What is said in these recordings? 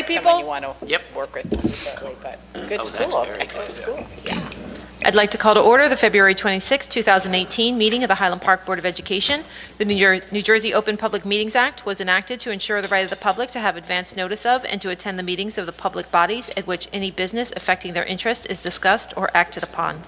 like people? someone you want to work with necessarily, but good school, excellent school. Yeah. I'd like to call to order the February 26, 2018 meeting of the Highland Park Board of Education. The New Jersey Open Public Meetings Act was enacted to ensure the right of the public to have advance notice of and to attend the meetings of the public bodies at which any business affecting their interest is discussed or acted upon.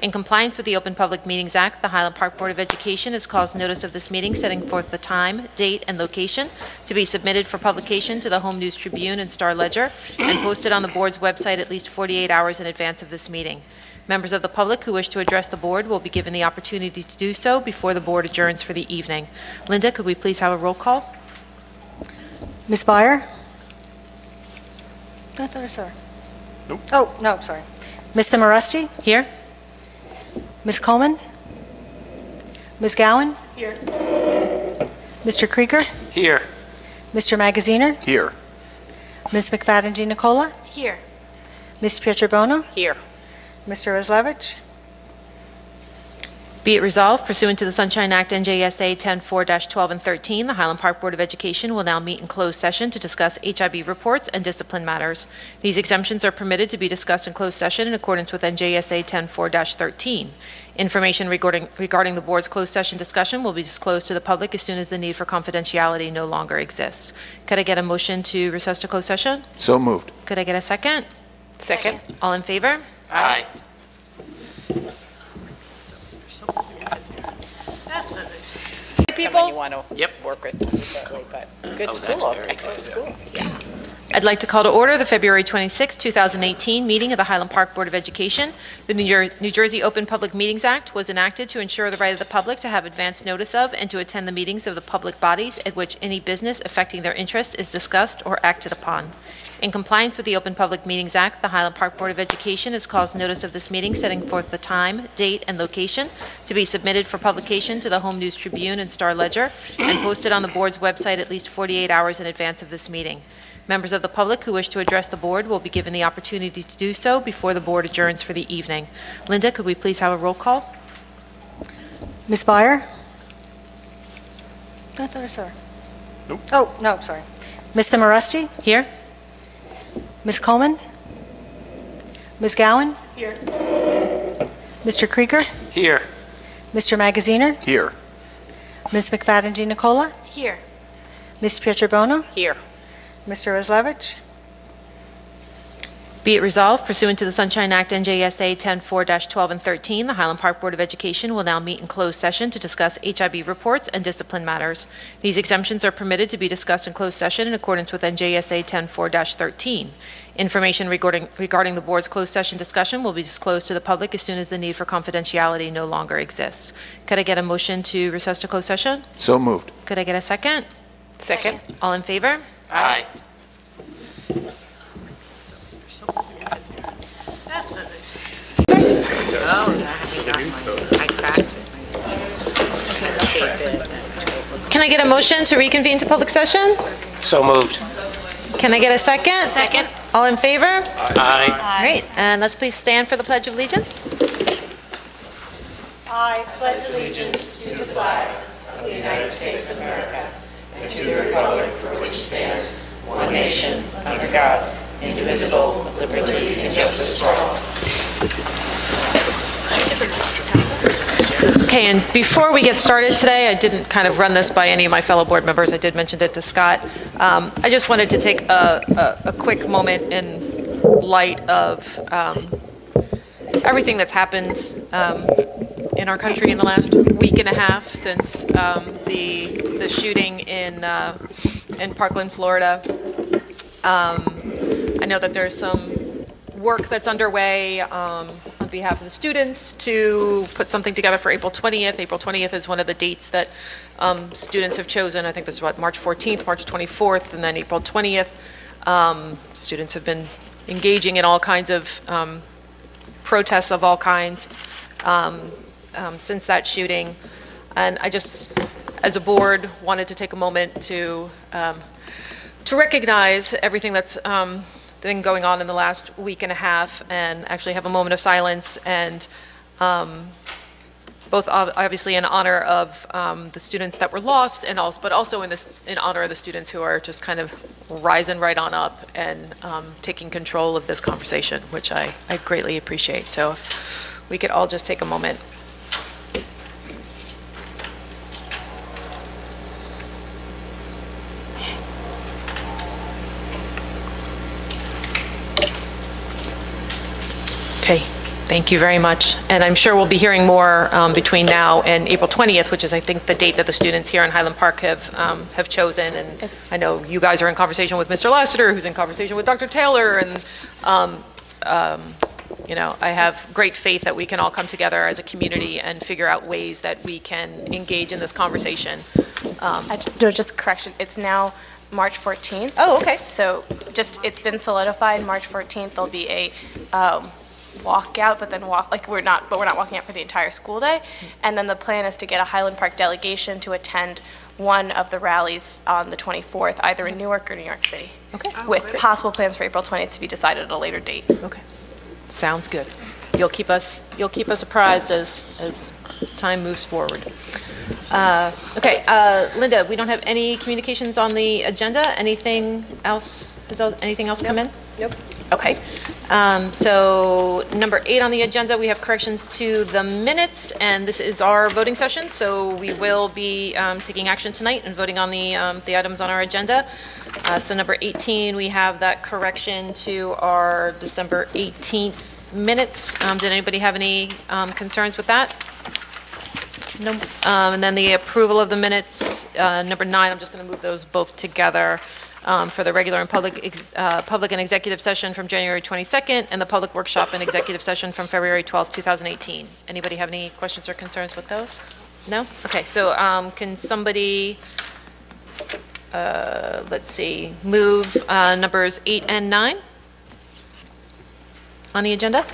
In compliance with the Open Public Meetings Act, the Highland Park Board of Education has caused notice of this meeting setting forth the time, date, and location to be submitted for publication to the Home News Tribune and Star Ledger and posted on the board's website at least 48 hours in advance of this meeting. Members of the public who wish to address the board will be given the opportunity to do so before the board adjourns for the evening. Linda, could we please have a roll call? Ms. Byer? I thought I saw her. Nope. Oh, no, sorry. Ms. Cimarusti? Here. Ms. Coleman? Ms. Gowan? Here. Mr. Krieger? Here. Mr. Magazziner? Here. Ms. McFadden DiNicola? Here. Ms. Pietrobono? Here. Mr. Roslevich? Be it resolved, pursuant to the Sunshine Act NJSA 10-4-12 and 13, the Highland Park Board of Education will now meet in closed session to discuss HIB reports and discipline matters. These exemptions are permitted to be discussed in closed session in accordance with NJSA 10-4-13. Information regarding the board's closed session discussion will be disclosed to the public as soon as the need for confidentiality no longer exists. Could I get a motion to recess to closed session? So moved. Could I get a second? Second. All in favor? Aye. That's nice. People? Someone you want to work with necessarily, but good school, excellent school. Yeah. I'd like to call to order the February 26, 2018 meeting of the Highland Park Board of Education. The New Jersey Open Public Meetings Act was enacted to ensure the right of the public to have advance notice of and to attend the meetings of the public bodies at which any business affecting their interest is discussed or acted upon. In compliance with the Open Public Meetings Act, the Highland Park Board of Education has caused notice of this meeting setting forth the time, date, and location to be submitted for publication to the Home News Tribune and Star Ledger and posted on the board's website at least 48 hours in advance of this meeting. Members of the public who wish to address the board will be given the opportunity to do so before the board adjourns for the evening. Linda, could we please have a roll call? Ms. Byer? I thought I saw her. Nope. Oh, no, sorry. Ms. Cimarusti? Here. Ms. Coleman? Ms. Gowan? Here. Mr. Krieger? Here. Mr. Magazziner? Here. Ms. McFadden DiNicola? Here. Ms. Pietrobono? Here. Mr. Roslevich? Be it resolved, pursuant to the Sunshine Act NJSA 10-4-12 and 13, the Highland Park Board of Education will now meet in closed session to discuss HIB reports and discipline matters. These exemptions are permitted to be discussed in closed session in accordance with NJSA 10-4-13. Information regarding the board's closed session discussion will be disclosed to the public as soon as the need for confidentiality no longer exists. Could I get a motion to recess to closed session? So moved. Could I get a second? Second. All in favor? Aye. That's nice. Oh, I cracked it. Can I get a motion to reconvene to public session? So moved. Can I get a second? Second. All in favor? Aye. Great, and let's please stand for the Pledge of Allegiance. I pledge allegiance to the flag of the United States of America and to the republic for which it stands, one nation, under God, indivisible, with liberty and justice for all. Okay, and before we get started today, I didn't kind of run this by any of my fellow board members. I did mention it to Scott. I just wanted to take a quick moment in light of everything that's happened in our country in the last week and a half since the shooting in Parkland, Florida. I know that there's some work that's underway on behalf of the students to put something together for April 20th. April 20th is one of the dates that students have chosen. I think this is what, March 14th, March 24th, and then April 20th. Students have been engaging in all kinds of protests of all kinds since that shooting. And I just, as a board, wanted to take a moment to recognize everything that's been going on in the last week and a half and actually have a moment of silence and both obviously in honor of the students that were lost, and also, but also in honor of the students who are just kind of rising right on up and taking control of this conversation, which I greatly appreciate. So if we could all just take a moment. Okay, thank you very much. And I'm sure we'll be hearing more between now and April 20th, which is, I think, the date that the students here in Highland Park have chosen. And I know you guys are in conversation with Mr. Lassiter, who's in conversation with Dr. Taylor. And, you know, I have great faith that we can all come together as a community and figure out ways that we can engage in this conversation. Just correction, it's now March 14th. Oh, okay. So it's been solidified, March 14th, there'll be a walkout, but then we're not walking out for the entire school day. And then the plan is to get a Highland Park delegation to attend one of the rallies on the 24th, either in Newark or New York City. Okay. With possible plans for April 20th to be decided at a later date. Okay. Sounds good. You'll keep us apprised as time moves forward. Okay, Linda, we don't have any communications on the agenda. Anything else? Has anything else come in? Nope. Okay. So number 8 on the agenda, we have corrections to the minutes, and this is our voting session. So we will be taking action tonight and voting on the items on our agenda. So number 18, we have that correction to our December 18th minutes. Did anybody have any concerns with that? No. And then the approval of the minutes, number 9, I'm just going to move those both together. For the regular and public and executive session from January 22nd, and the public workshop and executive session from February 12th, 2018. Anybody have any questions or concerns with those? No? Okay, so can somebody, let's see, move numbers 8 and 9 on the agenda?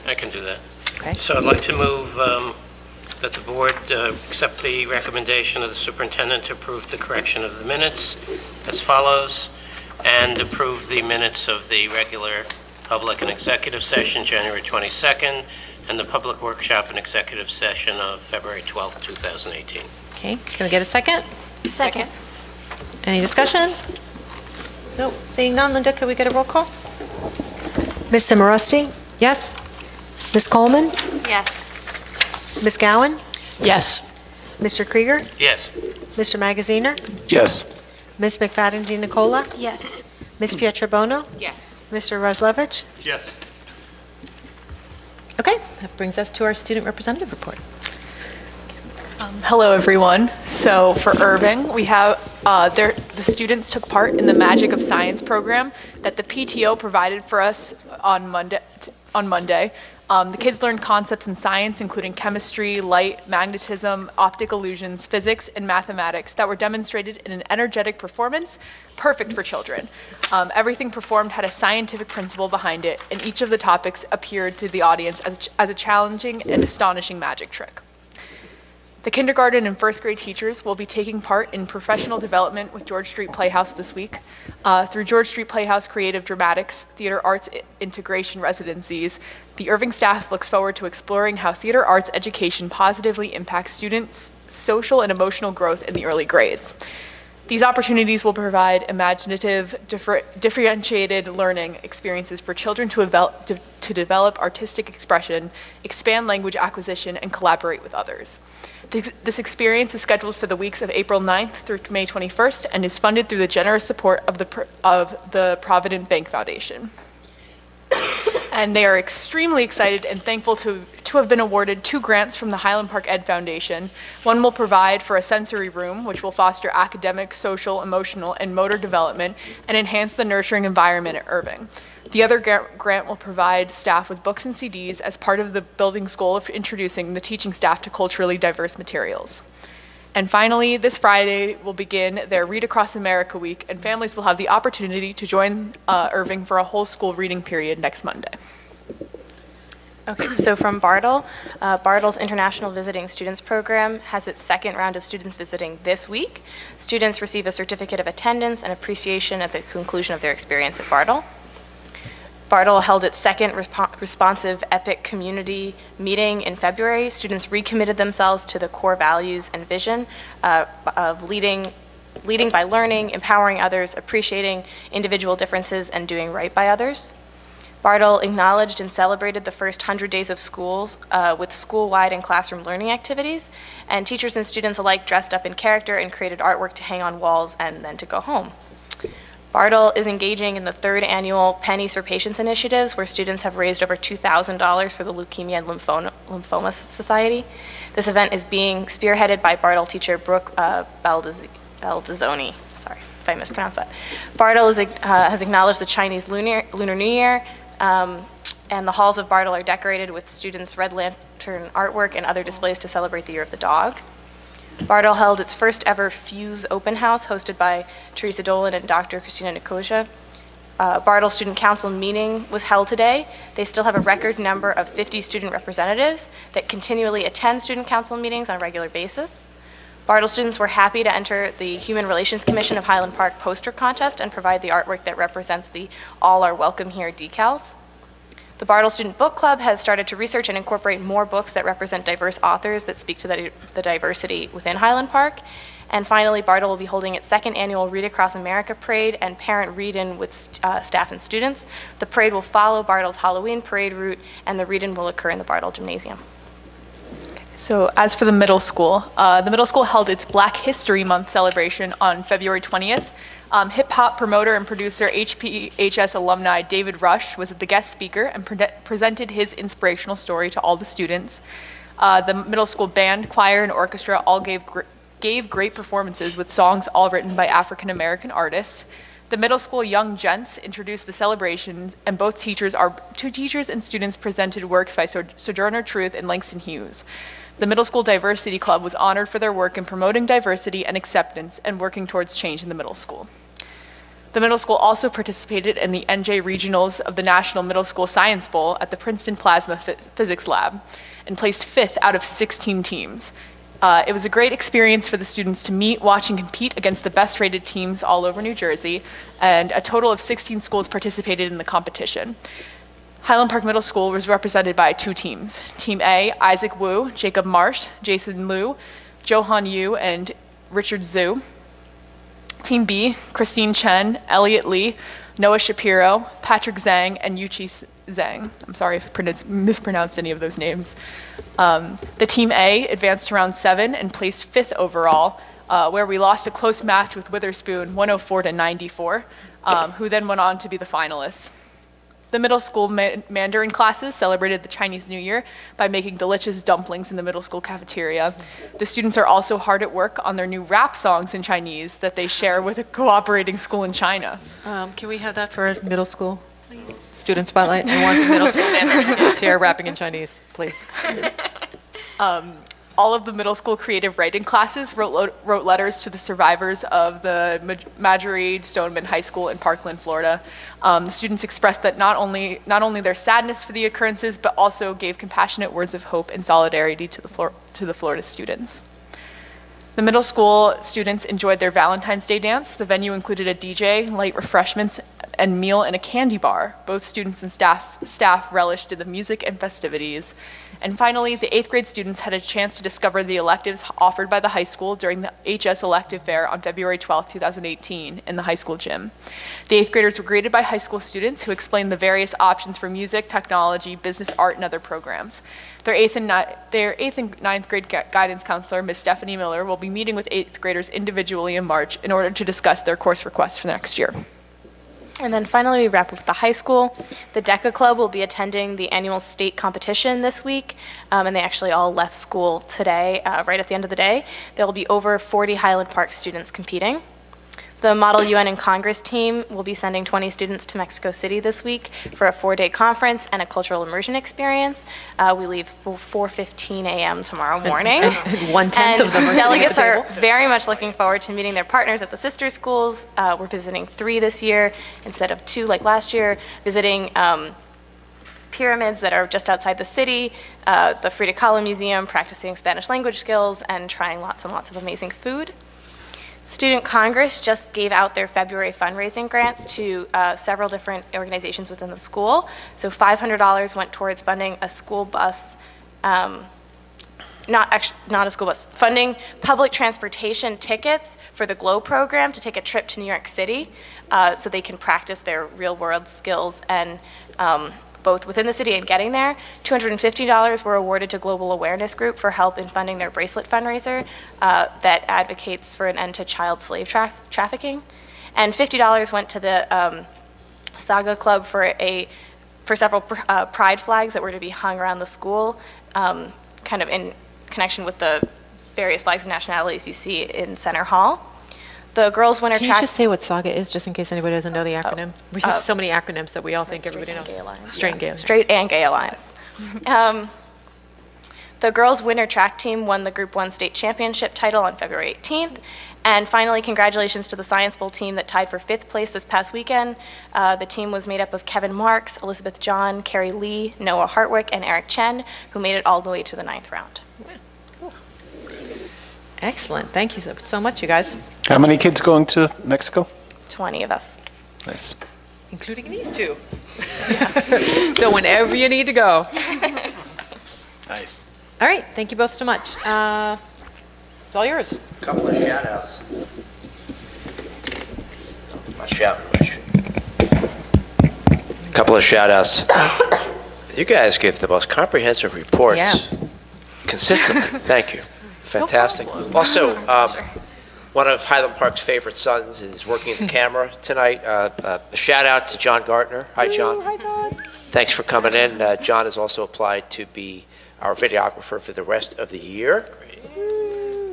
I can do that. Okay. So I'd like to move that the board accept the recommendation of the superintendent to approve the correction of the minutes as follows, and approve the minutes of the regular public and executive session January 22nd, and the public workshop and executive session of February 12th, 2018. Okay, can we get a second? Second. Any discussion? Nope, seeing none. Linda, could we get a roll call? Ms. Simorosty? Yes? Ms. Coleman? Yes. Ms. Gowan? Yes. Mr. Krieger? Yes. Mr. Magaziner? Yes. Ms. McFadden Nicola? Yes. Ms. Pietrobono? Yes. Mr. Roslevich? Yes. Okay, that brings us to our student representative report. Hello, everyone. So for Irving, we have the students took part in the Magic of Science program that the PTO provided for us on Monday. The kids learned concepts in science, including chemistry, light, magnetism, optic illusions, physics, and mathematics that were demonstrated in an energetic performance perfect for children. Everything performed had a scientific principle behind it, and each of the topics appeared to the audience as a challenging and astonishing magic trick. The kindergarten and first grade teachers will be taking part in professional development with George Street Playhouse this week. Through George Street Playhouse Creative Dramatics, Theater Arts Integration Residencies, the Irving staff looks forward to exploring how theater arts education positively impacts students' social and emotional growth in the early grades. These opportunities will provide imaginative, differentiated learning experiences for children to develop artistic expression, expand language acquisition, and collaborate with others. This experience is scheduled for the weeks of April 9th through May 21st and is funded through the generous support of the Provident Bank Foundation. And they are extremely excited and thankful to have been awarded 2 grants from the Highland Park Ed Foundation. One will provide for a sensory room, which will foster academic, social, emotional, and motor development and enhance the nurturing environment at Irving. The other grant will provide staff with books and CDs as part of the building's goal of introducing the teaching staff to culturally diverse materials. And finally, this Friday will begin their Read Across America Week, and families will have the opportunity to join Irving for a whole school reading period next Monday. Okay, so from Bartle, Bartle's International Visiting Students Program has its second round of students visiting this week. Students receive a certificate of attendance and appreciation at the conclusion of their experience at Bartle. Bartle held its second responsive EPIC community meeting in February, students recommitted themselves to the core values and vision of leading by learning, empowering others, appreciating individual differences, and doing right by others. Bartle acknowledged and celebrated the first 100 days of schools with school-wide and classroom learning activities, and teachers and students alike dressed up in character and created artwork to hang on walls and then to go home. Bartle is engaging in the 3rd annual Pennies for Patients initiatives, where students have raised over $2,000 for the Leukemia and Lymphoma Society. This event is being spearheaded by Bartle teacher Brooke Baldazzoni. Sorry if I mispronounced that. Bartle has acknowledged the Chinese Lunar New Year, and the halls of Bartle are decorated with students' red lantern artwork and other displays to celebrate the Year of the Dog. Bartle held its first ever Fuse open house hosted by Teresa Dolan and Dr. Christina Nicosia. Bartle Student Council meeting was held today. They still have a record number of 50 student representatives that continually attend student council meetings on a regular basis. Bartle students were happy to enter the Human Relations Commission of Highland Park poster contest and provide the artwork that represents the All Are Welcome Here decals. The Bartle Student Book Club has started to research and incorporate more books that represent diverse authors that speak to the diversity within Highland Park. And finally, Bartle will be holding its 2nd annual Read Across America Parade and parent read-in with staff and students. The parade will follow Bartle's Halloween parade route, and the read-in will occur in the Bartle Gymnasium. So as for the middle school held its Black History Month celebration on February 20th. Hip-hop promoter and producer HPHS alumni David Rush was the guest speaker and presented his inspirational story to all the students. The middle school band, choir, and orchestra all gave great performances with songs all written by African-American artists. The middle school Young Gents introduced the celebrations, and two teachers and students presented works by Sojourner Truth and Langston Hughes. The Middle School Diversity Club was honored for their work in promoting diversity and acceptance and working towards change in the middle school. The middle school also participated in the NJ Regionals of the National Middle School Science Bowl at the Princeton Plasma Physics Lab and placed 5th out of 16 teams. It was a great experience for the students to meet, watch, and compete against the best-rated teams all over New Jersey, and a total of 16 schools participated in the competition. Highland Park Middle School was represented by 2 teams. Team A, Isaac Wu, Jacob Marsh, Jason Liu, Johan Yu, and Richard Zhu. Team B, Christine Chen, Elliot Lee, Noah Shapiro, Patrick Zhang, and Yuchi Zhang. I'm sorry if I mispronounced any of those names. The Team A advanced to round 7 and placed 5th overall, where we lost a close match with Witherspoon, 104-94, who then went on to be the finalists. The middle school Mandarin classes celebrated the Chinese New Year by making delicious dumplings in the middle school cafeteria. The students are also hard at work on their new rap songs in Chinese that they share with a cooperating school in China. Can we have that for middle school? Please. Student spotlight. I want middle school Mandarin kids here rapping in Chinese, please. All of the middle school creative writing classes wrote letters to the survivors of the Marjorie Stoneman High School in Parkland, Florida. The students expressed that not only their sadness for the occurrences, but also gave compassionate words of hope and solidarity to the Florida students. The middle school students enjoyed their Valentine's Day dance. The venue included a DJ, light refreshments, and meal and a candy bar. Both students and staff relished in the music and festivities. And finally, the 8th grade students had a chance to discover the electives offered by the high school during the HS elective fair on February 12, 2018 in the high school gym. The 8th graders were greeted by high school students who explained the various options for music, technology, business, art, and other programs. Their 8th and 9th grade guidance counselor, Ms. Stephanie Miller, will be meeting with 8th graders individually in March in order to discuss their course requests for next year. And then finally, we wrap up with the high school. The DECA Club will be attending the annual state competition this week, and they actually all left school today, right at the end of the day. There will be over 40 Highland Park students competing. The Model UN and Congress team will be sending 20 students to Mexico City this week for a 4-day conference and a cultural immersion experience. We leave 4:15 a.m. tomorrow morning. And 1/10 of them are delegates sitting at are the table. very much looking forward to meeting their partners at the sister schools. We're visiting 3 this year instead of 2 like last year, visiting pyramids that are just outside the city, the Frida Kahlo Museum, practicing Spanish language skills, and trying lots and lots of amazing food. Student Congress just gave out their February fundraising grants to several different organizations within the school. So $500 went towards funding a school bus, not a school bus, funding public transportation tickets for the GLOW program to take a trip to New York City so they can practice their real-world skills and both within the city and getting there. $250 were awarded to Global Awareness Group for help in funding their bracelet fundraiser that advocates for an end to child slave trafficking. And $50 went to the Saga Club for several pride flags that were to be hung around the school, kind of in connection with the various flags of nationalities you see in Center Hall. The girls' winter Can you just say what SAGA is, just in case anybody doesn't know the acronym? We have so many acronyms that we all think everybody knows. Straight and Gay Alliance. Straight and Gay Alliance. The girls' winter track team won the Group 1 state championship title on February 18th. And finally, congratulations to the Science Bowl team that tied for 5th place this past weekend. The team was made up of Kevin Marks, Elizabeth John, Carrie Lee, Noah Hartwick, and Eric Chen, who made it all the way to the 9th round. Excellent. Thank you so much, you guys. How many kids going to Mexico? 20 of us. Nice. Including these two. So whenever you need to go. Nice. All right. Thank you both so much. It's all yours. Couple of shout outs. Not shouting much. Couple of shout outs. You guys give the most comprehensive reports consistently. Thank you. Fantastic. Also, one of Highland Park's favorite sons is working the camera tonight. A shout out to John Gartner. Hi, John. Hi, John. Thanks for coming in. John has also applied to be our videographer for the rest of the year.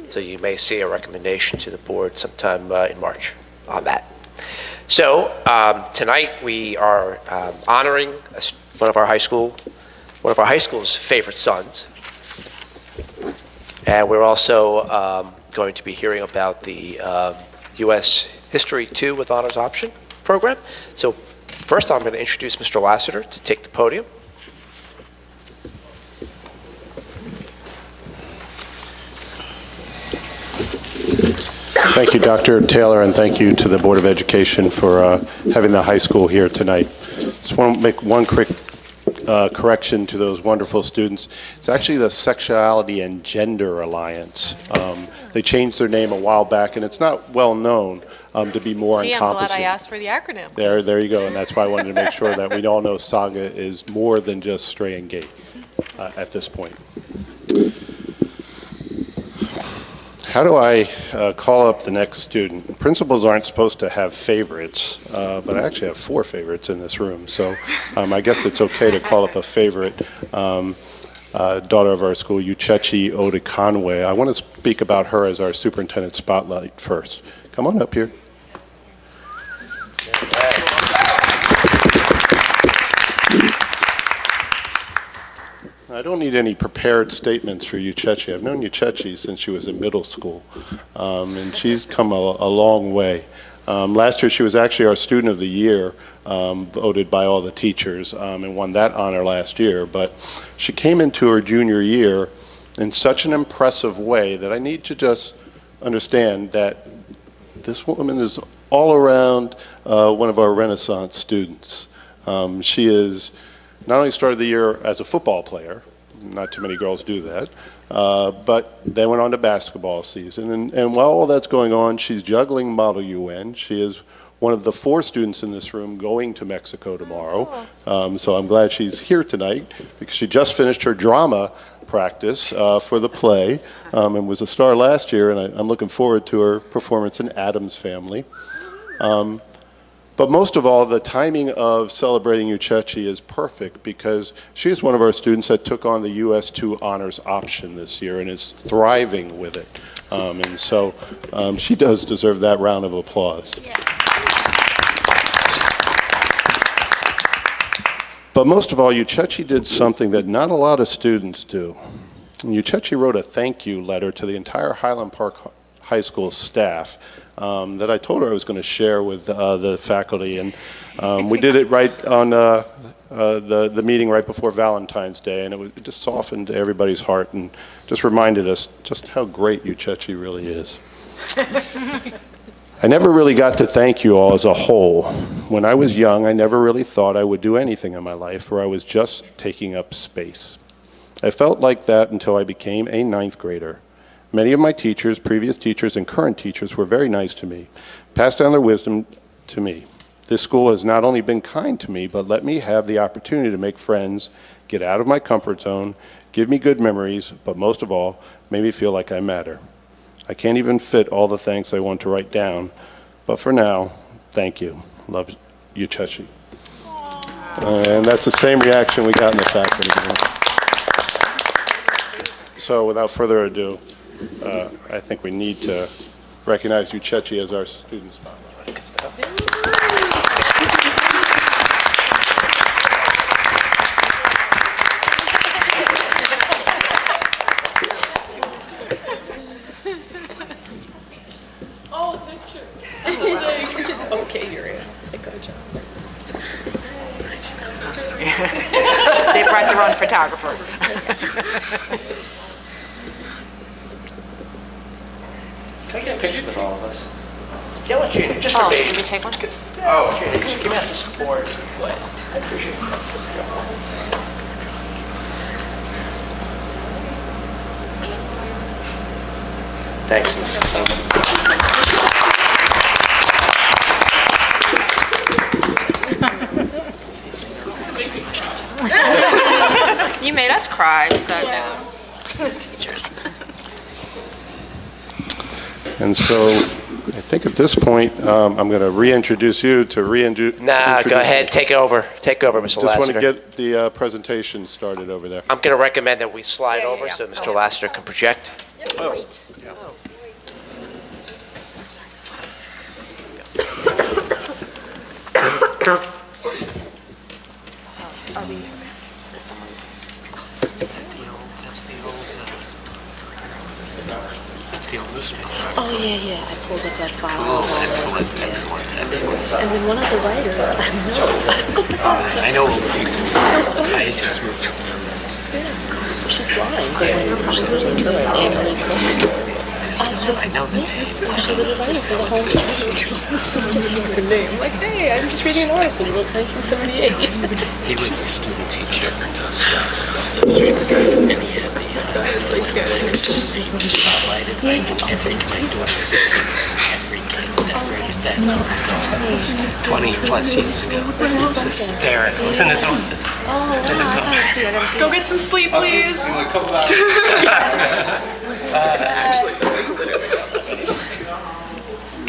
So you may see a recommendation to the board sometime in March on that. So tonight we are honoring one of our high school's favorite sons. And we're also going to be hearing about the U.S. History 2 with Honors Option program. So first I'm going to introduce Mr. Lassiter to take the podium. Thank you, Dr. Taylor, and thank you to the Board of Education for having the high school here tonight. Just want to make one quick correction to those wonderful students. It's actually the Sexuality and Gender Alliance. They changed their name a while back, and it's not well known to be more See, encompassing. I'm glad I asked for the acronym. There you go, and that's why I wanted to make sure that we all know Saga is more than just straight and gay at this point. How do I call up the next student? Principals aren't supposed to have favorites, but I actually have 4 favorites in this room, so I guess it's okay to call up a favorite daughter of our school, Uchechi Oda Conway. I want to speak about her as our superintendent spotlight first. Come on up here. I don't need any prepared statements for Uchechi. I've known Uchechi since she was in middle school, and she's come a long way. Last year, she was actually our Student of the Year, voted by all the teachers, and won that honor last year. But she came into her junior year in such an impressive way that I need to just understand that this woman is all around one of our Renaissance students. She is not only started the year as a football player, not too many girls do that, but then went on to basketball season. And while all that's going on, she's juggling Model UN. She is one of the 4 students in this room going to Mexico tomorrow. So I'm glad she's here tonight because she just finished her drama practice for the play and was a star last year, and I'm looking forward to her performance in Addams Family. But most of all, the timing of celebrating Uchechi is perfect because she is one of our students that took on the US2 honors option this year and is thriving with it. And so she does deserve that round of applause. Yeah. But most of all, Uchechi did something that not a lot of students do. And Uchechi wrote a thank you letter to the entire Highland Park High School staff that I told her I was going to share with the faculty, and we did it right on the meeting right before Valentine's Day, and it just softened everybody's heart and just reminded us just how great Uchechi really is. I never really got to thank you all as a whole. When I was young, I never really thought I would do anything in my life, or I was just taking up space. I felt like that until I became a ninth grader. Many of my teachers, previous teachers, and current teachers were very nice to me, passed down their wisdom to me. This school has not only been kind to me, but let me have the opportunity to make friends, get out of my comfort zone, give me good memories, but most of all, made me feel like I matter. I can't even fit all the thanks I want to write down, but for now, thank you. Love you, Chechi. And that's the same reaction we got in the faculty. So without further ado, I think we need to recognize you, Chechi, as our student spotlight. Okay, you're in. Good job. They brought their own photographer. Can I get a picture with all of us? Yeah, let Junior, just for Oh, me. can we take one? Oh, Junior, just give me that support. I appreciate it. Thanks, Mr. Coleman. You made us cry. Teachers. And so I think at this point, I'm going to reintroduce you to reintroduce. Nah, go ahead, take over. Take over, Mr. Just want to Lassiter. get the presentation started over there. I'm going to recommend that we slide over so Mr. Lassiter can project. Great. That's the old newspaper. Oh, yeah. I pulled up that file. Oh, excellent. And then one of the writers, I know all the people. I just moved to she's blind, but she lives in Detroit. I know that. She was a writer for the whole her name. Like, hey, I'm just reading an article about 1978. He was a student teacher, still street, and he had the spotlighted by every my daughter's every kid that 20 plus years ago. It's hysterical. It's in his office. It's in his office. Go get some sleep, please.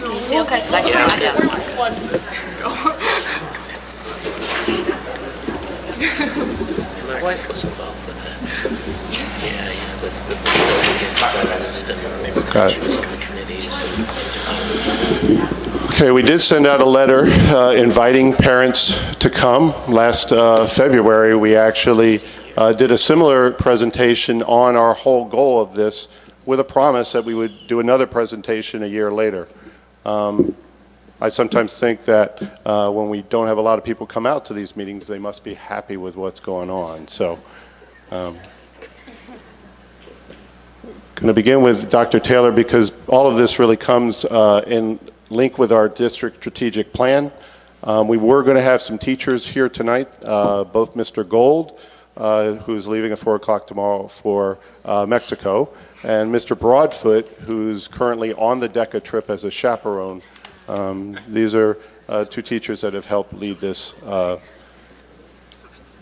You see, okay, because I can slide down. My wife was involved with that. Yeah, with Got she it. was on the committees and Okay, we did send out a letter inviting parents to come. Last February, we actually did a similar presentation on our whole goal of this with a promise that we would do another presentation a year later. I sometimes think that when we don't have a lot of people come out to these meetings, they must be happy with what's going on. So, going to begin with Dr. Taylor because all of this really comes in link with our district strategic plan. We were going to have some teachers here tonight, both Mr. Gold, who's leaving at 4 o'clock tomorrow for Mexico, and Mr. Broadfoot, who's currently on the DECA trip as a chaperone. These are two teachers that have helped lead this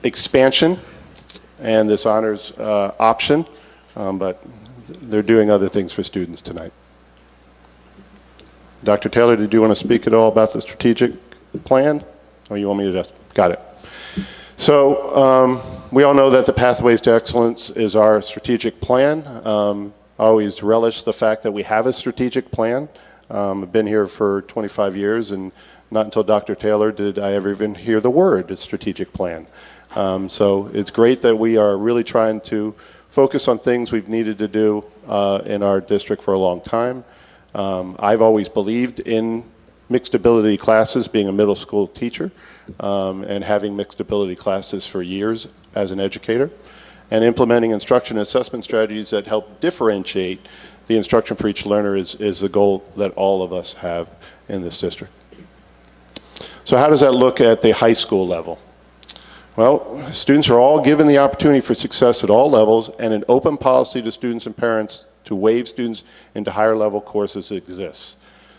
expansion and this honors option, but they're doing other things for students tonight. Dr. Taylor, did you want to speak at all about the strategic plan? Or you want me to just, got it. So we all know that the Pathways to Excellence is our strategic plan. I always relish the fact that we have a strategic plan. I've been here for 25 years, and not until Dr. Taylor did I ever even hear the word a strategic plan. So it's great that we are really trying to focus on things we've needed to do in our district for a long time. I've always believed in mixed ability classes, being a middle school teacher, and having mixed ability classes for years as an educator, and implementing instruction and assessment strategies that help differentiate the instruction for each learner is the goal that all of us have in this district. So how does that look at the high school level? Well, students are all given the opportunity for success at all levels, and an open policy to students and parents to waive students into higher level courses exists.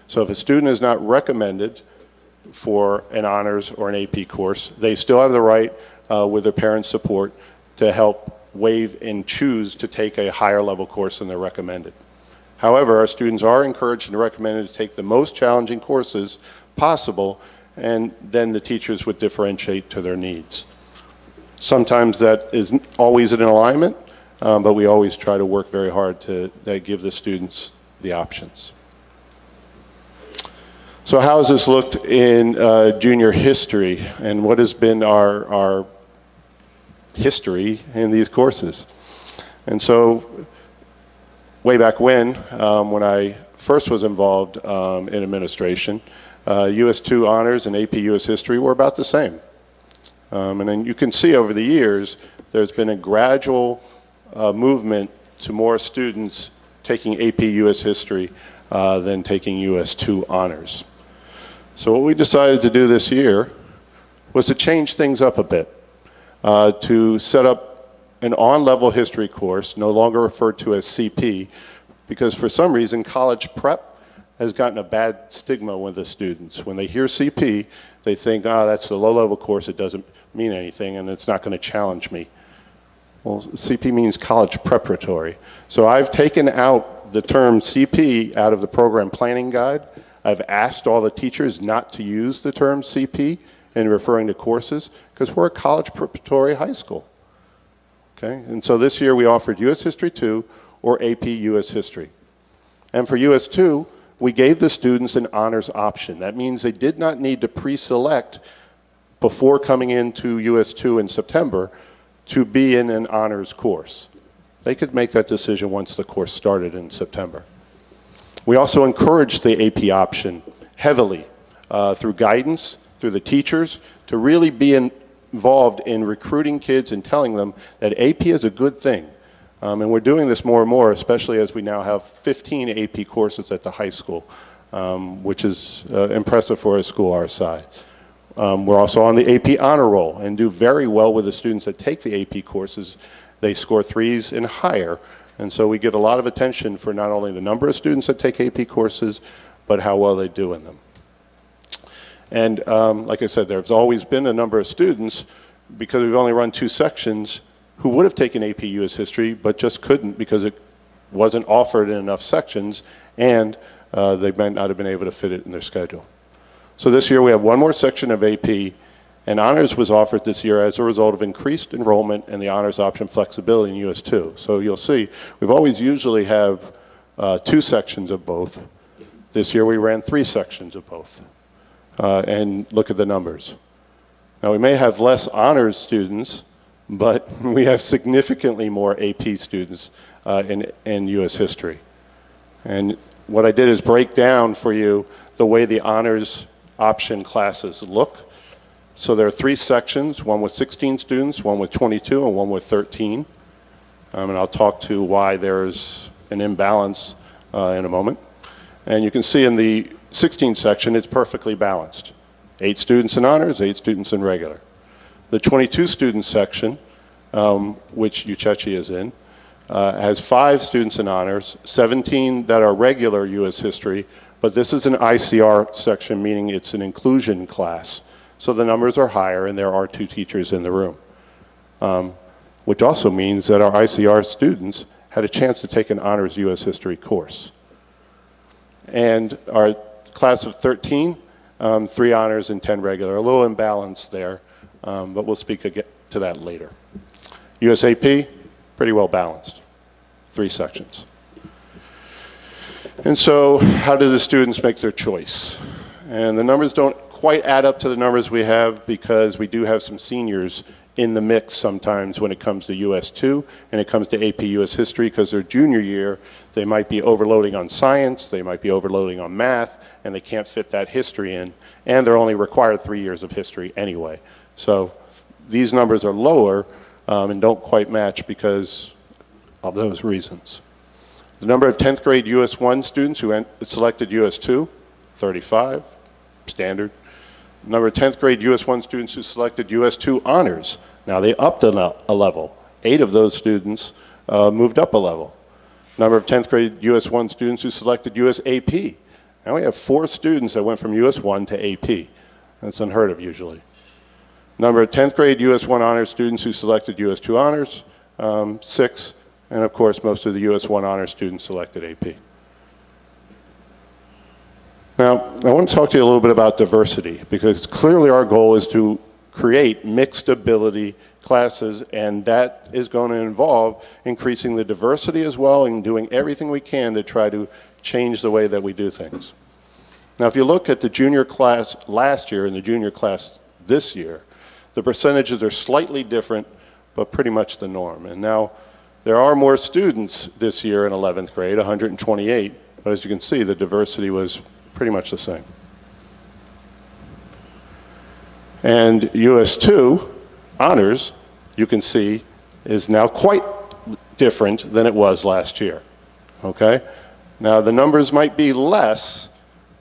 So if a student is not recommended for an honors or an AP course, they still have the right, with their parents' support, to help waive and choose to take a higher level course than they're recommended. However, our students are encouraged and recommended to take the most challenging courses possible, and then the teachers would differentiate to their needs. Sometimes that isn't always in alignment, but we always try to work very hard to give the students the options. So how has this looked in junior history, and what has been our history in these courses? And so way back when I first was involved in administration, US 2 honors and AP US history were about the same. And then you can see over the years, there's been a gradual movement to more students taking AP US history than taking US 2 honors. So what we decided to do this year was to change things up a bit, to set up an on-level history course, no longer referred to as CP, because for some reason college prep has gotten a bad stigma with the students. When they hear CP, they think, that's the low-level course, it doesn't mean anything, and it's not going to challenge me. Well, CP means college preparatory. So I've taken out the term CP out of the program planning guide. I've asked all the teachers not to use the term CP in referring to courses, because we're a college preparatory high school. Okay, and so this year we offered US History 2 or AP US History. And for US 2, we gave the students an honors option. That means they did not need to pre-select before coming into US 2 in September to be in an honors course. They could make that decision once the course started in September. We also encouraged the AP option heavily through guidance, through the teachers, to really be involved in recruiting kids and telling them that AP is a good thing. And we're doing this more and more, especially as we now have 15 AP courses at the high school, which is impressive for a school our size. We're also on the AP honor roll and do very well with the students that take the AP courses. They score 3s and higher. And so we get a lot of attention for not only the number of students that take AP courses, but how well they do in them. And like I said, there's always been a number of students, because we've only run 2 sections, who would have taken AP US History, but just couldn't because it wasn't offered in enough sections, and they might not have been able to fit it in their schedule. So this year we have 1 more section of AP, and honors was offered this year as a result of increased enrollment and the honors option flexibility in US 2. So you'll see, we've always usually have 2 sections of both. This year we ran 3 sections of both. And look at the numbers. Now we may have less honors students, but we have significantly more AP students in US history. And what I did is break down for you the way the honors option classes look. So there are 3 sections, one with 16 students, one with 22, and one with 13. And I'll talk to why there's an imbalance in a moment. And you can see in the 16 section, it's perfectly balanced. 8 students in honors, 8 students in regular. The 22 student section, which Uchechi is in, has 5 students in honors, 17 that are regular US history, but this is an ICR section, meaning it's an inclusion class. So the numbers are higher and there are 2 teachers in the room. Which also means that our ICR students had a chance to take an honors US history course. And our class of 13, 3 honors and 10 regular, a little imbalance there, but we'll speak to that later. USAP, pretty well balanced, 3 sections. And so how do the students make their choice? And the numbers don't quite add up to the numbers we have, because we do have some seniors in the mix sometimes when it comes to US 2 and it comes to AP US history, because their junior year they might be overloading on science, they might be overloading on math, and they can't fit that history in, and they're only required 3 years of history anyway. So these numbers are lower and don't quite match because of those reasons. The number of 10th grade US 1 students who selected US 2, 35, standard. Number of 10th grade US 1 students who selected US 2 honors. Now they upped a level. 8 of those students moved up a level. Number of 10th grade US 1 students who selected US AP. Now we have 4 students that went from US 1 to AP. That's unheard of usually. Number of 10th grade US 1 honors students who selected US 2 honors, 6. And of course, most of the US 1 honors students selected AP. Now, I want to talk to you a little bit about diversity, because clearly our goal is to create mixed ability classes, and that is going to involve increasing the diversity as well and doing everything we can to try to change the way that we do things. Now, if you look at the junior class last year and the junior class this year, the percentages are slightly different, but pretty much the norm. And now, there are more students this year in 11th grade, 128, but as you can see, the diversity was pretty much the same. And US 2 honors, you can see, is now quite different than it was last year. Okay? Now the numbers might be less,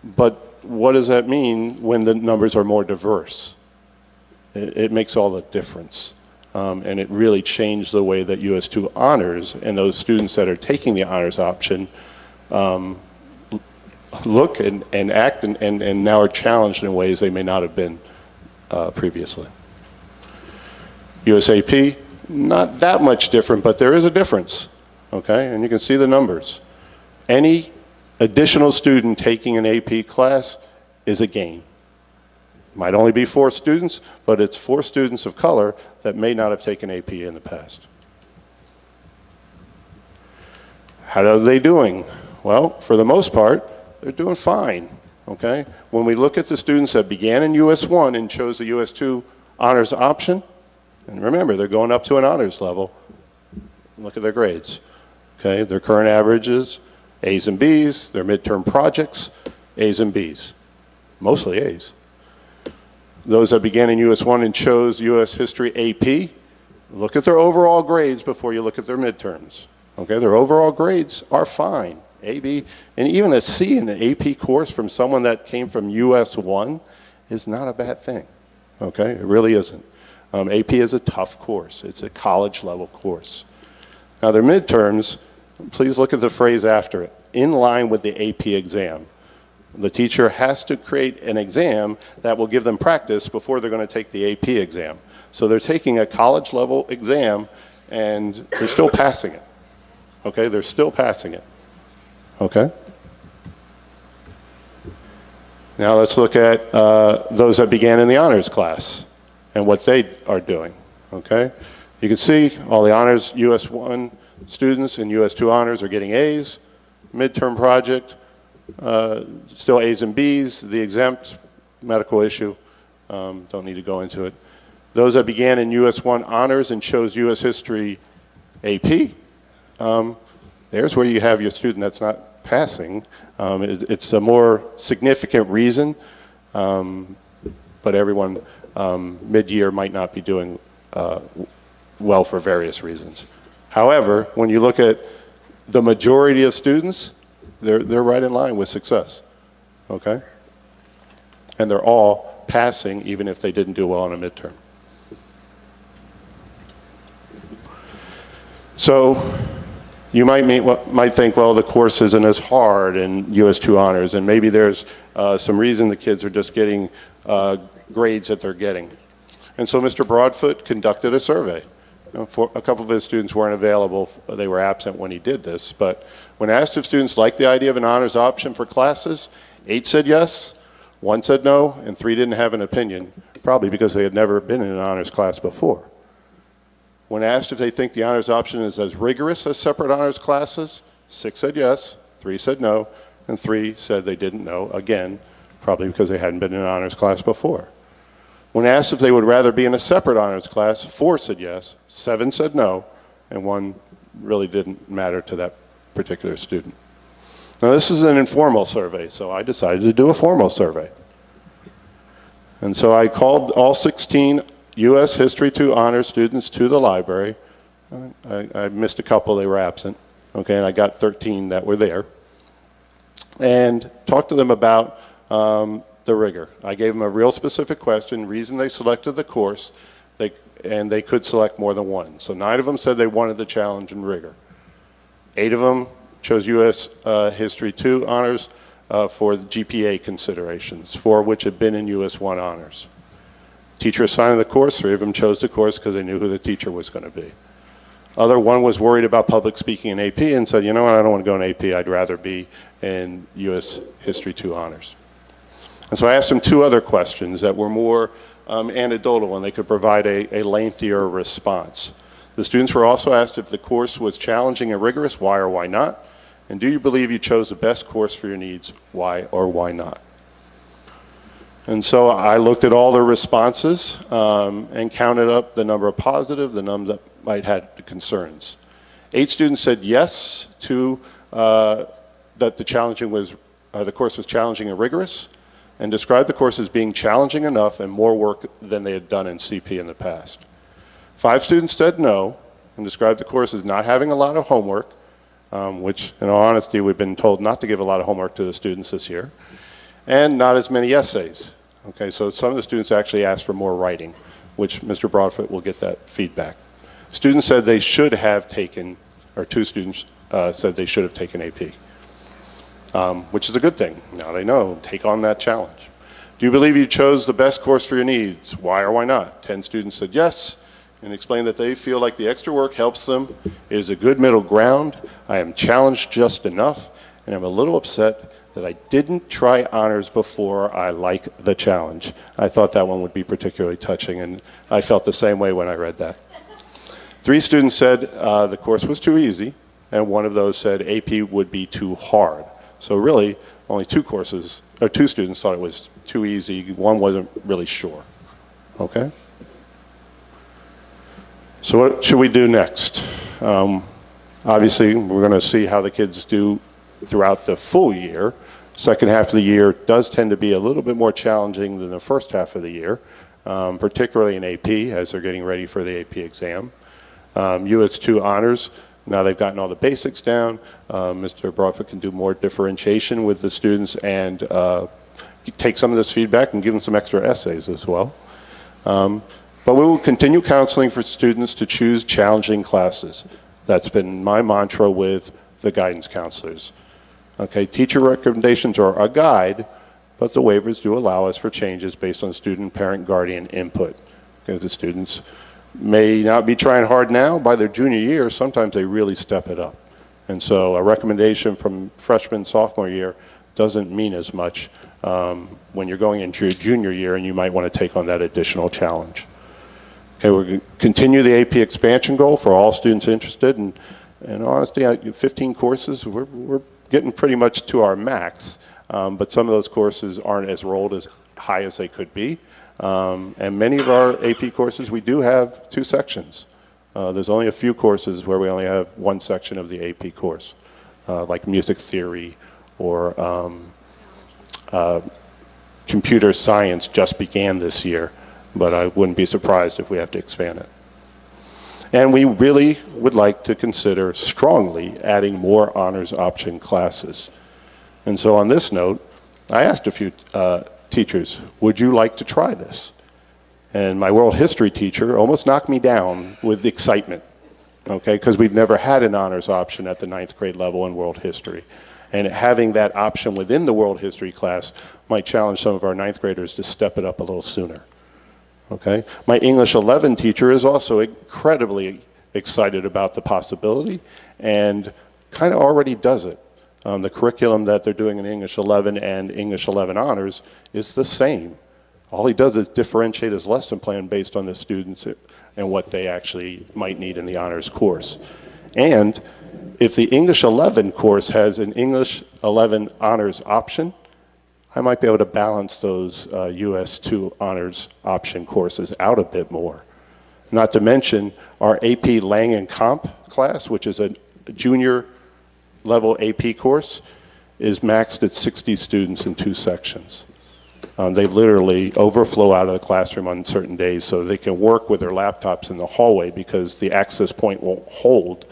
but what does that mean when the numbers are more diverse? It makes all the difference. And it really changed the way that US 2 honors and those students that are taking the honors option look and act and now are challenged in ways they may not have been previously. USAP, not that much different, but there is a difference, okay? And you can see the numbers. Any additional student taking an AP class is a gain. Might only be 4 students, but it's 4 students of color that may not have taken AP in the past. How are they doing? Well, for the most part, they're doing fine, okay? When we look at the students that began in US 1 and chose the US 2 honors option, and remember, they're going up to an honors level, look at their grades, okay? Their current averages, A's and B's, their midterm projects, A's and B's, mostly A's. Those that began in US 1 and chose US History AP, look at their overall grades before you look at their midterms. Okay, their overall grades are fine. A, B, and even a C in an AP course from someone that came from US 1 is not a bad thing. Okay, it really isn't. AP is a tough course. It's a college level course. Now their midterms, please look at the phrase after it, in line with the AP exam. The teacher has to create an exam that will give them practice before they're going to take the AP exam. So they're taking a college level exam and they're still passing it. Okay, they're still passing it. Okay? Now let's look at those that began in the honors class and what they are doing. Okay? You can see all the honors US 1 students and US 2 honors are getting A's. Midterm project, still A's and B's. The exempt, medical issue, don't need to go into it. Those that began in US 1 honors and chose US History AP, there's where you have your student that's not passing. It's a more significant reason, but everyone mid-year might not be doing well for various reasons. However, when you look at the majority of students, they're right in line with success, okay? And they're all passing even if they didn't do well on a midterm. So you might think, well, the course isn't as hard in US 2 honors, and maybe there's some reason the kids are just getting grades that they're getting. And so Mr. Broadfoot conducted a survey. For a couple of his students weren't available, they were absent when he did this, but when asked if students liked the idea of an honors option for classes, 8 said yes, 1 said no, and 3 didn't have an opinion, probably because they had never been in an honors class before. When asked if they think the honors option is as rigorous as separate honors classes, 6 said yes, 3 said no, and 3 said they didn't know, again, probably because they hadn't been in an honors class before. When asked if they would rather be in a separate honors class, 4 said yes, 7 said no, and 1 really didn't matter to that particular student. Now this is an informal survey, so I decided to do a formal survey. And so I called all 16 US History 2 honors students to the library. I missed a couple, they were absent, Okay, and I got 13 that were there. And talked to them about the rigor. I gave them a real specific question, reason they selected the course, and they could select more than one. So 9 of them said they wanted the challenge in rigor. 8 of them chose U.S. History 2 honors for the GPA considerations, 4 of which had been in U.S. 1 honors. Teacher assigned the course, 3 of them chose the course because they knew who the teacher was going to be. One was worried about public speaking in AP and said, you know what, I don't want to go in AP, I'd rather be in U.S. History 2 honors. And so I asked them 2 other questions that were more anecdotal and they could provide a lengthier response. The students were also asked if the course was challenging and rigorous, why or why not? And do you believe you chose the best course for your needs, why or why not? And so I looked at all their responses and counted up the number of positive, the number that might have concerns. 8 students said yes to that the course was challenging and rigorous, and described the course as being challenging enough and more work than they had done in CP in the past. 5 students said no and described the course as not having a lot of homework, which in all honesty we've been told not to give a lot of homework to the students this year, and not as many essays. Okay, so some of the students actually asked for more writing, which Mr. Broadfoot will get that feedback. Students said they should have taken, or 2 students said they should have taken AP, which is a good thing. Now they know, take on that challenge. Do you believe you chose the best course for your needs? Why or why not? 10 students said yes, and explained that they feel like the extra work helps them. It is a good middle ground. I am challenged just enough, and I'm a little upset that I didn't try honors before I like the challenge. I thought that one would be particularly touching, and I felt the same way when I read that. 3 students said the course was too easy, and one of those said AP would be too hard. So really, only 2 students thought it was too easy. One wasn't really sure. Okay? So what should we do next? Obviously, we're going to see how the kids do throughout the full year. Second half of the year does tend to be a little bit more challenging than the first half of the year, particularly in AP as they're getting ready for the AP exam. US 2 honors, now they've gotten all the basics down. Mr. Broadfoot can do more differentiation with the students and take some of this feedback and give them some extra essays as well. But we will continue counseling for students to choose challenging classes. That's been my mantra with the guidance counselors. Okay, teacher recommendations are a guide, but the waivers do allow us for changes based on student, parent, guardian input. Okay, the students may not be trying hard now. By their junior year, sometimes they really step it up. And so a recommendation from freshman, sophomore year doesn't mean as much when you're going into your junior year and you might want to take on that additional challenge. Okay, we're going to continue the AP expansion goal for all students interested, and honestly, 15 courses, we're getting pretty much to our max, but some of those courses aren't as rolled as high as they could be. And many of our AP courses, we do have 2 sections. There's only a few courses where we only have 1 section of the AP course, like music theory or computer science just began this year, but I wouldn't be surprised if we have to expand it. And we really would like to consider strongly adding more honors option classes. And so on this note, I asked a few teachers, would you like to try this? And my world history teacher almost knocked me down with excitement, okay, because we've never had an honors option at the 9th grade level in world history. And having that option within the world history class might challenge some of our 9th graders to step it up a little sooner. Okay? My English 11 teacher is also incredibly excited about the possibility and kind of already does it. The curriculum that they're doing in English 11 and English 11 honors is the same. All he does is differentiate his lesson plan based on the students and what they actually might need in the honors course. And if the English 11 course has an English 11 honors option, I might be able to balance those US 2 honors option courses out a bit more. Not to mention our AP Lang and Comp class, which is a junior level AP course, is maxed at 60 students in 2 sections. They literally overflow out of the classroom on certain days so they can work with their laptops in the hallway because the access point won't hold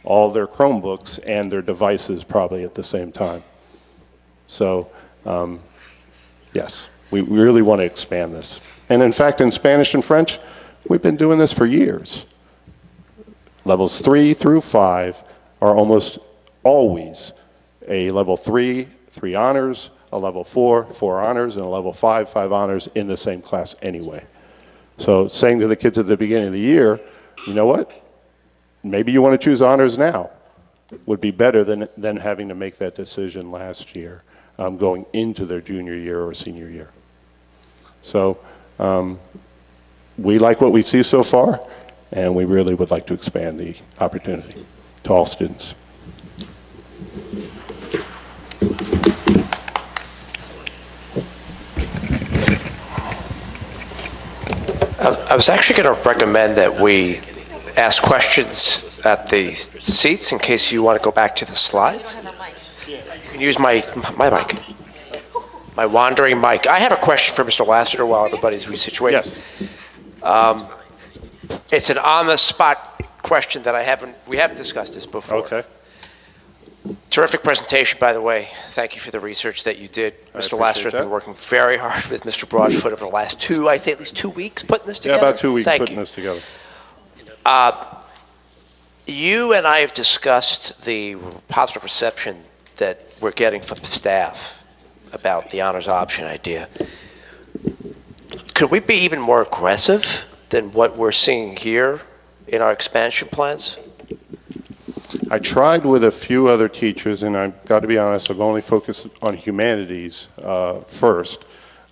all their Chromebooks and their devices probably at the same time. So, yes, we really want to expand this. And in fact, in Spanish and French, we've been doing this for years. Levels 3 through 5 are almost always a level 3, 3 honors, a level 4, 4 honors, and a level 5, 5 honors in the same class anyway. So saying to the kids at the beginning of the year, you know what, maybe you want to choose honors now, would be better than having to make that decision last year, going into their junior year or senior year. So we like what we see so far, and we really would like to expand the opportunity to all students. I was actually going to recommend that we ask questions at the seats in case you want to go back to the slides. You can use my mic, my wandering mic. I have a question for Mr. Lassiter while everybody's resituated. Yes. It's an on-the-spot question that we haven't discussed this before. Okay. Terrific presentation, by the way. Thank you for the research that you did. Mr. Lassiter has been working very hard with Mr. Broadfoot over the last I'd say at least 2 weeks putting this together. Yeah, about 2 weeks putting this together. You and I have discussed the positive reception that we're getting from staff about the honors option idea. Could we be even more aggressive than what we're seeing here in our expansion plans? I tried with a few other teachers, and I've got to be honest, I've only focused on humanities first.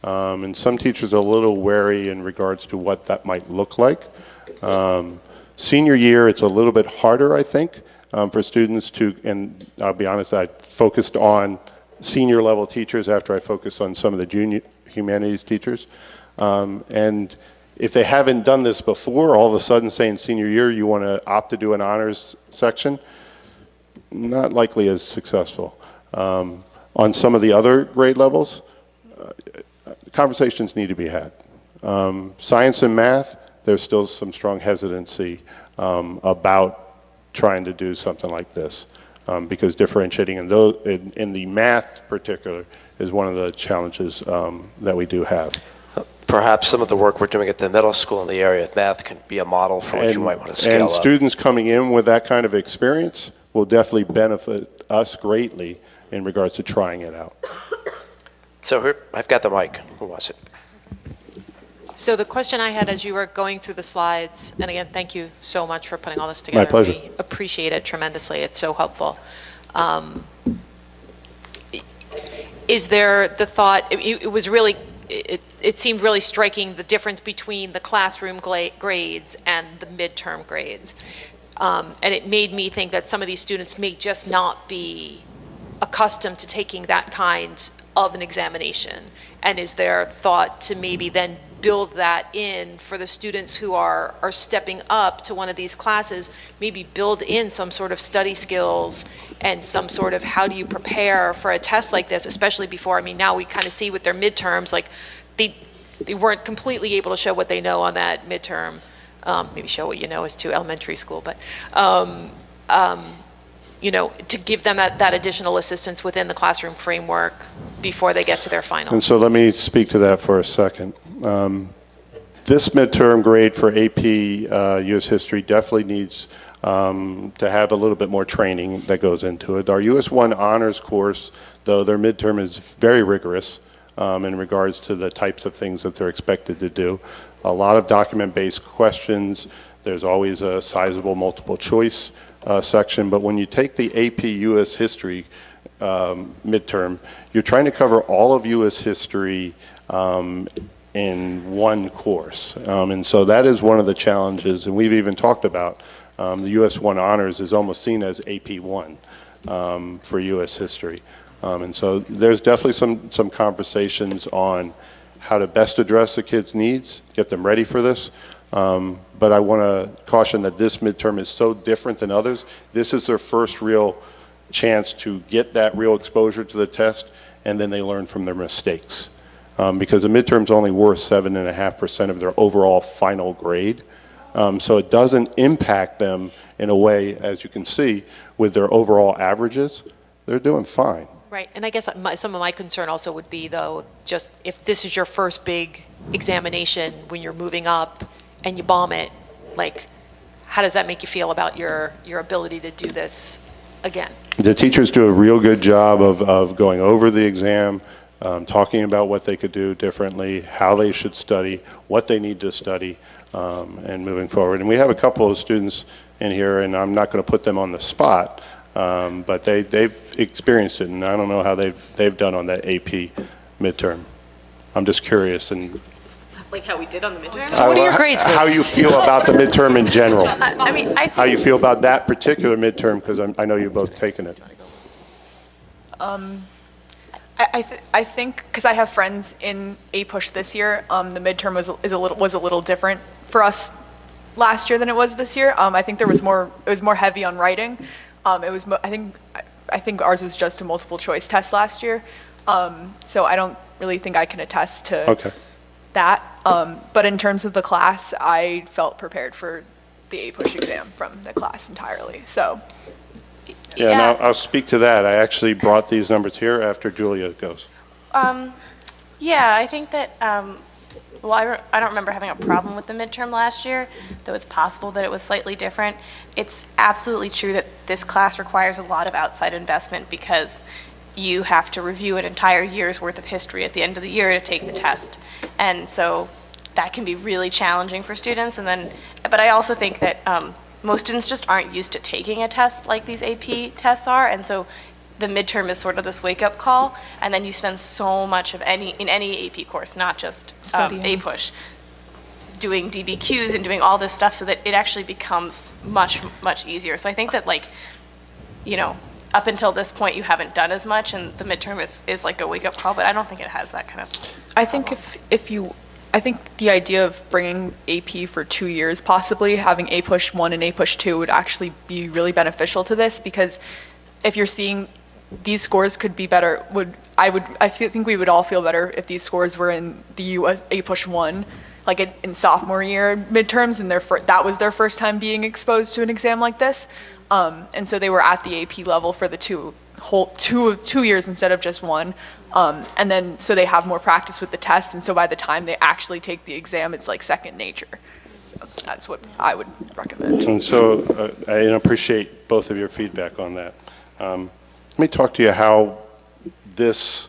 And some teachers are a little wary in regards to what that might look like. Senior year, it's a little bit harder, I think, for students to, and I'll be honest, I focused on senior level teachers after I focused on some of the junior humanities teachers. And if they haven't done this before, all of a sudden saying senior year, you want to opt to do an honors section, not likely as successful. On some of the other grade levels, conversations need to be had. Science and math, there's still some strong hesitancy about trying to do something like this because differentiating in the math particular is one of the challenges that we do have. Perhaps some of the work we're doing at the middle school in the area of math can be a model for what you might want to scale up. And students coming in with that kind of experience will definitely benefit us greatly in regards to trying it out. So here, I've got the mic. Who wants it? So the question I had as you were going through the slides, and again, thank you so much for putting all this together. My pleasure. We appreciate it tremendously. It's so helpful. Is there the thought, it was really, it seemed really striking the difference between the classroom grades and the midterm grades. And it made me think that some of these students may just not be accustomed to taking that kind of an examination. And is there thought to maybe then build that in for the students who are stepping up to one of these classes, maybe build in some sort of study skills and some sort of how do you prepare for a test like this, especially before, I mean, now we kind of see with their midterms, like they weren't completely able to show what they know on that midterm. Maybe show what you know is to elementary school, but you know, to give them that additional assistance within the classroom framework before they get to their final. And so let me speak to that for a second. This midterm grade for AP U.S. History definitely needs to have a little bit more training that goes into it. Our US 1 honors course, though, their midterm is very rigorous in regards to the types of things that they're expected to do. A lot of document-based questions. There's always a sizable multiple choice section, but when you take the AP U.S. History midterm, you're trying to cover all of U.S. history in one course. And so that is one of the challenges, and we've even talked about the US 1 honors is almost seen as AP 1 for US history. And so there's definitely some conversations on how to best address the kids' needs, get them ready for this. But I want to caution that this midterm is so different than others. This is their first real chance to get that real exposure to the test, and then they learn from their mistakes. Because the midterm's only worth 7.5% of their overall final grade. So it doesn't impact them in a way, as you can see, with their overall averages. They're doing fine. Right, and I guess some of my concern also would be, though, just if this is your first big examination when you're moving up and you bomb it, like, how does that make you feel about your ability to do this again? The teachers do a real good job of going over the exam, talking about what they could do differently, how they should study, what they need to study, and moving forward. And we have a couple of students in here, and I'm not going to put them on the spot, but they've experienced it, and I don't know how they've done on that AP midterm. I'm just curious. And Like how we did on the midterm? So what are your grades, how Liz? you feel about the midterm in general. I mean, I think How you feel about that particular midterm, because I know you've both taken it. I think because I have friends in APUSH this year, the midterm was a little different for us last year than it was this year. I think it was more heavy on writing. I think ours was just a multiple choice test last year. So I don't really think I can attest to that. But in terms of the class, I felt prepared for the APUSH exam from the class entirely. So. Yeah, and I'll speak to that. I actually brought these numbers here after Julia goes. Yeah, I think that, well, I don't remember having a problem with the midterm last year, though it's possible that it was slightly different. It's absolutely true that this class requires a lot of outside investment because you have to review an entire year's worth of history at the end of the year to take the test. And so that can be really challenging for students. And then, but I also think that most students just aren't used to taking a test like these AP tests are. And so the midterm is sort of this wake-up call, and then you spend so much of in any AP course, not just APUSH, doing DBQs and doing all this stuff so that it actually becomes much, much easier. So I think that, like, you know, up until this point you haven't done as much, and the midterm is like a wake-up call, but I don't think it has that kind of I think I think the idea of bringing AP for 2 years, possibly having APUSH 1 and APUSH 2 would actually be really beneficial to this, because if you're seeing these scores could be better, I think we would all feel better if these scores were in the US APUSH 1, like in sophomore year midterms, and that was their first time being exposed to an exam like this. And so they were at the AP level for the two years instead of just one. And then, so they have more practice with the test, and so by the time they actually take the exam, it's like second nature. So that's what I would recommend. And so I appreciate both of your feedback on that. Let me talk to you how this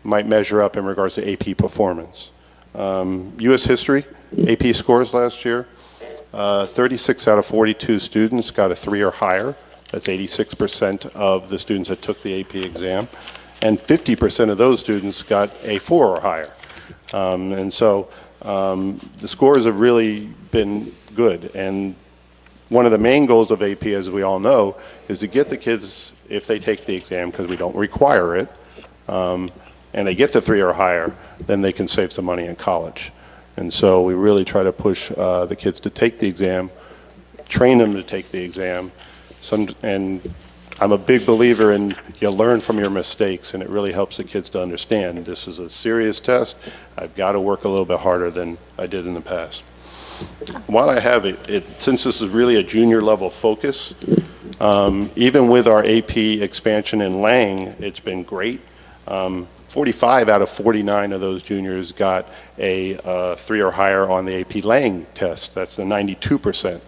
might measure up in regards to AP performance. U.S. history, AP scores last year, 36 out of 42 students got a 3 or higher. That's 86% of the students that took the AP exam. And 50% of those students got a 4 or higher. And so the scores have really been good. And one of the main goals of AP, as we all know, is to get the kids, if they take the exam, because we don't require it, and they get the 3 or higher, then they can save some money in college. And so we really try to push the kids to take the exam, train them to take the exam, and I'm a big believer in you learn from your mistakes, and it really helps the kids to understand this is a serious test. I've got to work a little bit harder than I did in the past. While I have it, since this is really a junior level focus, even with our AP expansion in Lang, it's been great. 45 out of 49 of those juniors got a 3 or higher on the AP Lang test. That's a 92%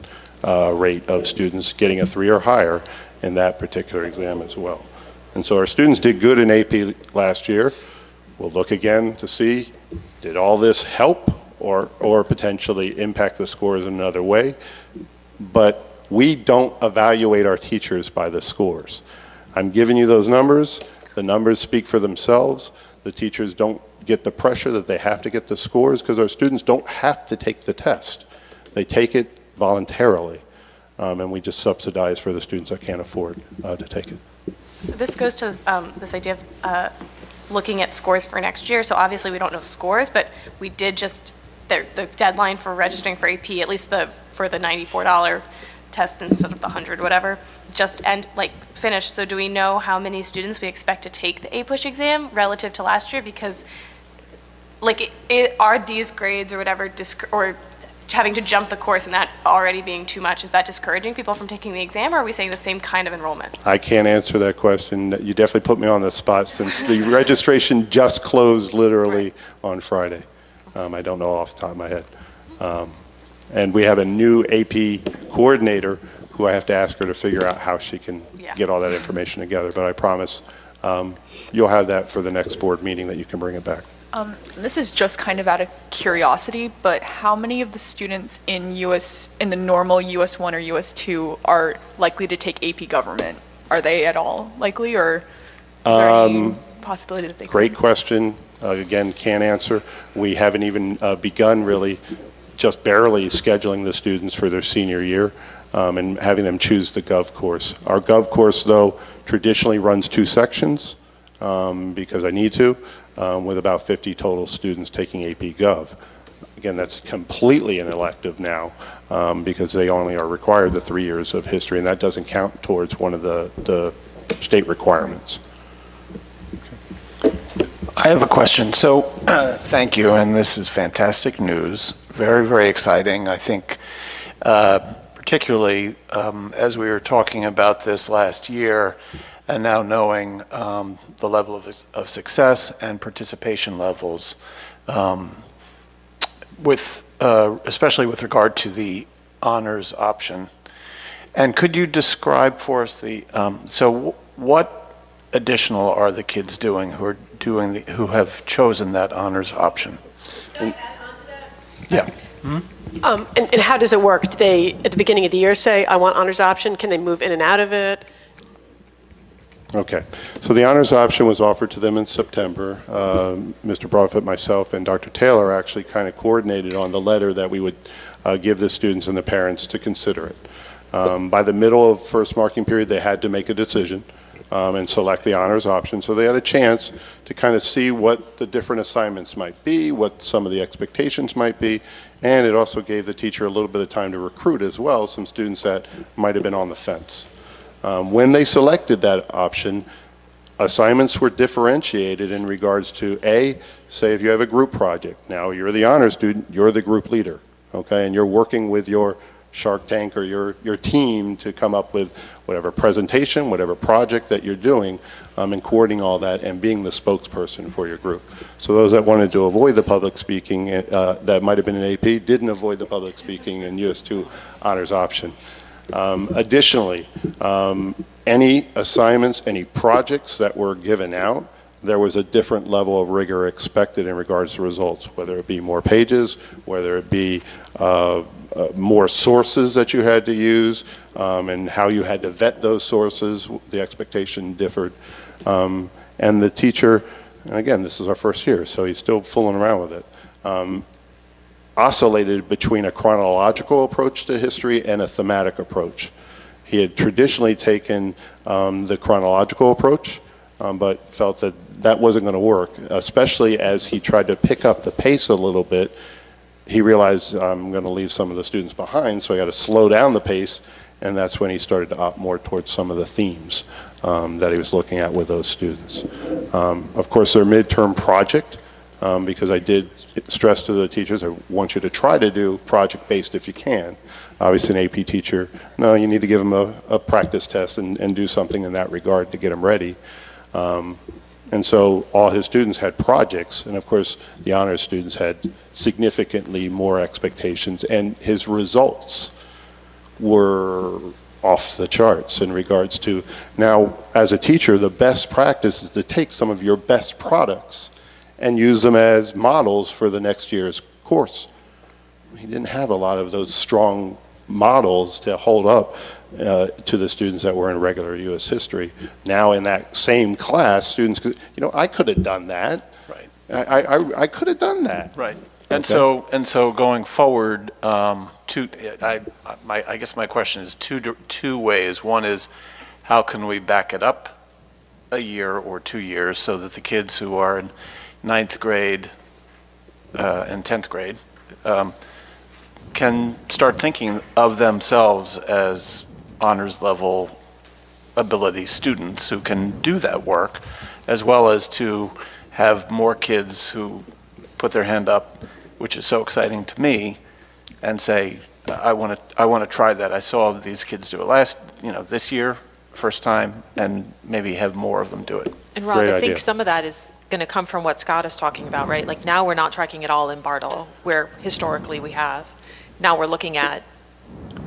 rate of students getting a 3 or higher in that particular exam as well. And so our students did good in AP last year. We'll look again to see, did all this help or potentially impact the scores in another way? But we don't evaluate our teachers by the scores. I'm giving you those numbers. The numbers speak for themselves. The teachers don't get the pressure that they have to get the scores, because our students don't have to take the test. They take it voluntarily. And we just subsidize for the students that can't afford to take it. So this goes to this idea of looking at scores for next year. So obviously we don't know scores, but we did just, the deadline for registering for AP, at least for the $94 test instead of the 100 whatever, just finished. So do we know how many students we expect to take the APUSH exam relative to last year? Because like are these grades or whatever, or having to jump the course and that already being too much, is that discouraging people from taking the exam, or are we saying the same kind of enrollment? I can't answer that question. You definitely put me on the spot since the registration just closed literally on Friday. I don't know off the top of my head. And we have a new AP coordinator who I have to ask her to figure out how she can get all that information together. But I promise you'll have that for the next board meeting that you can bring it back. This is just kind of out of curiosity, but how many of the students in the normal US 1 or US 2 are likely to take AP Government? Are they at all likely, or is there any possibility that they Great could? question. Again, can't answer. We haven't even begun really, just barely scheduling the students for their senior year and having them choose the Gov course. Our Gov course, though, traditionally runs 2 sections because I need to, with about 50 total students taking AP Gov. Again, that's completely an elective now because they only are required the 3 years of history, and that doesn't count towards one of the state requirements. I have a question. So, thank you, and this is fantastic news. Very, very exciting. I think, particularly as we were talking about this last year, and now knowing the level of success and participation levels, especially with regard to the honors option. And could you describe for us so what additional are the kids doing who have chosen that honors option? Can I add on to that? Yeah. And how does it work? Do they, at the beginning of the year, say, I want honors option? Can they move in and out of it? Okay, so the honors option was offered to them in September. Mr. Broadfoot, myself, and Dr. Taylor actually kind of coordinated on the letter that we would give the students and the parents to consider it. By the middle of first marking period, they had to make a decision and select the honors option. So they had a chance to kind of see what the different assignments might be, what some of the expectations might be, and it also gave the teacher a little bit of time to recruit as well, some students that might have been on the fence. When they selected that option, assignments were differentiated in regards to say if you have a group project, now you're the honor student, you're the group leader, okay, and you're working with your Shark Tank or your team to come up with whatever presentation, whatever project that you're doing, and coordinating all that and being the spokesperson for your group. So those that wanted to avoid the public speaking that might have been in AP didn't avoid the public speaking in US2 honors option. Additionally, any assignments, any projects that were given out, there was a different level of rigor expected in regards to results, whether it be more pages, whether it be more sources that you had to use, and how you had to vet those sources. The expectation differed. And the teacher, and again, this is our first year, so he's still fooling around with it, oscillated between a chronological approach to history and a thematic approach. He had traditionally taken the chronological approach, but felt that that wasn't going to work, especially as he tried to pick up the pace a little bit. He realized, I'm going to leave some of the students behind, so I got to slow down the pace, and that's when he started to opt more towards some of the themes that he was looking at with those students. Of course, their midterm project, because I did stress to the teachers, I want you to try to do project-based if you can. Obviously, an AP teacher, no, you need to give them a practice test and do something in that regard to get them ready. And so all his students had projects, and of course, the honors students had significantly more expectations, and his results were off the charts in regards to, now, as a teacher, the best practice is to take some of your best products and use them as models for the next year's course. He didn't have a lot of those strong models to hold up to the students that were in regular U.S. history. Now in that same class, students could, I could have done that. Right. I could have done that. Right. And so going forward, I guess my question is two ways. One is, how can we back it up a year or 2 years so that the kids who are in 9th grade and 10th grade can start thinking of themselves as honors level ability students who can do that work, as well as to have more kids who put their hand up, which is so exciting to me, and say, I want to try that. I saw these kids do it this year, first time, and maybe have more of them do it. And Rob, Great I think idea. some of that is going to come from what Scott is talking about, right? Like now we're not tracking it all in Bartle, where historically we have. Now we're looking at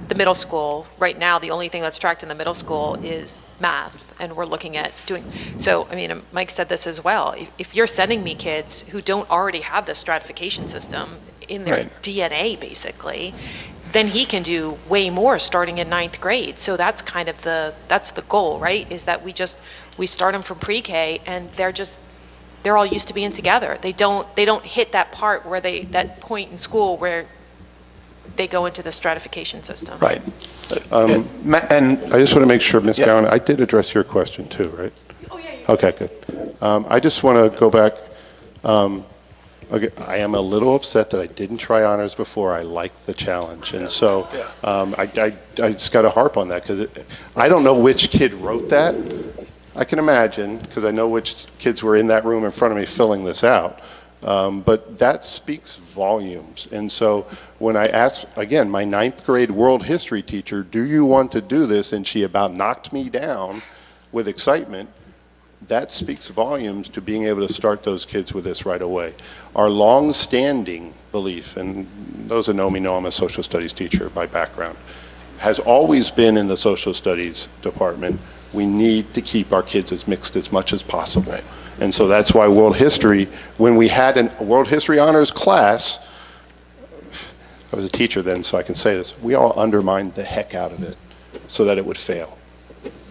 the middle school. Right now, the only thing that's tracked in the middle school is math, and we're looking at doing, so, I mean, Mike said this as well. If you're sending me kids who don't already have the stratification system in their Right. DNA, basically, then he can do way more starting in 9th grade. So that's kind of that's the goal, right? Is that we start them from pre-K, and they're all used to being together. They don't hit that part where that point in school where they go into the stratification system. Right. And I just want to make sure, Ms. Yeah. Gowan, I did address your question too, right? Oh, yeah. Okay, good. I just want to go back. Okay, I am a little upset that I didn't try honors before. I like the challenge. And so I just got to harp on that because I don't know which kid wrote that. I can imagine because I know which kids were in that room in front of me filling this out. But that speaks volumes. And so when I asked, again, my 9th grade world history teacher, do you want to do this? And she about knocked me down with excitement. That speaks volumes to being able to start those kids with this right away. Our long-standing belief, and those that know me know I'm a social studies teacher by background, has always been in the social studies department, we need to keep our kids as mixed as much as possible. Right. And so that's why world history, when we had a world history honors class, I was a teacher then, so I can say this, we all undermined the heck out of it so that it would fail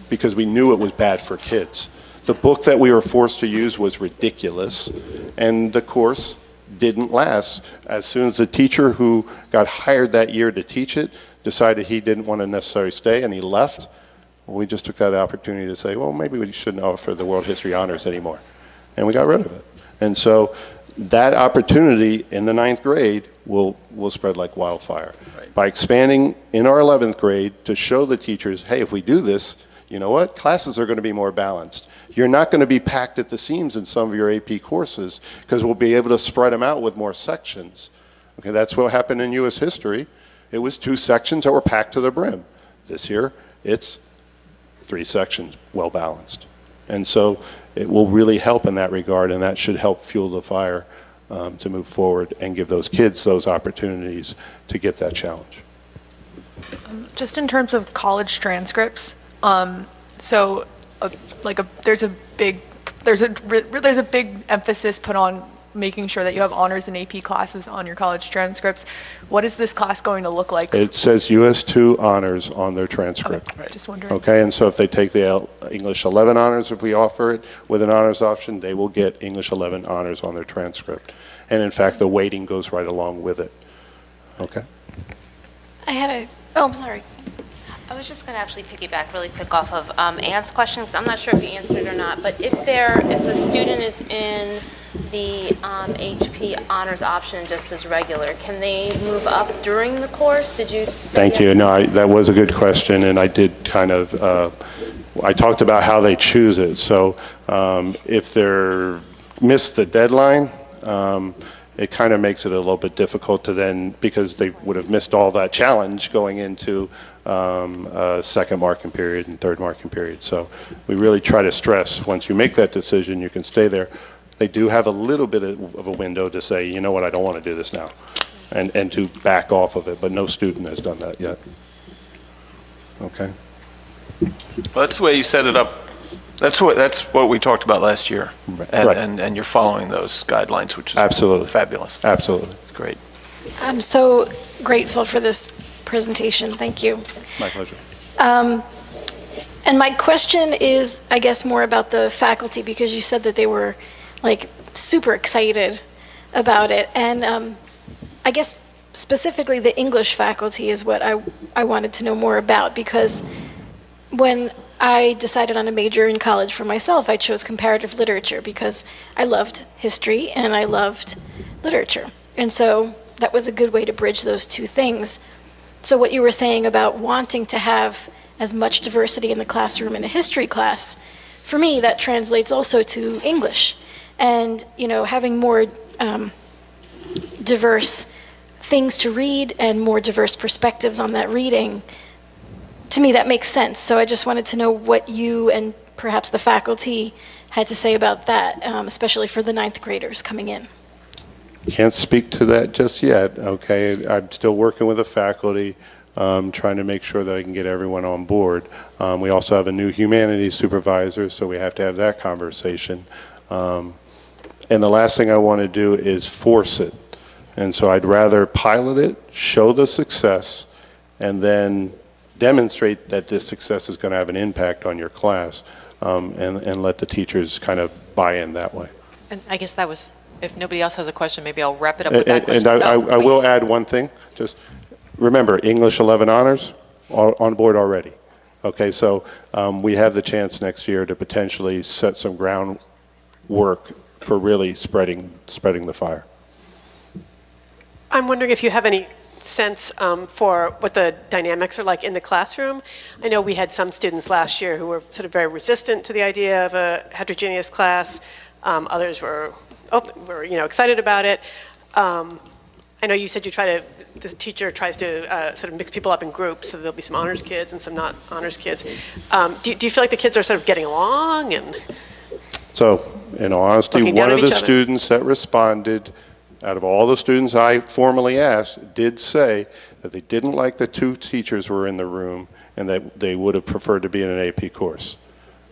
because we knew it was bad for kids. The book that we were forced to use was ridiculous, and the course didn't last. As soon as the teacher who got hired that year to teach it decided he didn't want to necessarily stay and he left, well, we just took that opportunity to say, well, maybe we shouldn't offer the World History Honors anymore. And we got rid of it. And so that opportunity in the 9th grade will spread like wildfire. Right. By expanding in our 11th grade to show the teachers, hey, if we do this, you know what? Classes are going to be more balanced. You're not going to be packed at the seams in some of your AP courses because we'll be able to spread them out with more sections. Okay, that's what happened in U.S. history. It was 2 sections that were packed to the brim. This year, it's 3 sections, well balanced. And so it will really help in that regard, and that should help fuel the fire to move forward and give those kids those opportunities to get that challenge. Just in terms of college transcripts, there's a big emphasis put on making sure that you have honors and AP classes on your college transcripts. What is this class going to look like? It says US2 honors on their transcript. Okay, just wondering. Okay, and so if they take the English 11 honors, if we offer it with an honors option, they will get English 11 honors on their transcript. And in fact, the weighting goes right along with it. Okay? I'm sorry. I was just going to actually piggyback really quick off of Ann's question, because I'm not sure if you answered it or not, but if the student is in the HP honors option just as regular, can they move up during the course? Did you say Thank you. No, that was a good question, and I did kind of, I talked about how they choose it. So if they're missed the deadline, it kind of makes it a little bit difficult to then, because they would have missed all that challenge going into a second marking period and third marking period. So we really try to stress, once you make that decision, you can stay there. They do have a little bit of a window to say, you know what, I don't want to do this now, and to back off of it, but no student has done that yet. Okay. Well, that's the way you set it up. That's what we talked about last year, and, Right. and you're following those guidelines, which is Absolutely. fabulous. Absolutely. It's great. I'm so grateful for this presentation. Thank you. My pleasure. And my question is, I guess, more about the faculty, because you said that they were like super excited about it. And I guess specifically the English faculty is what I wanted to know more about, because when I decided on a major in college for myself, I chose comparative literature because I loved history and I loved literature. And so that was a good way to bridge those two things. So what you were saying about wanting to have as much diversity in the classroom in a history class, for me, that translates also to English. And, you know, having more diverse things to read and more diverse perspectives on that reading, to me that makes sense. So I just wanted to know what you and perhaps the faculty had to say about that, especially for the ninth graders coming in. Can't speak to that just yet, okay? I'm still working with the faculty, trying to make sure that I can get everyone on board. We also have a new humanities supervisor, so we have to have that conversation. And the last thing I want to do is force it. And so I'd rather pilot it, show the success, and then demonstrate that this success is going to have an impact on your class, and let the teachers kind of buy in that way. And I guess that was, if nobody else has a question, maybe I'll wrap it up with that question. And I will add one thing. Just remember, English 11 honors are on board already. Okay, so we have the chance next year to potentially set some groundwork for really spreading the fire. I'm wondering if you have any sense for what the dynamics are like in the classroom. I know we had some students last year who were sort of very resistant to the idea of a heterogeneous class. Others were excited about it. I know you said the teacher tries to sort of mix people up in groups, so there'll be some honors kids and some not honors kids. Do you feel like the kids are sort of getting along? And so, in all honesty, one of the students that responded, out of all the students I formally asked, did say that they didn't like the two teachers were in the room and that they would have preferred to be in an AP course.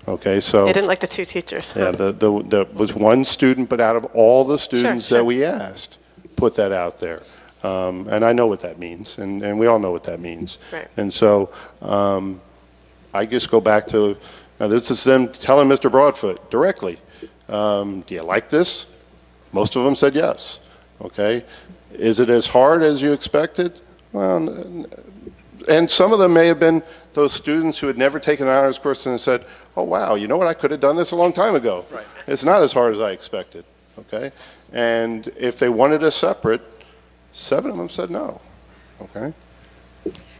Okay, so they didn't like the two teachers. Yeah, there was one student, but out of all the students that we asked, put that out there. And I know what that means, and we all know what that means. Right. And so I just go back to, now this is them telling Mr. Broadfoot directly, do you like this? Most of them said yes. Okay, is it as hard as you expected? Well, and some of them may have been those students who had never taken an honors course and said, oh wow, you know what, I could have done this a long time ago. Right. It's not as hard as I expected, okay? And if they wanted a separate, 7 of them said no, okay?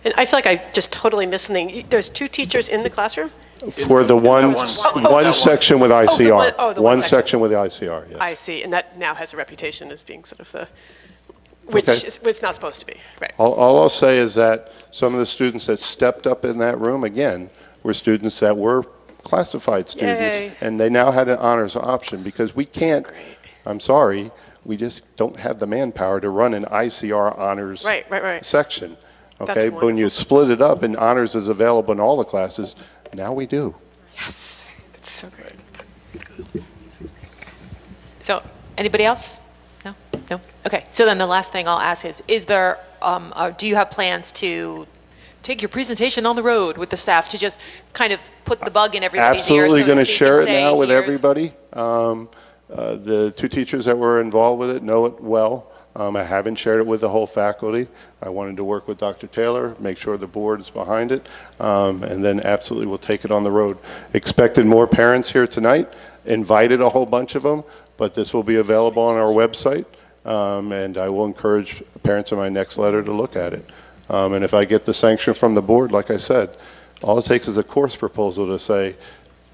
And I feel like I just totally missed something. There's 2 teachers in the classroom? For the one section with ICR. One section with the ICR, yes. I see, and that now has a reputation as being sort of the, which it's not supposed to be, right? All I'll say is that some of the students that stepped up in that room, again, were students that were classified students. Yay. And they now had an honors option because we can't, I'm sorry, we just don't have the manpower to run an ICR honors section. Okay, but when you split it up and honors is available in all the classes, now we do. Yes, it's so great. So, anybody else? No? No? Okay, so then the last thing I'll ask is there, do you have plans to take your presentation on the road with the staff to just kind of put the bug in everybody's ear? Absolutely going to share it now with here's everybody. The 2 teachers that were involved with it know it well. I haven't shared it with the whole faculty. I wanted to work with Dr. Taylor, make sure the board is behind it, and then absolutely we'll take it on the road. Expected more parents here tonight, invited a whole bunch of them, but this will be available on our website, and I will encourage parents in my next letter to look at it. And if I get the sanction from the board, like I said, all it takes is a course proposal to say,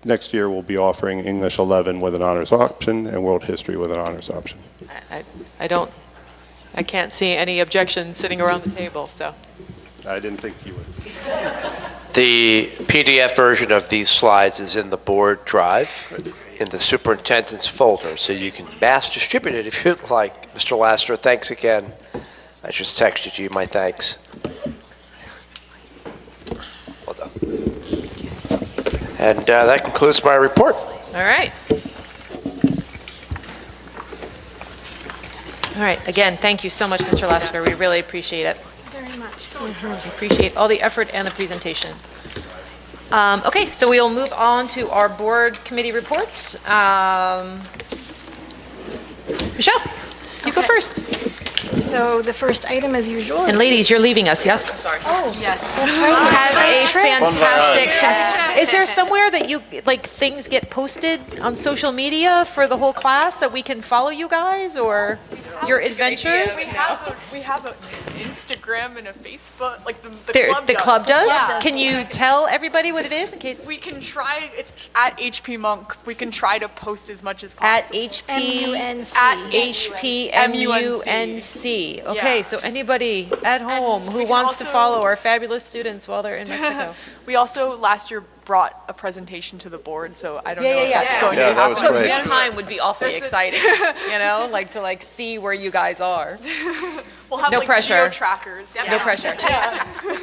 next year we'll be offering English 11 with an honors option and world history with an honors option. I can't see any objections sitting around the table, so. I didn't think you would. The PDF version of these slides is in the board drive in the superintendent's folder, so you can mass distribute it if you'd like. Mr. Lassiter, thanks again. I just texted you my thanks. Well done. And that concludes my report. All right. All right, again, thank you so much, Mr. Lassiter. We really appreciate it. Very much. We appreciate all the effort and the presentation. Okay, so we'll move on to our board committee reports. Michelle, you go first. So the first item, as usual, is And ladies, you're leaving us, yes? I'm sorry. Oh, yes. That's right. Have a fantastic. Is there somewhere that you, like, things get posted on social media for the whole class that we can follow you guys or your adventures? We have an Instagram and a Facebook, like the The club does? Yeah. Can you tell everybody what it is in case? We can try, it's at HP Monk. We can try to post as much as possible. At HP, MUNC. at HP, MUNC. see. Okay, Yeah. so anybody at home we who can wants to also- follow our fabulous students while they're in Mexico. We also last year brought a presentation to the board, so I don't know if yeah. that's going Yeah, to that was happen. great. Real time would be awfully exciting, you know, like to like see where you guys are. We'll have No like pressure. geo-trackers. No pressure.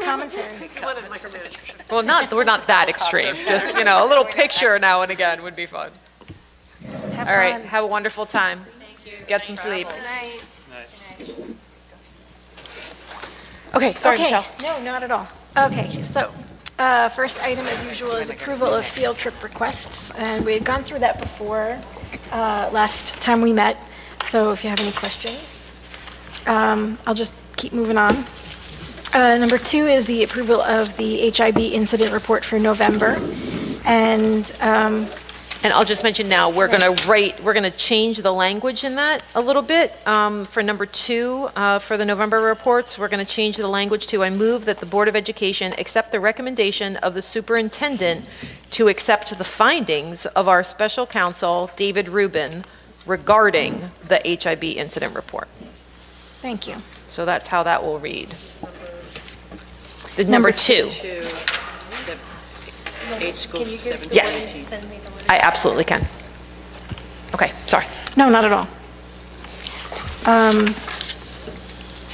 Commentary. Well, we're not that extreme. Just, you know, a little picture now and again would be fun. Have All right, fun. have a wonderful time. Get some sleep. Okay, sorry, Okay. Michelle. No, not at all. Okay, so first item, as usual, is approval of field trip requests. And we had gone through that before, last time we met. So if you have any questions, I'll just keep moving on. Number 2 is the approval of the HIB incident report for November. And And I'll just mention now, we're going to change the language in that a little bit. For number 2, for the November reports, we're going to change the language to, I move that the Board of Education accept the recommendation of the superintendent to accept the findings of our special counsel, David Rubin, regarding the HIB incident report. thank you. So that's how that will read. The number 2. Age school 17. Yes, I absolutely can. Okay, sorry. No, not at all.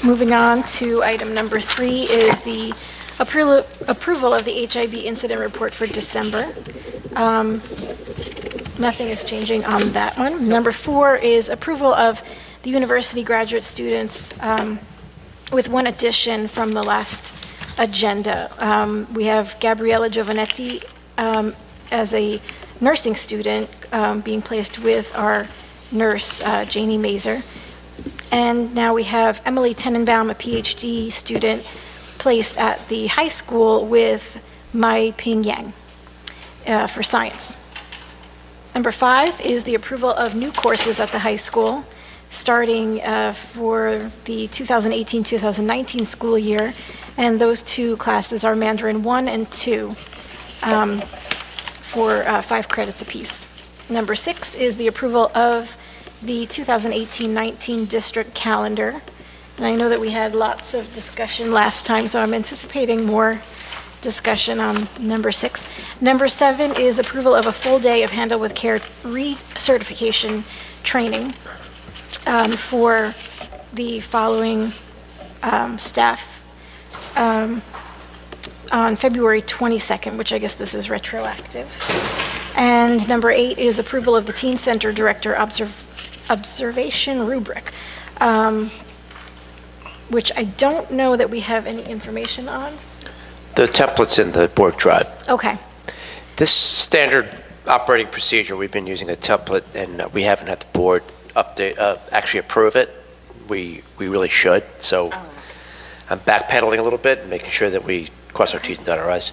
Moving on to item number 3 is the approval of the HIB incident report for December. Nothing is changing on that one. Number 4 is approval of the university graduate students with one addition from the last agenda. We have Gabriella Giovanetti as a nursing student being placed with our nurse, Janie Mazer. And now we have Emily Tenenbaum, a PhD student, placed at the high school with Mai Ping Yang for science. Number 5 is the approval of new courses at the high school, starting for the 2018-2019 school year. And those 2 classes are Mandarin 1 and 2 for 5 credits apiece. Number 6 is the approval of the 2018-19 district calendar. And I know that we had lots of discussion last time, so I'm anticipating more discussion on number 6. Number 7 is approval of a full day of Handle with Care recertification training for the following staff on February 22nd, which I guess this is retroactive. And number 8 is approval of the Teen Center Director Observation Rubric, which I don't know that we have any information on. The template's in the board drive. Okay. This standard operating procedure, we've been using a template, and we haven't had the board actually approve it. We really should, so I'm backpedaling a little bit and making sure that we cross our T's and dot our I's.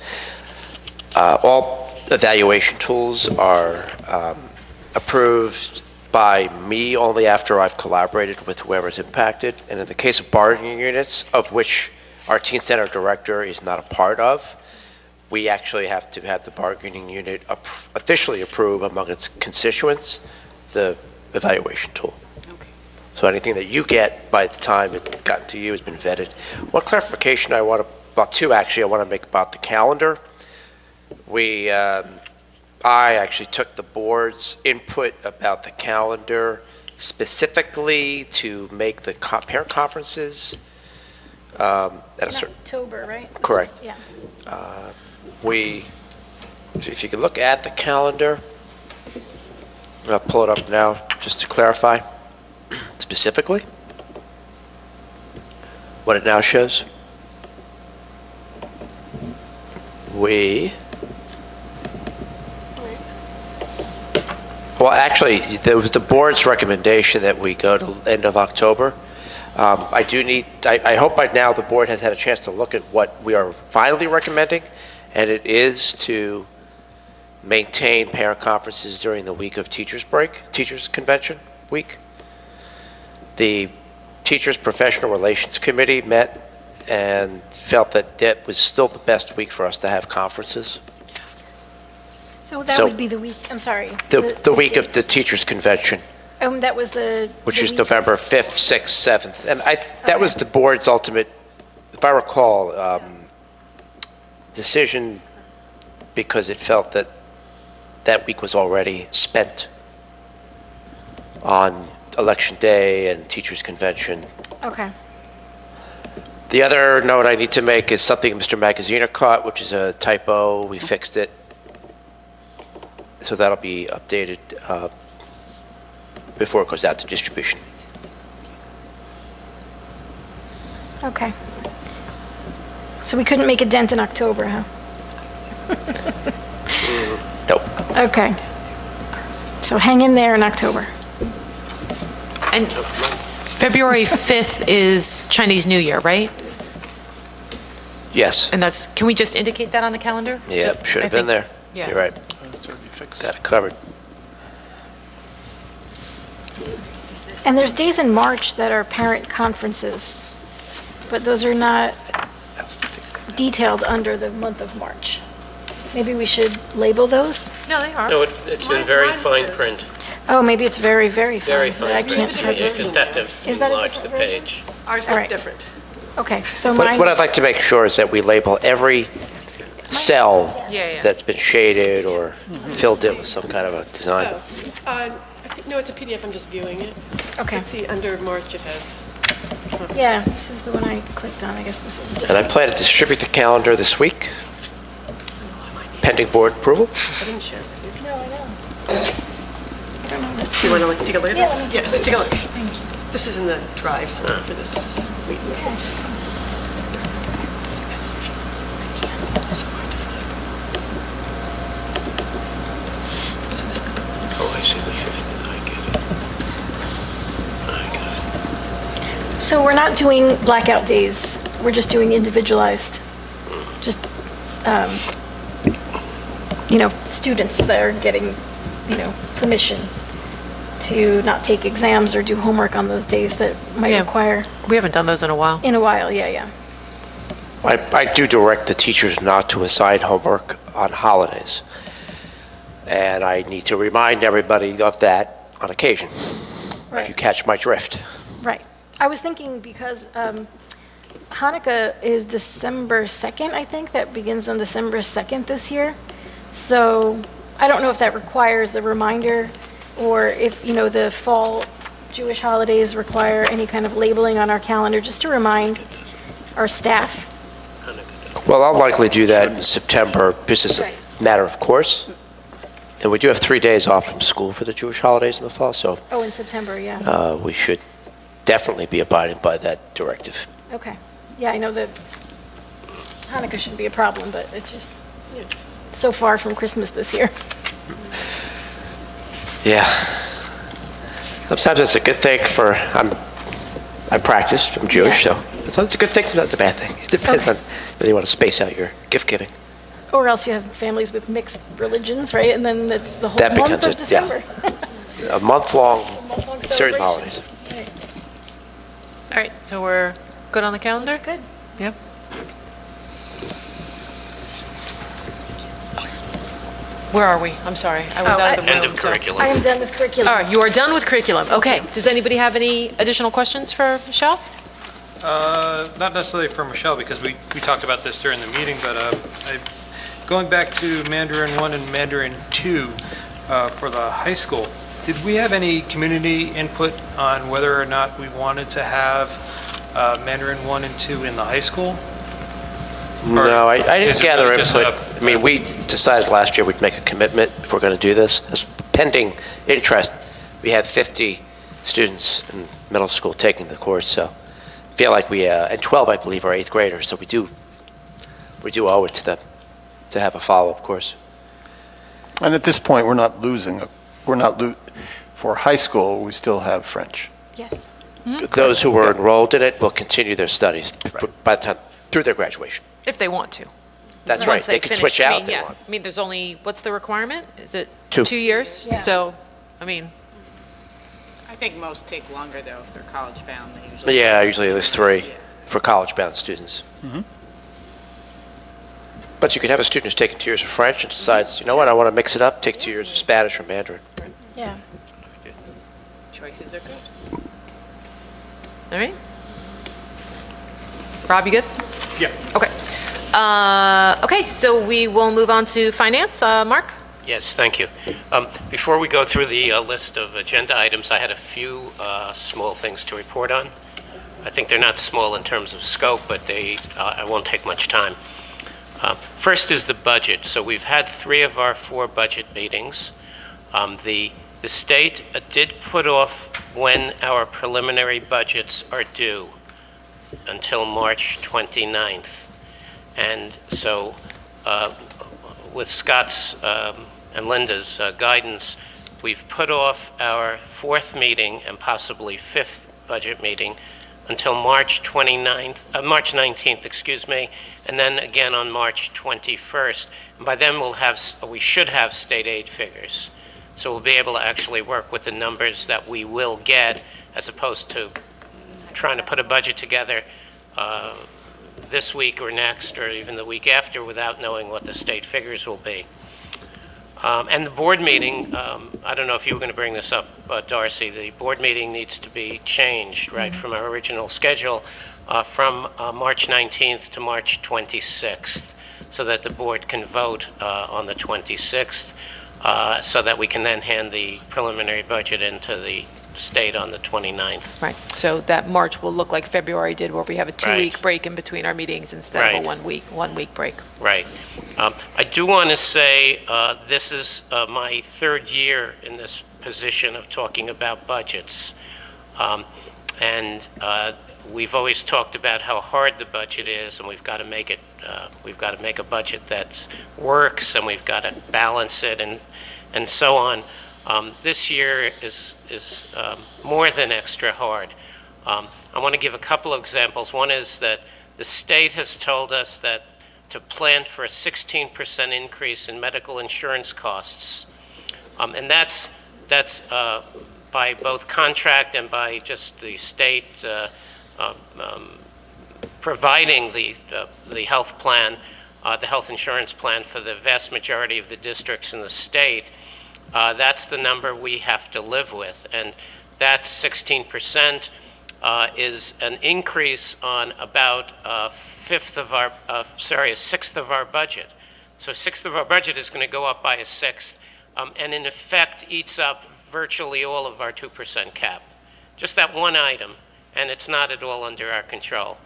All evaluation tools are approved by me only after I've collaborated with whoever's impacted. And in the case of bargaining units, of which our teen center director is not a part of, we actually have to have the bargaining unit officially approve among its constituents the evaluation tool. So anything that you get by the time it got to you has been vetted. One clarification I want to, well, 2 actually, I want to make about the calendar. I actually took the board's input about the calendar specifically to make the parent conferences at a certain. October, right? Correct. Yeah. If you could look at the calendar, I'll pull it up now just to clarify specifically what it now shows. Well, actually, there was the board's recommendation that we go to end of October. I hope by now the board has had a chance to look at what we are finally recommending, and it is to maintain parent conferences during the week of teachers convention week. The Teachers Professional Relations Committee met and felt that that was still the best week for us to have conferences. So that would be the week, I'm sorry. The week of the dates. teachers convention. That was the... which the is week- November 5th, 6th, 7th. And that was the board's ultimate, if I recall, decision, because it felt that that week was already spent on Election Day and Teachers' Convention. Okay. The other note I need to make is something Mr. Magaziner caught, which is a typo. We fixed it. So that'll be updated before it goes out to distribution. Okay. So we couldn't make a dent in October, huh? Nope. Okay. So hang in there in October. And February 5th is Chinese New Year, right? Yes. And that's, can we just indicate that on the calendar? Yeah, Just- should I have been think- there. Yeah. You're right. It's already fixed. Got it covered. And there's days in March that are parent conferences, but those are not detailed under the month of March. Maybe we should label those? No, they are. No, it's in very fine print. Oh, maybe it's very, very fine. Very but I fine can't print. hardly You see. just have to Is that a enlarge the different version? page. Ours All look right. different. Okay, so mine What is- I'd like to make sure is that we label every cell Yeah. that's been shaded or filled in with some kind of a design. I think, no, it's a PDF, I'm just viewing it. Okay. Let's see, under March it has. Yeah, this is the one I clicked on. I guess this is And I different. plan to distribute the calendar this week, pending board approval. I didn't share with you. No, I know. I don't know, that's Do you want to take a look at Yeah, this? let me Yeah, let's take a look. Thank you. This is in the drive for this week. Oh, I see the 5th. I get it. I got it. So we're not doing blackout days. We're just doing individualized. Just, students that are getting, permission to not take exams or do homework on those days that might Yeah. require, We haven't done those in a while. in a while, yeah. I do direct the teachers not to assign homework on holidays. And I need to remind everybody of that on occasion. If you catch my drift. Right. I was thinking because Hanukkah is December 2nd, I think. That begins on December 2nd this year. So I don't know if that requires a reminder or if, the fall Jewish holidays require any kind of labeling on our calendar, just to remind our staff. Well, I'll likely do that in September, just as a matter of course. And we do have 3 days off from school for the Jewish holidays in the fall, so Oh, in September, yeah. we should definitely be abiding by that directive. Okay. Yeah, I know that Hanukkah shouldn't be a problem, but it's just so far from Christmas this year. Yeah. Sometimes it's a good thing for, I practice, I'm Jewish, so sometimes it's a good thing, sometimes it's a bad thing. It depends on whether you want to space out your gift giving. Or else you have families with mixed religions, right? And then it's the whole That month becomes of it, December. A month-long Month-long certain celebration. holidays. Right. All right, so we're good on the calendar? That's good. Yep. Where are we? I'm sorry, I was out of the room. End of so- curriculum. I am done with curriculum. All right, you are done with curriculum. Okay. Does anybody have any additional questions for Michelle? Not necessarily for Michelle, because we talked about this during the meeting, but going back to Mandarin 1 and Mandarin 2 for the high school, did we have any community input on whether or not we wanted to have Mandarin 1 and 2 in the high school? No, I is didn't it gather really just input. I mean, we decided last year we'd make a commitment if we're going to do this. As pending interest, we had 50 students in middle school taking the course, so I feel like we, and 12, I believe, are 8th graders, so we do owe it to them to have a follow-up course. And at this point, for high school, we still have French. Yes. Those who were enrolled in it will continue their studies by the time, through their graduation. If they want to. That's Once right, they can finish. switch I out mean, if they yeah. want. I mean, there's only, what's the requirement? Is it 2. 2 years? Yeah. So, I mean, I think most take longer, though, if they're college-bound. They usually Yeah, usually there's 3 for college-bound students. But you could have a student who's taking 2 years of French and decides, you know what, I want to mix it up, take 2 years of Spanish or Mandarin. Yeah. These are good. All right. Rob, you good? Yeah. Okay. Okay, so we will move on to finance. Mark? Yes, thank you. Before we go through the list of agenda items, I had a few small things to report on. I think they're not small in terms of scope, but I won't take much time. First is the budget. So we've had 3 of our 4 budget meetings. The state did put off when our preliminary budgets are due until March 29th. And so with Scott's and Linda's guidance, we've put off our 4th meeting and possibly 5th budget meeting until March 19th, excuse me, and then again on March 21st. And by then we should have state aid figures. So we'll be able to actually work with the numbers that we will get, as opposed to trying to put a budget together this week or next, or even the week after, without knowing what the state figures will be. And the board meeting, I don't know if you were going to bring this up, Darcy, the board meeting needs to be changed, right, from our original schedule from March 19th to March 26th, so that the board can vote on the 26th, so that we can then hand the preliminary budget into the state on the 29th. Right, so that March will look like February did, where we have a 2-week break in between our meetings instead of a one-week break. Right. I do want to say this is my 3rd year in this position of talking about budgets. And we've always talked about how hard the budget is, and we've got to make it, we've got to make a budget that works, and we've got to balance it, and so on. This year is more than extra hard. I want to give a couple of examples. One is that the state has told us that to plan for a 16% increase in medical insurance costs. And that's by both contract and by just the state providing the health plan, the health insurance plan for the vast majority of the districts in the state. That's the number we have to live with, and that 16% is an increase on about a sixth of our budget. So a sixth of our budget is going to go up by a sixth, and in effect eats up virtually all of our 2% cap. Just that one item, and it's not at all under our control.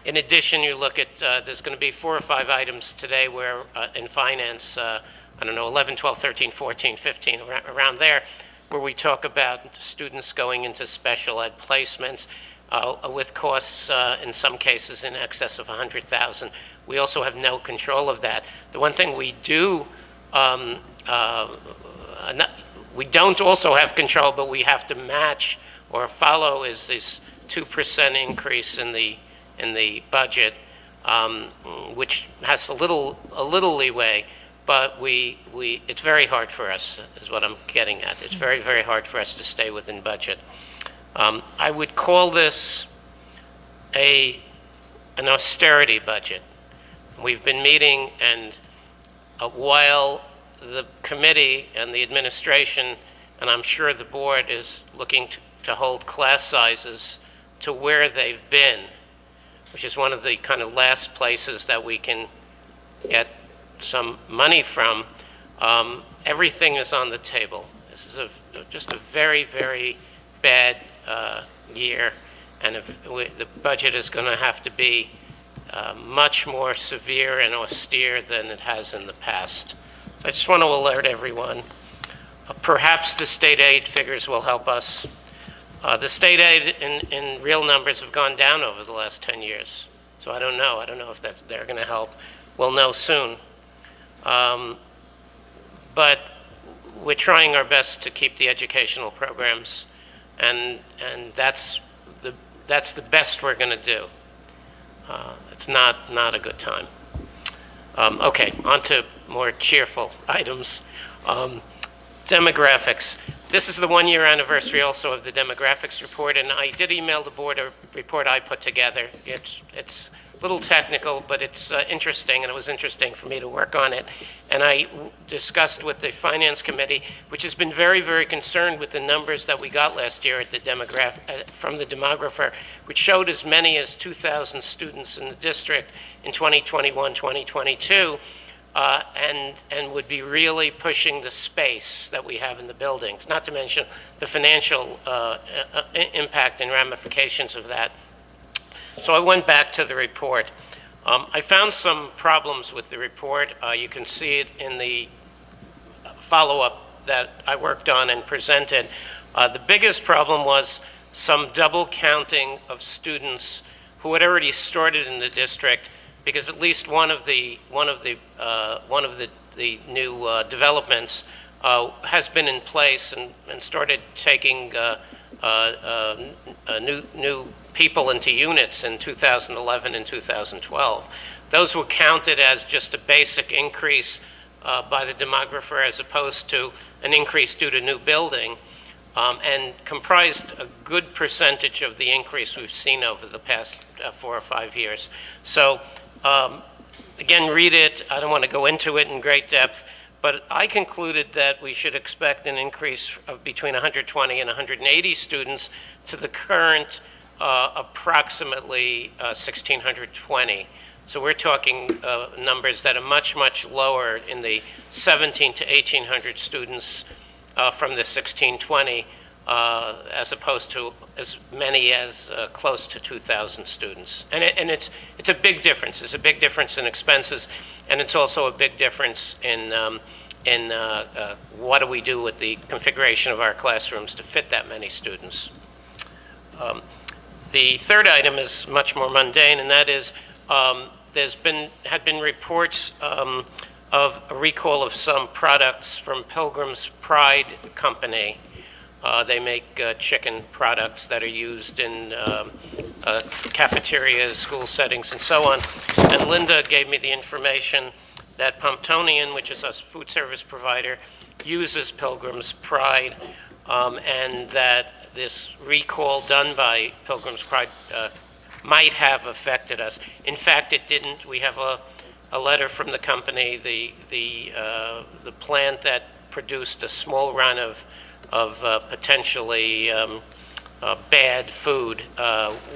In addition, you look at, there's going to be 4 or 5 items today where in finance, I don't know, 11, 12, 13, 14, 15, around there, where we talk about students going into special ed placements with costs in some cases in excess of $100,000. We also have no control of that. The one thing we do, we don't also have control, but we have to match or follow is this 2% increase in the budget, which has a little leeway. But it's very hard for us, is what I'm getting at. It's very, very hard for us to stay within budget. I would call this an austerity budget. We've been meeting, and while the committee and the administration, and I'm sure the board, is looking to hold class sizes to where they've been, which is one of the kind of last places that we can get some money from, everything is on the table. This is just a very, very bad year, and the budget is going to have to be much more severe and austere than it has in the past. So I just want to alert everyone. Perhaps the state aid figures will help us. The state aid in real numbers have gone down over the last 10 years. So I don't know. I don't know if they're going to help. We'll know soon. But we're trying our best to keep the educational programs, and that's the best we're going to do. It's not a good time. Okay, on to more cheerful items. Demographics. This is the 1-year anniversary also of the demographics report, and I did email the board a report I put together. It's little technical, but it's interesting, and it was interesting for me to work on it. And I discussed with the Finance Committee, which has been very, very concerned with the numbers that we got last year at the from the demographer, which showed as many as 2,000 students in the district in 2021, 2022, and would be really pushing the space that we have in the buildings, not to mention the financial impact and ramifications of that. So I went back to the report. I found some problems with the report. You can see it in the follow-up that I worked on and presented. The biggest problem was some double counting of students who had already started in the district, because at least one of the new developments has been in place and started taking new people into units in 2011 and 2012. Those were counted as just a basic increase by the demographer as opposed to an increase due to new building, and comprised a good percentage of the increase we've seen over the past 4 or 5 years. So again, read it. I don't want to go into it in great depth, but I concluded that we should expect an increase of between 120 and 180 students to the current approximately 1,620. So we're talking numbers that are much, much lower in the 1,700 to 1,800 students from the 1,620, as opposed to as many as close to 2,000 students. And it's a big difference. It's a big difference in expenses, and it's also a big difference in what do we do with the configuration of our classrooms to fit that many students. The third item is much more mundane, and that is had been reports of a recall of some products from Pilgrim's Pride Company. They make chicken products that are used in cafeterias, school settings, and so on. And Linda gave me the information that Pumptonian, which is a food service provider, uses Pilgrim's Pride, and that this recall done by Pilgrim's Pride might have affected us. In fact, it didn't. We have a letter from the company, the plant that produced a small run of potentially bad food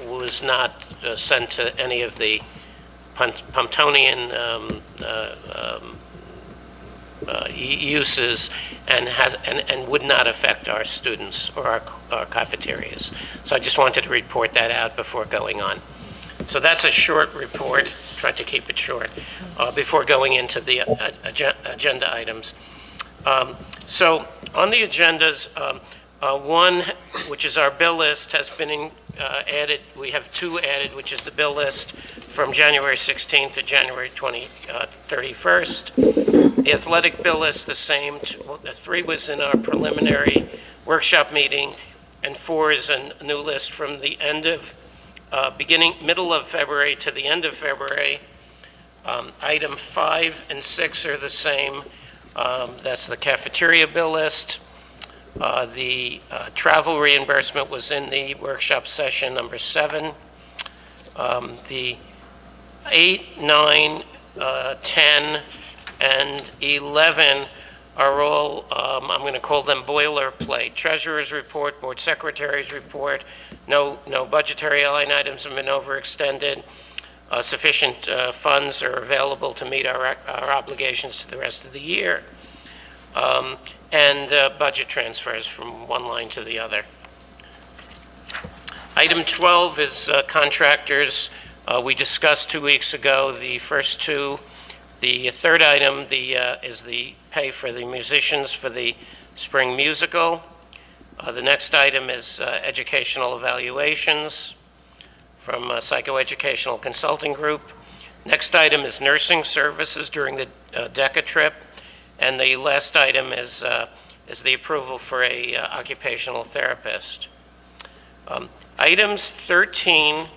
was not sent to any of the Pumptonian uses and would not affect our students or our cafeterias. So I just wanted to report that out before going on. So that's a short report. Tried to keep it short before going into the agenda items. So on the agendas, one, which is our bill list, has been added. We have two added, which is the bill list from January 16th to January 31st. The athletic bill list, the same. 3 was in our preliminary workshop meeting, and 4 is a new list from the end of, middle of February to the end of February. Item 5 and 6 are the same. That's the cafeteria bill list. The travel reimbursement was in the workshop session number 7. The 8, 9, 10, and 11 are all, I'm going to call them boilerplate. Treasurer's report, board secretary's report, no budgetary line items have been overextended. Sufficient funds are available to meet our obligations to the rest of the year. And budget transfers from one line to the other. Item 12 is contractors. We discussed 2 weeks ago the first 2. The third item is the pay for the musicians for the spring musical. The next item is educational evaluations from a psychoeducational consulting group. Next item is nursing services during the DECA trip. And the last item is the approval for a occupational therapist. Items 13,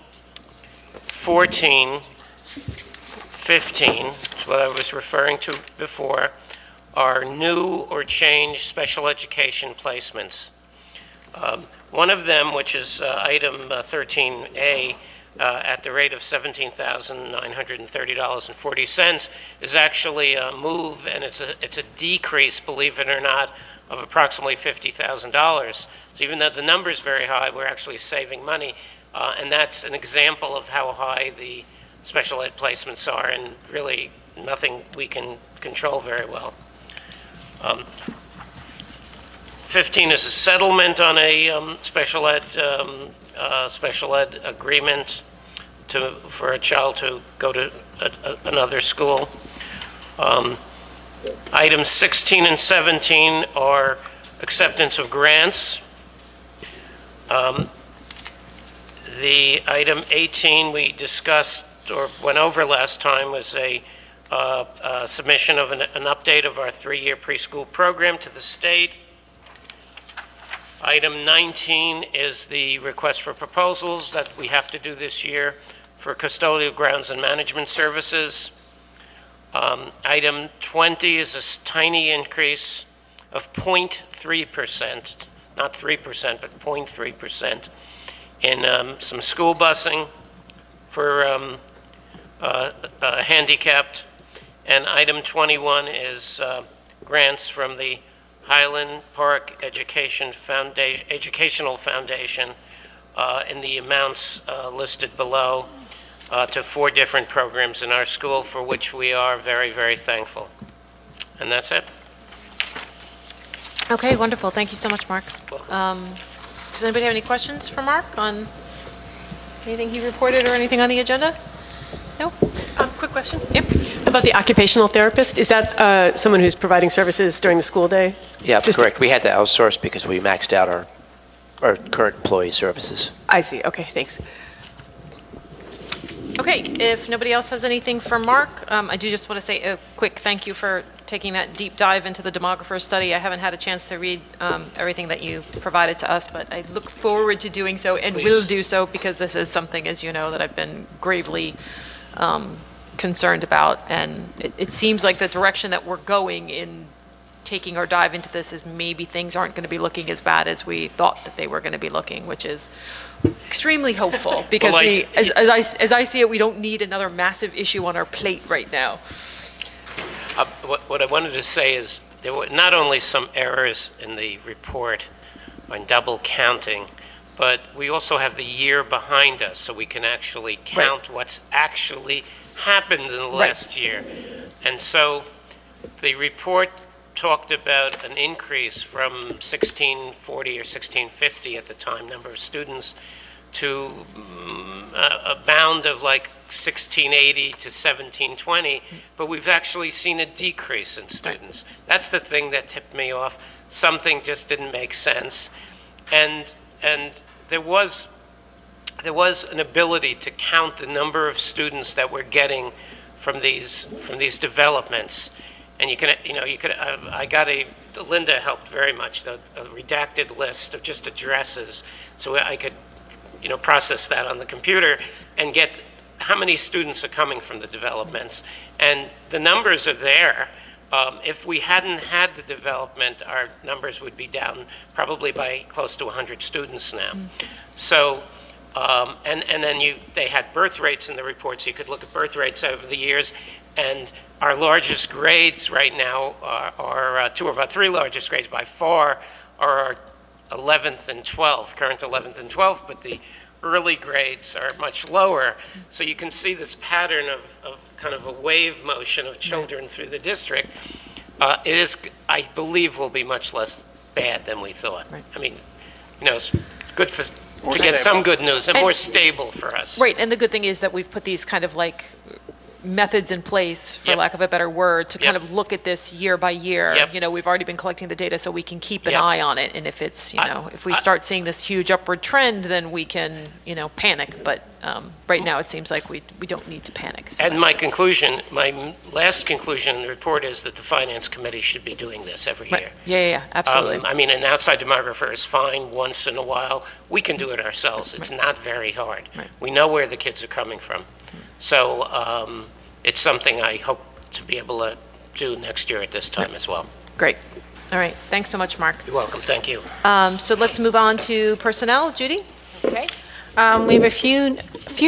14, 15, what I was referring to before, are new or changed special education placements. One of them, which is item 13A, at the rate of $17,930.40 is actually a move, and it's a decrease, believe it or not, of approximately $50,000. So even though the number is very high, we're actually saving money, and that's an example of how high the special ed placements are, and really nothing we can control very well. 15 is a settlement on a special ed agreement for a child to go to another school. Items 16 and 17 are acceptance of grants. The item 18 we discussed or went over last time was a submission of an update of our 3-year preschool program to the state. Item 19 is the request for proposals that we have to do this year for custodial grounds and management services. Item 20 is a tiny increase of 0.3%, not 3%, but 0.3% in some school busing for handicapped. And item 21 is grants from the Highland Park Educational Foundation in the amounts listed below to 4 different programs in our school, for which we are very, very thankful. And that's it. Okay, wonderful. Thank you so much, Mark. Does anybody have any questions for Mark on anything he reported or anything on the agenda? No? Quick question. Yep. About the occupational therapist. Is that someone who's providing services during the school day? Yeah, correct. We had to outsource because we maxed out our current employee services. I see. Okay, thanks. Okay, if nobody else has anything for Mark, I do just want to say a quick thank you for taking that deep dive into the demographer study. I haven't had a chance to read everything that you provided to us, but I look forward to doing so and will do so, because this is something, as you know, that I've been gravely concerned about. And it seems like the direction that we're going in taking our dive into this is maybe things aren't going to be looking as bad as we thought that they were going to be looking, which is extremely hopeful, because as I see it, we don't need another massive issue on our plate right now. What I wanted to say is there were not only some errors in the report on double counting, but we also have the year behind us, so we can actually count what's actually happened in the last year. And so the report talked about an increase from 1640 or 1650 at the time, number of students, to a bound of like 1680 to 1720, but we've actually seen a decrease in students. That's the thing that tipped me off. Something just didn't make sense. And there was an ability to count the number of students that we're getting from these developments. And Linda helped very much, a redacted list of just addresses, so I could, process that on the computer and get how many students are coming from the developments. And the numbers are there. If we hadn't had the development, our numbers would be down probably by close to 100 students now. So, and then they had birth rates in the report, so you could look at birth rates over the years. And our largest grades right now are 2 of our 3 largest grades by far are our 11th and 12th, current 11th and 12th, but the early grades are much lower. So you can see this pattern of kind of a wave motion of children through the district. It is, I believe, will be much less bad than we thought. Right. I mean, it's good to get some good news and more stable for us. Right, and the good thing is that we've put these kind of like methods in place, for lack of a better word, to kind of look at this year by year. We've already been collecting the data, so we can keep an eye on it. And if it's, if we start seeing this huge upward trend, then we can, panic. But right now, it seems like we don't need to panic. So and my last conclusion in the report is that the Finance Committee should be doing this every year. Yeah, absolutely. I mean, an outside demographer is fine once in a while. We can do it ourselves. It's not very hard. We know where the kids are coming from. So it's something I hope to be able to do next year at this time as well. Great. All right. Thanks so much, Mark. You're welcome. Thank you. So let's move on to personnel. Judy? Okay. We have a few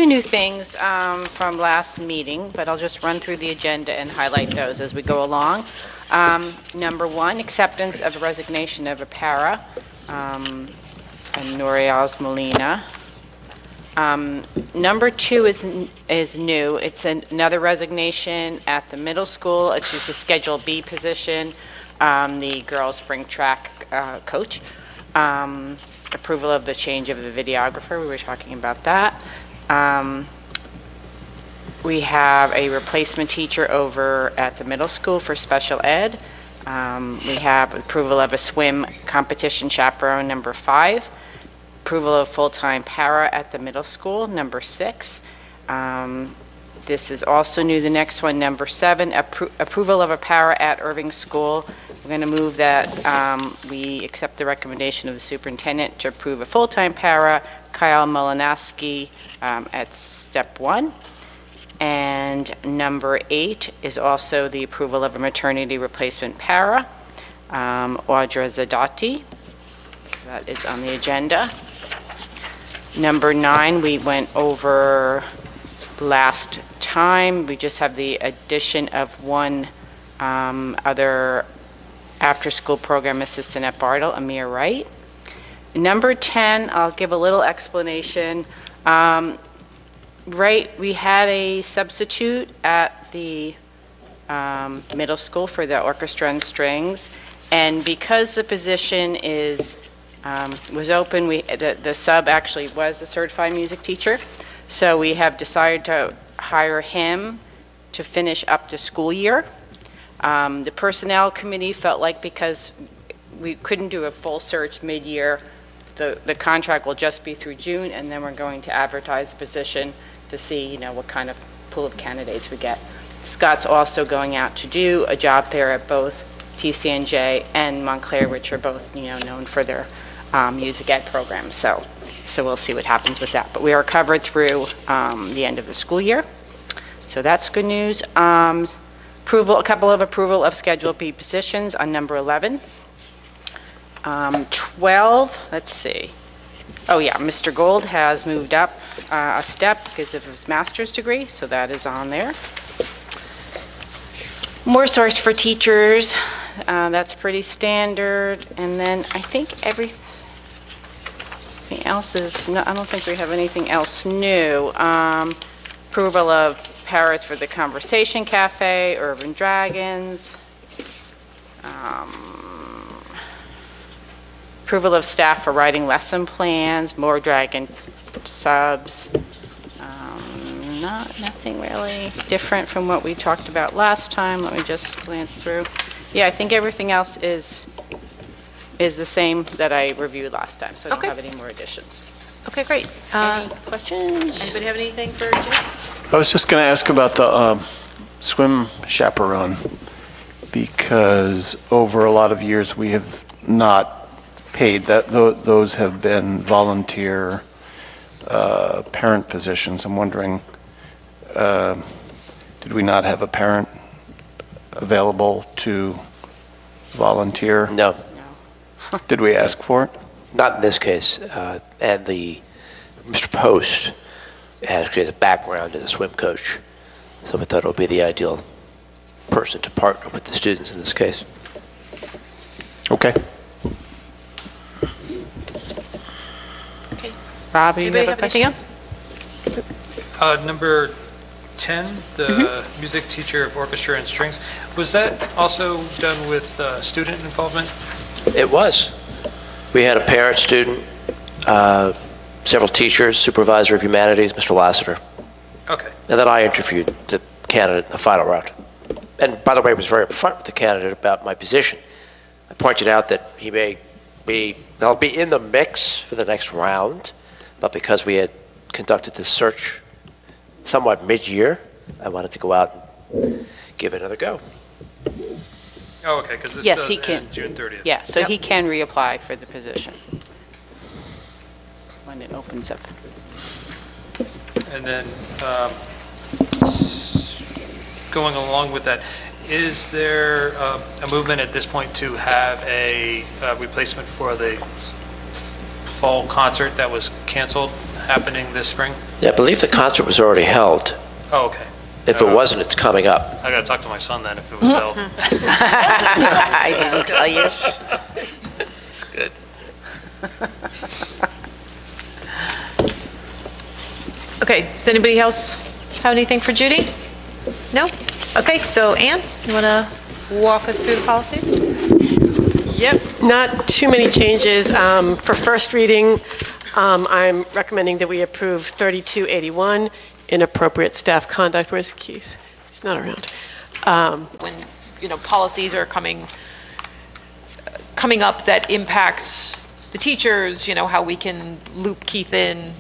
new things from last meeting, but I'll just run through the agenda and highlight those as we go along. Number one, acceptance of the resignation of a para, Noriaz Molina. Number two is new. It's another resignation at the middle school. It's just a Schedule B position, the girls' spring track coach. Approval of the change of the videographer. We were talking about that. We have a replacement teacher over at the middle school for special ed. We have approval of a swim competition chaperone, number 5. Approval of full-time para at the middle school, number 6. This is also new, the next one, number 7, approval of a para at Irving School. We're going to move that we accept the recommendation of the superintendent to approve a full-time para, Kyle Molinaski, at step 1. And number 8 is also the approval of a maternity replacement para, Audra Zadati. That is on the agenda. Number 9, we went over last time. We just have the addition of one other after-school program assistant at Bartle, Amir Wright. Number 10, I'll give a little explanation. Right, we had a substitute at the middle school for the orchestra and strings, and because the position was open, the sub actually was a certified music teacher, so we have decided to hire him to finish up the school year. The personnel committee felt like because we couldn't do a full search mid-year, the contract will just be through June, and then we're going to advertise the position to see, what kind of pool of candidates we get. Scott's also going out to do a job fair at both TCNJ and Montclair, which are both, known for their music ed programs. So we'll see what happens with that. But we are covered through the end of the school year. So that's good news. A couple of approval of Schedule B positions on number 11. 12, let's see. Oh yeah, Mr. Gold has moved up a step because of his master's degree, so that is on there. More source for teachers, that's pretty standard. And then I think everything else is, no, I don't think we have anything else new. Approval of paras for the Conversation Cafe, Urban Dragons. Approval of staff for writing lesson plans, more Dragon subs. Nothing really different from what we talked about last time. Let me just glance through. Yeah, I think everything else is the same that I reviewed last time, so I don't have any more additions. Okay, great. Any questions? Anybody have anything for Jim? I was just going to ask about the swim chaperone, because over a lot of years we have not paid that. Those have been volunteer parent positions. I'm wondering, did we not have a parent available to volunteer? No. Did we ask for it? Not in this case. And Mr. Post actually has a background as a swim coach, so we thought it would be the ideal person to partner with the students in this case. Okay. Okay. Rob, you have anything else? Number 10, the music teacher of orchestra and strings. Was that also done with student involvement? It was. We had a parent, student, several teachers, supervisor of humanities, Mr. Lassiter. Okay. And then I interviewed the candidate in the final round. And by the way, I was very upfront with the candidate about my position. I pointed out that he'll be in the mix for the next round, but because we had conducted this search somewhat mid-year, I wanted to go out and give it another go. Oh, okay, because this Yes, does he can. end June 30th. Yeah, so he can reapply for the position when it opens up. And then going along with that, is there a movement at this point to have a replacement for the fall concert that was canceled? happening this spring? Yeah, I believe the concert was already held. Oh, okay. If it wasn't, it's coming up. I gotta talk to my son then if it was held. I didn't tell you. It's good. Okay, does anybody else have anything for Judy? No? Okay, so Ann, you want to walk us through the policies? Yep, not too many changes. For first reading, I'm recommending that we approve 3281, inappropriate staff conduct. Where's Keith? He's not around. When, policies are coming up that impact the teachers, how we can loop Keith in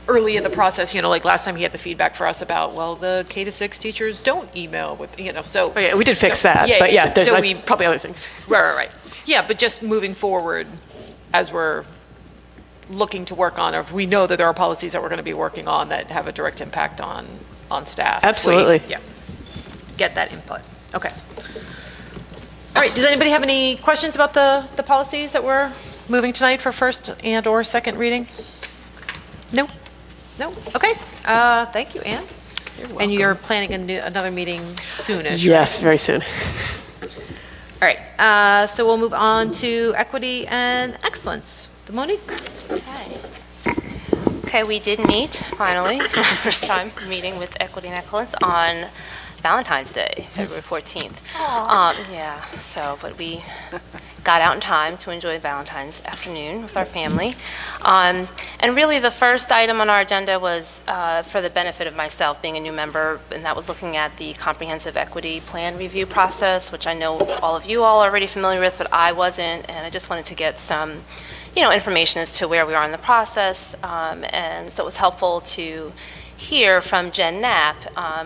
early in the process, like last time he had the feedback for us about, well, the K-6 teachers don't email with, so. Oh, yeah, we did fix that, but yeah, there's probably other things. Right. Yeah, but just moving forward as we're looking to work on, or if we know that there are policies that we're going to be working on that have a direct impact on staff. Absolutely. Get that input. Okay. All right, does anybody have any questions about the policies that we're moving tonight for first and or second reading? No? Okay. Thank you, Ann. You're welcome. And you're planning another meeting soonish? Yes, very soon. All right, so we'll move on to equity and excellence. Monique? Okay, we did meet, finally, for the first time meeting with Equity and Excellence on Valentine's Day, February 14th. But we got out in time to enjoy Valentine's afternoon with our family. And really the first item on our agenda was for the benefit of myself, being a new member, and that was looking at the comprehensive equity plan review process, which I know all of you all are already familiar with, but I wasn't, and I just wanted to get some information as to where we are in the process. And so it was helpful to hear from Jen Knapp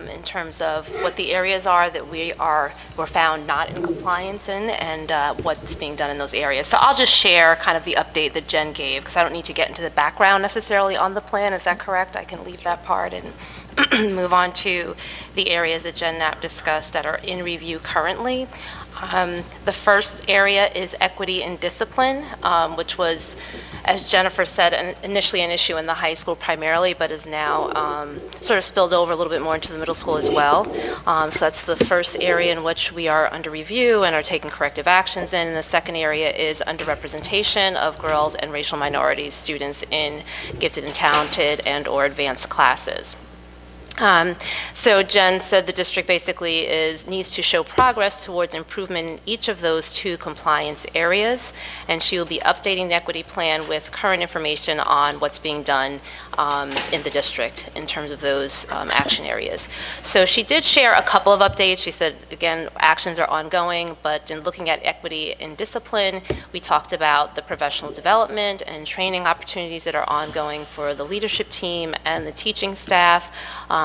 in terms of what the areas are that were found not in compliance in, and what's being done in those areas. So I'll just share kind of the update that Jen gave, because I don't need to get into the background necessarily on the plan. Is that correct? I can leave that part and move on to the areas that Jen Knapp discussed that are in review currently. The first area is equity and discipline, which was, as Jennifer said, initially an issue in the high school primarily, but is now sort of spilled over a little bit more into the middle school as well. So that's the first area in which we are under review and are taking corrective actions in. And the second area is underrepresentation of girls and racial minority students in gifted and talented and or advanced classes. So Jen said the district basically needs to show progress towards improvement in each of those two compliance areas, and she will be updating the equity plan with current information on what's being done in the district in terms of those action areas. So she did share a couple of updates. She said, again, actions are ongoing, but in looking at equity and discipline, we talked about the professional development and training opportunities that are ongoing for the leadership team and the teaching staff.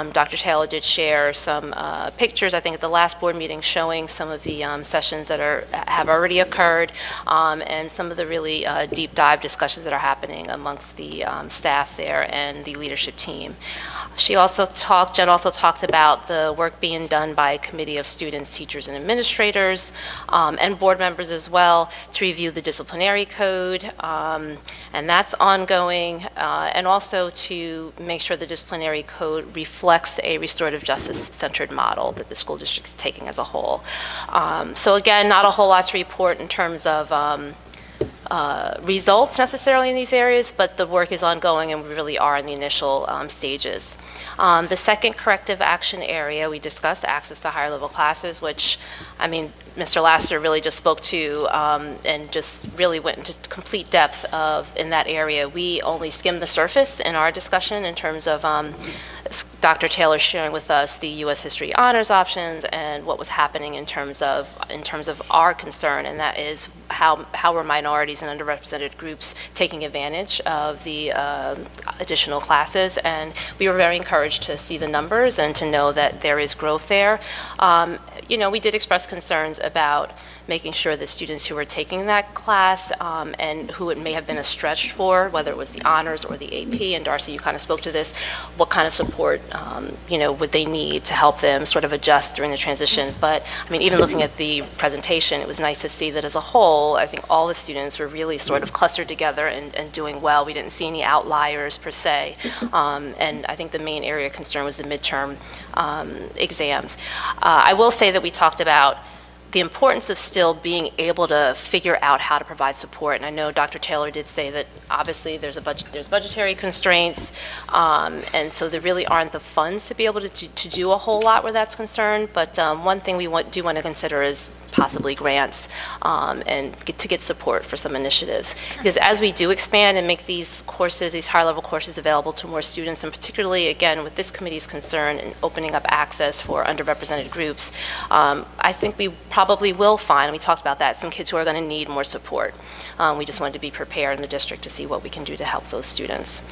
Dr. Taylor did share some pictures, I think, at the last board meeting showing some of the sessions that have already occurred, and some of the really deep dive discussions that are happening amongst the staff there and the leadership team. Jen also talked about the work being done by a committee of students, teachers, and administrators, and board members as well, to review the disciplinary code, and that's ongoing, and also to make sure the disciplinary code reflects a restorative justice-centered model that the school district is taking as a whole. So again, not a whole lot to report in terms of results necessarily in these areas, but the work is ongoing and we really are in the initial stages. The second corrective action area, we discussed access to higher level classes, which, I mean, Mr. Laster really just spoke to and just really went into complete depth in that area. We only skimmed the surface in our discussion in terms of Dr. Taylor sharing with us the U.S. History Honors options and what was happening in terms of our concern, and that is how were minorities and underrepresented groups taking advantage of the additional classes. And we were very encouraged to see the numbers and to know that there is growth there. we did express concerns about making sure that students who were taking that class and who it may have been a stretch for, whether it was the honors or the AP, and Darcy, you kind of spoke to this, what kind of support, would they need to help them sort of adjust during the transition. But, I mean, even looking at the presentation, it was nice to see that as a whole, I think all the students were really sort of clustered together and doing well. We didn't see any outliers per se. And I think the main area of concern was the midterm exams. I will say that we talked about the importance of still being able to figure out how to provide support. And I know Dr. Taylor did say that obviously there's budgetary constraints, and so there really aren't the funds to be able to do a whole lot where that's concerned. But one thing we do want to consider is possibly grants and get support for some initiatives. Because as we do expand and make these courses, these higher level courses available to more students, and particularly again with this committee's concern in opening up access for underrepresented groups, I think we probably will find, and we talked about that, some kids who are going to need more support. We just wanted to be prepared in the district to see what we can do to help those students.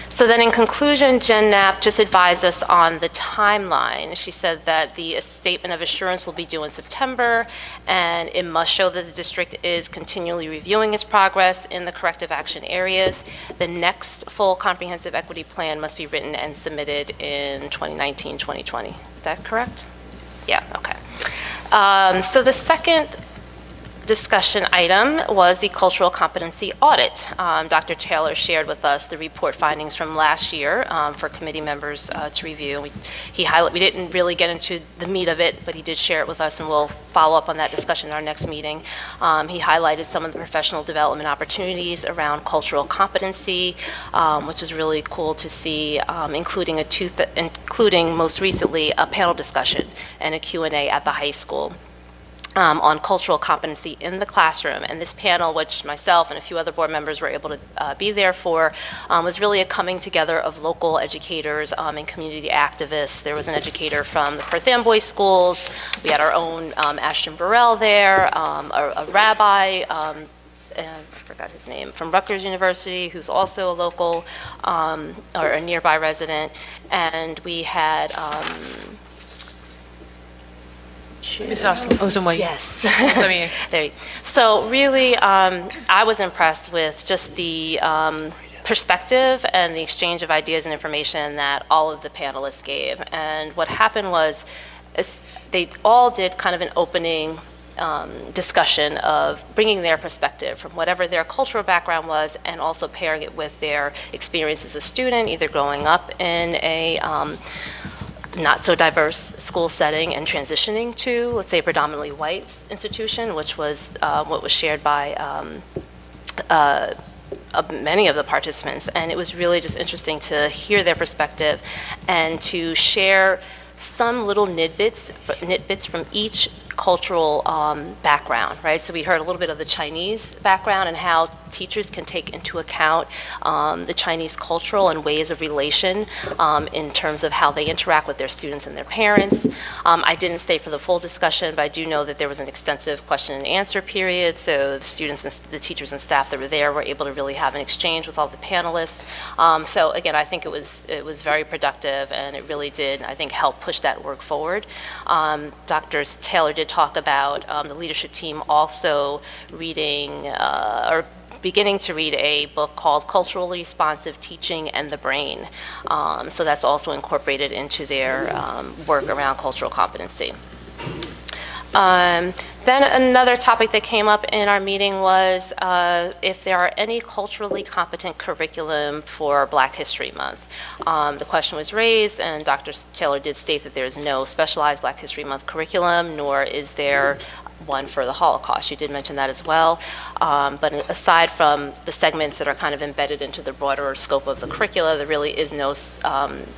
So then in conclusion, Jen Knapp just advised us on the timeline. She said that the statement of assurance will be due in September, and it must show that the district is continually reviewing its progress in the corrective action areas. The next full comprehensive equity plan must be written and submitted in 2019-2020. Is that correct? Yeah, okay. So the second discussion item was the cultural competency audit. Dr. Taylor shared with us the report findings from last year for committee members to review. We didn't really get into the meat of it, but he did share it with us, and we'll follow up on that discussion in our next meeting. He highlighted some of the professional development opportunities around cultural competency, which is really cool to see, including most recently a panel discussion and a Q&A at the high school. On cultural competency in the classroom. And this panel, which myself and a few other board members were able to be there for, was really a coming together of local educators and community activists. There was an educator from the Perth Amboy schools. We had our own Ashton Burrell there, a rabbi, and I forgot his name, from Rutgers University, who's also a local or a nearby resident. And we had Ms. Osenway. Yes. There you go. So really, I was impressed with just the perspective and the exchange of ideas and information that all of the panelists gave. And what happened was they all did kind of an opening discussion of bringing their perspective from whatever their cultural background was, and also pairing it with their experience as a student, either growing up in a not so diverse school setting and transitioning to, let's say, a predominantly white institution, which was what was shared by many of the participants. And it was really just interesting to hear their perspective and to share some little nitbits from each cultural background, right? So we heard a little bit of the Chinese background and how teachers can take into account the Chinese cultural and ways of relation in terms of how they interact with their students and their parents. I didn't stay for the full discussion, but I do know that there was an extensive question and answer period, so the students and the teachers and staff that were there were able to really have an exchange with all the panelists. So again, I think it was very productive, and it really did, I think, help push that work forward. Dr. Taylor did talk about the leadership team also reading or beginning to read a book called Culturally Responsive Teaching and the Brain. So that's also incorporated into their work around cultural competency. Then another topic that came up in our meeting was if there are any culturally competent curriculum for Black History Month. The question was raised, and Dr. Taylor did state that there is no specialized Black History Month curriculum, nor is there one for the Holocaust. You did mention that as well. But aside from the segments that are kind of embedded into the broader scope of the curricula, there really is no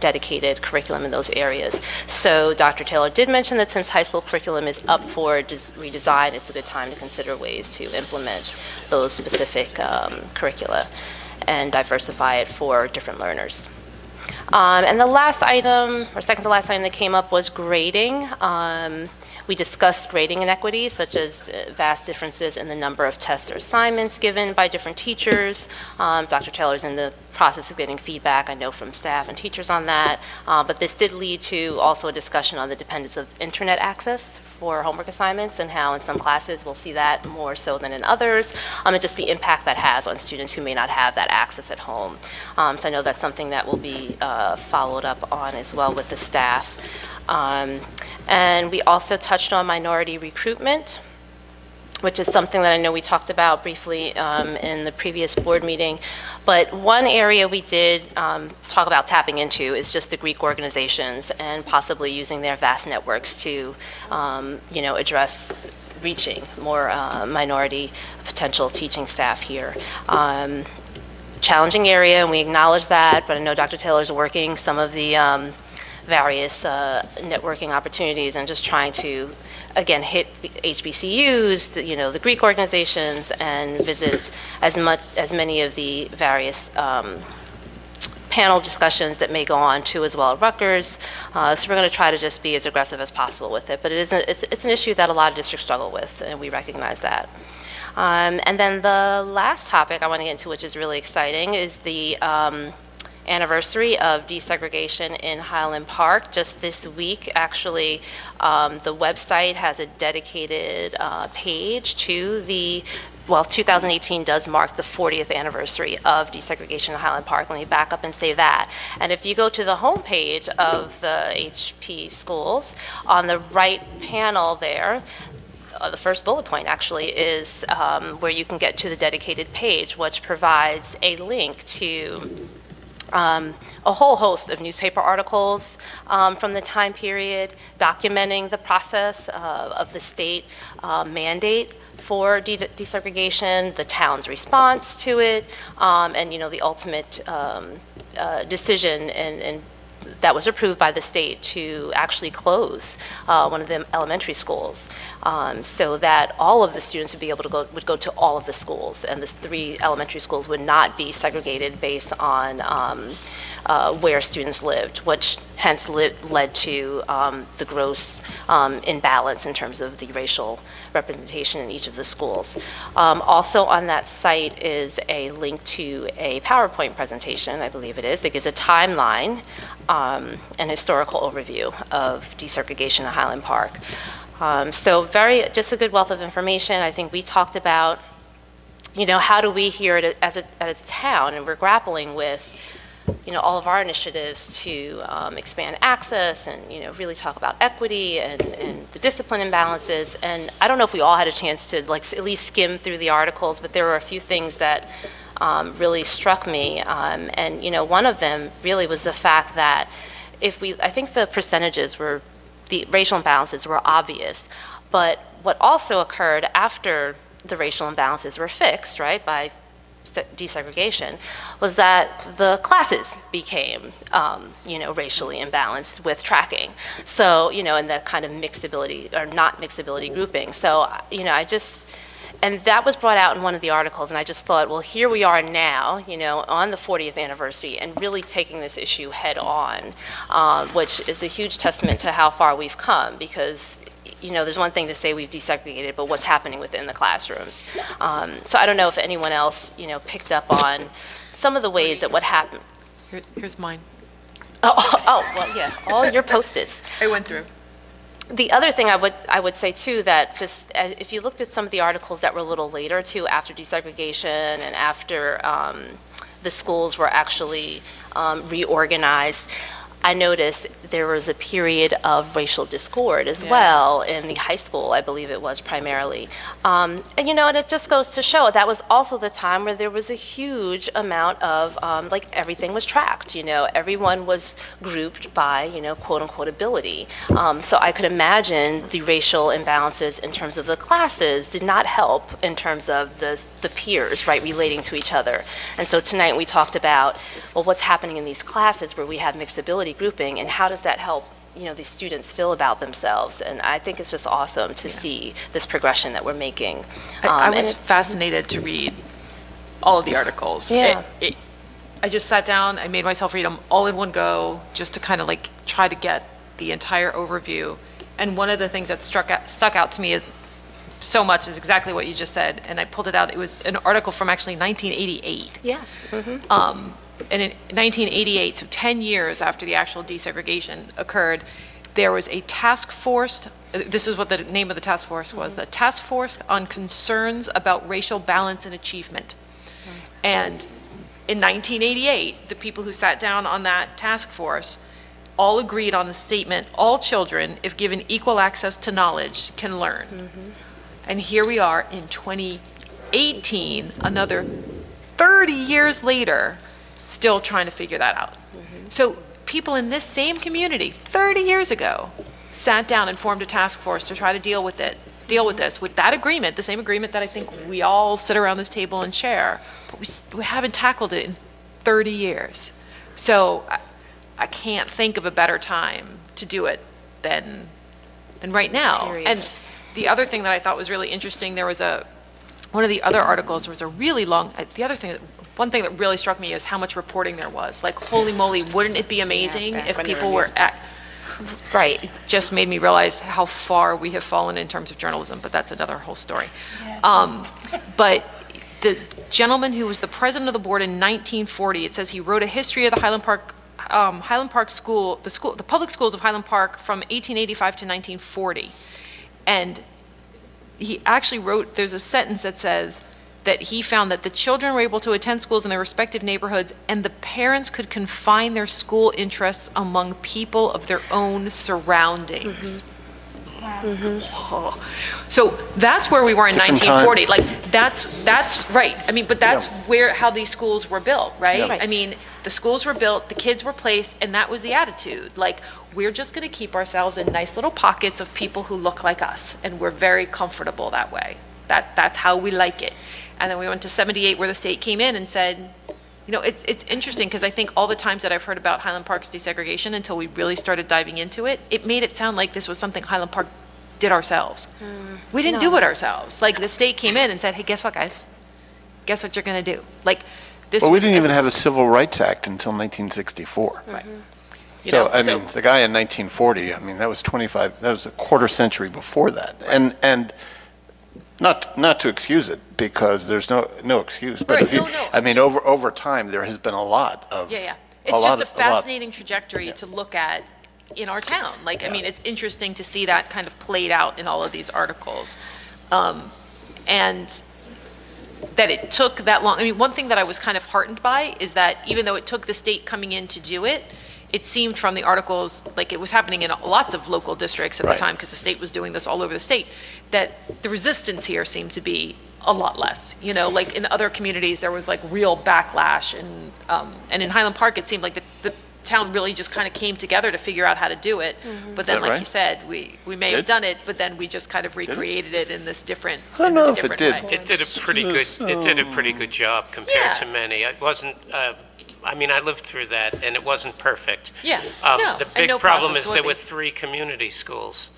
dedicated curriculum in those areas. So Dr. Taylor did mention that since high school curriculum is up for redesign, it's a good time to consider ways to implement those specific curricula and diversify it for different learners. And the last item, or second to last item that came up was grading. We discussed grading inequities, such as vast differences in the number of tests or assignments given by different teachers. Dr. Taylor's in the process of getting feedback, I know, from staff and teachers on that. But this did lead to also a discussion on the dependence of internet access for homework assignments and how in some classes we'll see that more so than in others, and just the impact that has on students who may not have that access at home. So I know that's something that will be followed up on as well with the staff. And we also touched on minority recruitment, which is something that I know we talked about briefly in the previous board meeting. But one area we did talk about tapping into is just the Greek organizations and possibly using their vast networks to, address reaching more minority potential teaching staff here. Challenging area, and we acknowledge that, but I know Dr. Taylor's working some of the various networking opportunities and just trying to, again, hit the HBCUs, the Greek organizations, and visit as many of the various panel discussions that may go on too as well at Rutgers. So we're going to try to just be as aggressive as possible with it. But it's an issue that a lot of districts struggle with, and we recognize that. And then the last topic I want to get into, which is really exciting, is the anniversary of desegregation in Highland Park. Just this week, actually, the website has a dedicated page to 2018 does mark the 40th anniversary of desegregation in Highland Park. Let me back up and say that. And if you go to the homepage of the HP schools, on the right panel there, the first bullet point actually is where you can get to the dedicated page, which provides a link to a whole host of newspaper articles from the time period documenting the process of the state mandate for desegregation, the town's response to it, and the ultimate decision and that was approved by the state to actually close one of the elementary schools, so that all of the students would go to all of the schools, and the 3 elementary schools would not be segregated based on where students lived, which hence led to the gross imbalance in terms of the racial representation in each of the schools. Also on that site is a link to a PowerPoint presentation, I believe it is, that gives a timeline and historical overview of desegregation in Highland Park. So just a good wealth of information. I think we talked about, how do we here as a town, and we're grappling with all of our initiatives to expand access and, really talk about equity and the discipline imbalances. And I don't know if we all had a chance to at least skim through the articles, but there were a few things that really struck me. And, one of them really was the fact that I think the percentages the racial imbalances were obvious, but what also occurred after the racial imbalances were fixed, right, by desegregation, was that the classes became, racially imbalanced with tracking. So, and that kind of mixed ability or not mixed ability grouping. So, and that was brought out in one of the articles, and I just thought, well, here we are now, on the 40th anniversary, and really taking this issue head on, which is a huge testament to how far we've come, because there's one thing to say we've desegregated, but what's happening within the classrooms. So I don't know if anyone else, picked up on some of the ways that what happened. Here's mine. Oh, well, yeah, all your Post-its. I went through. The other thing I would say too, that just if you looked at some of the articles that were a little later too, after desegregation and after the schools were actually reorganized, I noticed there was a period of racial discord as well in the high school, I believe it was primarily. And it just goes to show that was also the time where there was a huge amount of, everything was tracked, everyone was grouped by, quote unquote ability. So I could imagine the racial imbalances in terms of the classes did not help in terms of the peers, right, relating to each other. And so tonight we talked about, well, what's happening in these classes where we have mixed ability grouping, and how does that help these students feel about themselves? And I think it's just awesome to see this progression that we're making. I was fascinated to read all of the articles. Yeah. I just sat down, I made myself read them all in one go, just to kind of try to get the entire overview. And one of the things that stuck out to me is so much is exactly what you just said, and I pulled it out. It was an article from actually 1988. Yes. And in 1988, so 10 years after the actual desegregation occurred, there was a task force. This is what the name of the task force was: the Task Force on Concerns about Racial Balance and Achievement. And in 1988, the people who sat down on that task force all agreed on the statement: all children, if given equal access to knowledge, can learn. And here we are in 2018, another 30 years later, still trying to figure that out. So people in this same community 30 years ago sat down and formed a task force to try to deal with this, with that agreement, the same agreement that I think we all sit around this table and share, but we haven't tackled it in 30 years. So I can't think of a better time to do it than right now. And the other thing that I thought was really interesting, there was one of the other articles, there was a really long, one thing that really struck me is how much reporting there was. Like, holy moly, wouldn't it be amazing if people were right, it just made me realize how far we have fallen in terms of journalism, but that's another whole story. But the gentleman who was the president of the board in 1940, it says he wrote a history of the Highland Park School, the public schools of Highland Park from 1885 to 1940. And he actually wrote, there's a sentence that says that he found that the children were able to attend schools in their respective neighborhoods, and the parents could confine their school interests among people of their own surroundings. So that's where we were in Different 1940. time. Like, that's right. I mean, but that's how these schools were built, right? Yeah. I mean, the schools were built, the kids were placed, and that was the attitude. Like, we're just going to keep ourselves in nice little pockets of people who look like us, and we're very comfortable that way. That's how we like it. And then we went to 78, where the state came in and said, you know, it's interesting, because I think all the times that I've heard about Highland Park's desegregation, until we really started diving into it, it made it sound like this was something Highland Park did ourselves. We didn't do it ourselves. Like, the state came in and said, hey, guess what, guys? Guess what you're going to do? Like, this Well, we was didn't even have a Civil Rights Act until 1964. Right. So, I mean, the guy in 1940, I mean, that was that was a quarter century before that. And not to excuse it, because there's no excuse, but Right, if you, no. I mean, over time, there has been a lot of. Yeah. It's just a fascinating trajectory to look at in our town. Like, I mean, it's interesting to see that kind of played out in all of these articles. And that it took that long. I mean, one thing that I was kind of heartened by is that even though it took the state coming in to do it, it seemed from the articles like it was happening in lots of local districts at the time, because the state was doing this all over the state, that the resistance here seemed to be a lot less. You know, like in other communities, there was like real backlash, and in Highland Park, it seemed like the town really just kind of came together to figure out how to do it. But then, like you said, we may have done it, but then we just kind of recreated it in this different. I don't know if it did. It did a pretty good job compared to many. It wasn't. I mean, I lived through that, and it wasn't perfect. Yeah. The big problem is there were 3 community schools,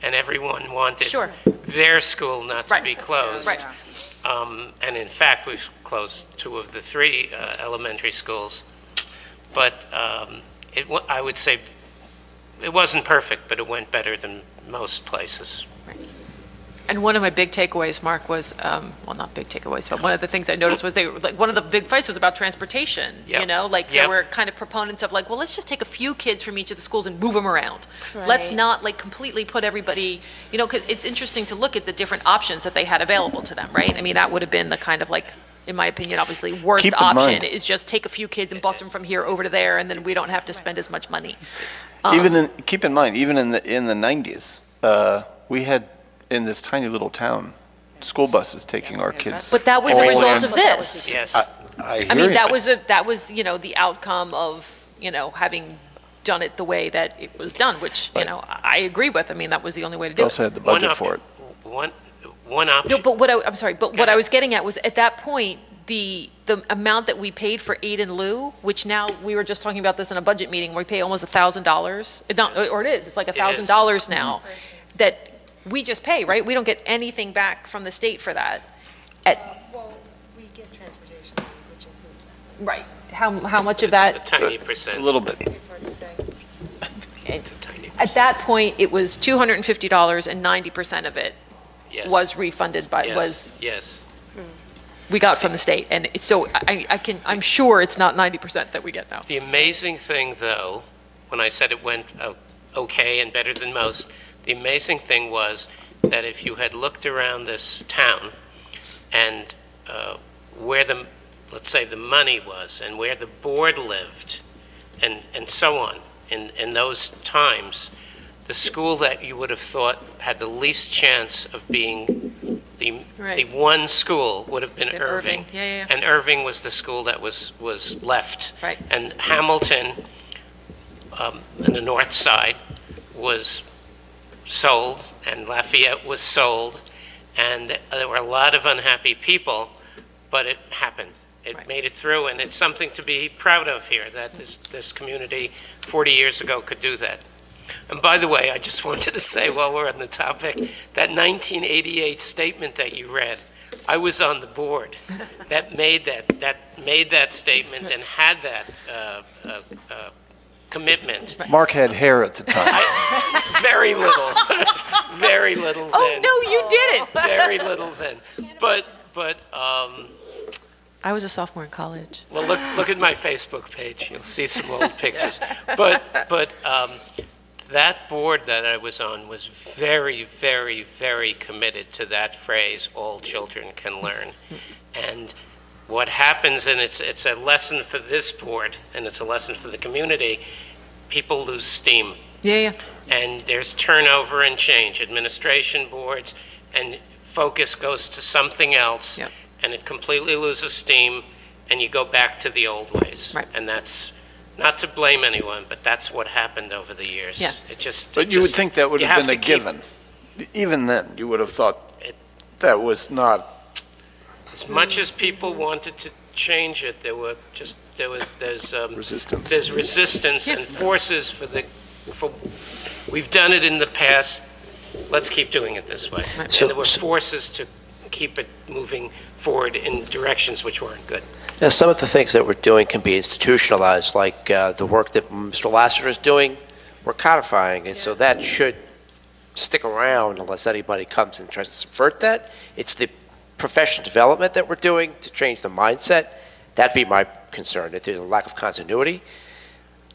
and everyone wanted their school not to be closed. Right. And in fact, we've closed 2 of the 3 elementary schools. But I would say it wasn't perfect, but it went better than most places. Right. And one of my big takeaways, Mark, was, well, not big takeaways, but one of the things I noticed was one of the big fights was about transportation. You know, like there were kind of proponents of like, well, let's just take a few kids from each of the schools and move them around. Let's not like completely put everybody, you know, because it's interesting to look at the different options that they had available to them, right? I mean, that would have been the kind of like, in my opinion, obviously worst option is just take a few kids and bus them from here over to there, and then we don't have to spend as much money. Keep in mind, even in the 90s, we had in this tiny little town school buses taking our kids. But that was a result of this. Yes. I mean, you, that was you know, the outcome of, you know, having done it the way that it was done, which you know I agree with. I mean, that was the only way to do it. Also had the budget for it. One option. No, but I'm sorry, but what I was getting at was at that point, the amount that we paid for aid in lieu, which now we were just talking about this in a budget meeting, where we pay almost $1,000. Or it is. It's like $1,000 now that we just pay, right? We don't get anything back from the state for that. Well, we get transportation, which includes that. Right. How much of that? It's a tiny percent. A little bit. It's hard to say. It's a tiny percent. At that point, it was $250, and 90% of it Yes. was refunded by, Yes. we got from the state. And so I'm sure it's not 90% that we get now. The amazing thing, though, when I said it went okay and better than most, the amazing thing was that if you had looked around this town and where let's say the money was and where the board lived and so on in those times, the school that you would have thought had the least chance of being the one school would have been Irving. Yeah. And Irving was the school that was left. Right. And Hamilton, on the north side, was sold, and Lafayette was sold, and there were a lot of unhappy people, but it happened. It made it through, and it's something to be proud of here, that this community 40 years ago could do that. And by the way, I just wanted to say, while we're on the topic, that 1988 statement that you read, I was on the board that made that statement and had that commitment. Mark had hair at the time. Very little, very little. Oh, then. no, you didn't. Very little then. But I was a sophomore in college. well, look at my Facebook page. You'll see some old pictures. But that board that I was on was very, very, very committed to that phrase, all children can learn. And what happens, and it's a lesson for this board, and it's a lesson for the community, people lose steam. Yeah. And there's turnover and change, administration boards, and focus goes to something else, and it completely loses steam, and you go back to the old ways. Right. And that's not to blame anyone, but that's what happened over the years. Yeah. But you would think that would have been a given. Even then, you would have thought that was not. As much as people wanted to change it, there's Resistance. There's resistance and forces we've done it in the past. Let's keep doing it this way. And there were forces to keep it moving forward in directions which weren't good. Now, some of the things that we're doing can be institutionalized, like the work that Mr. Lassiter is doing, we're codifying, and so that should stick around unless anybody comes and tries to subvert that. It's the professional development that we're doing to change the mindset. That'd be my concern, if there's a lack of continuity.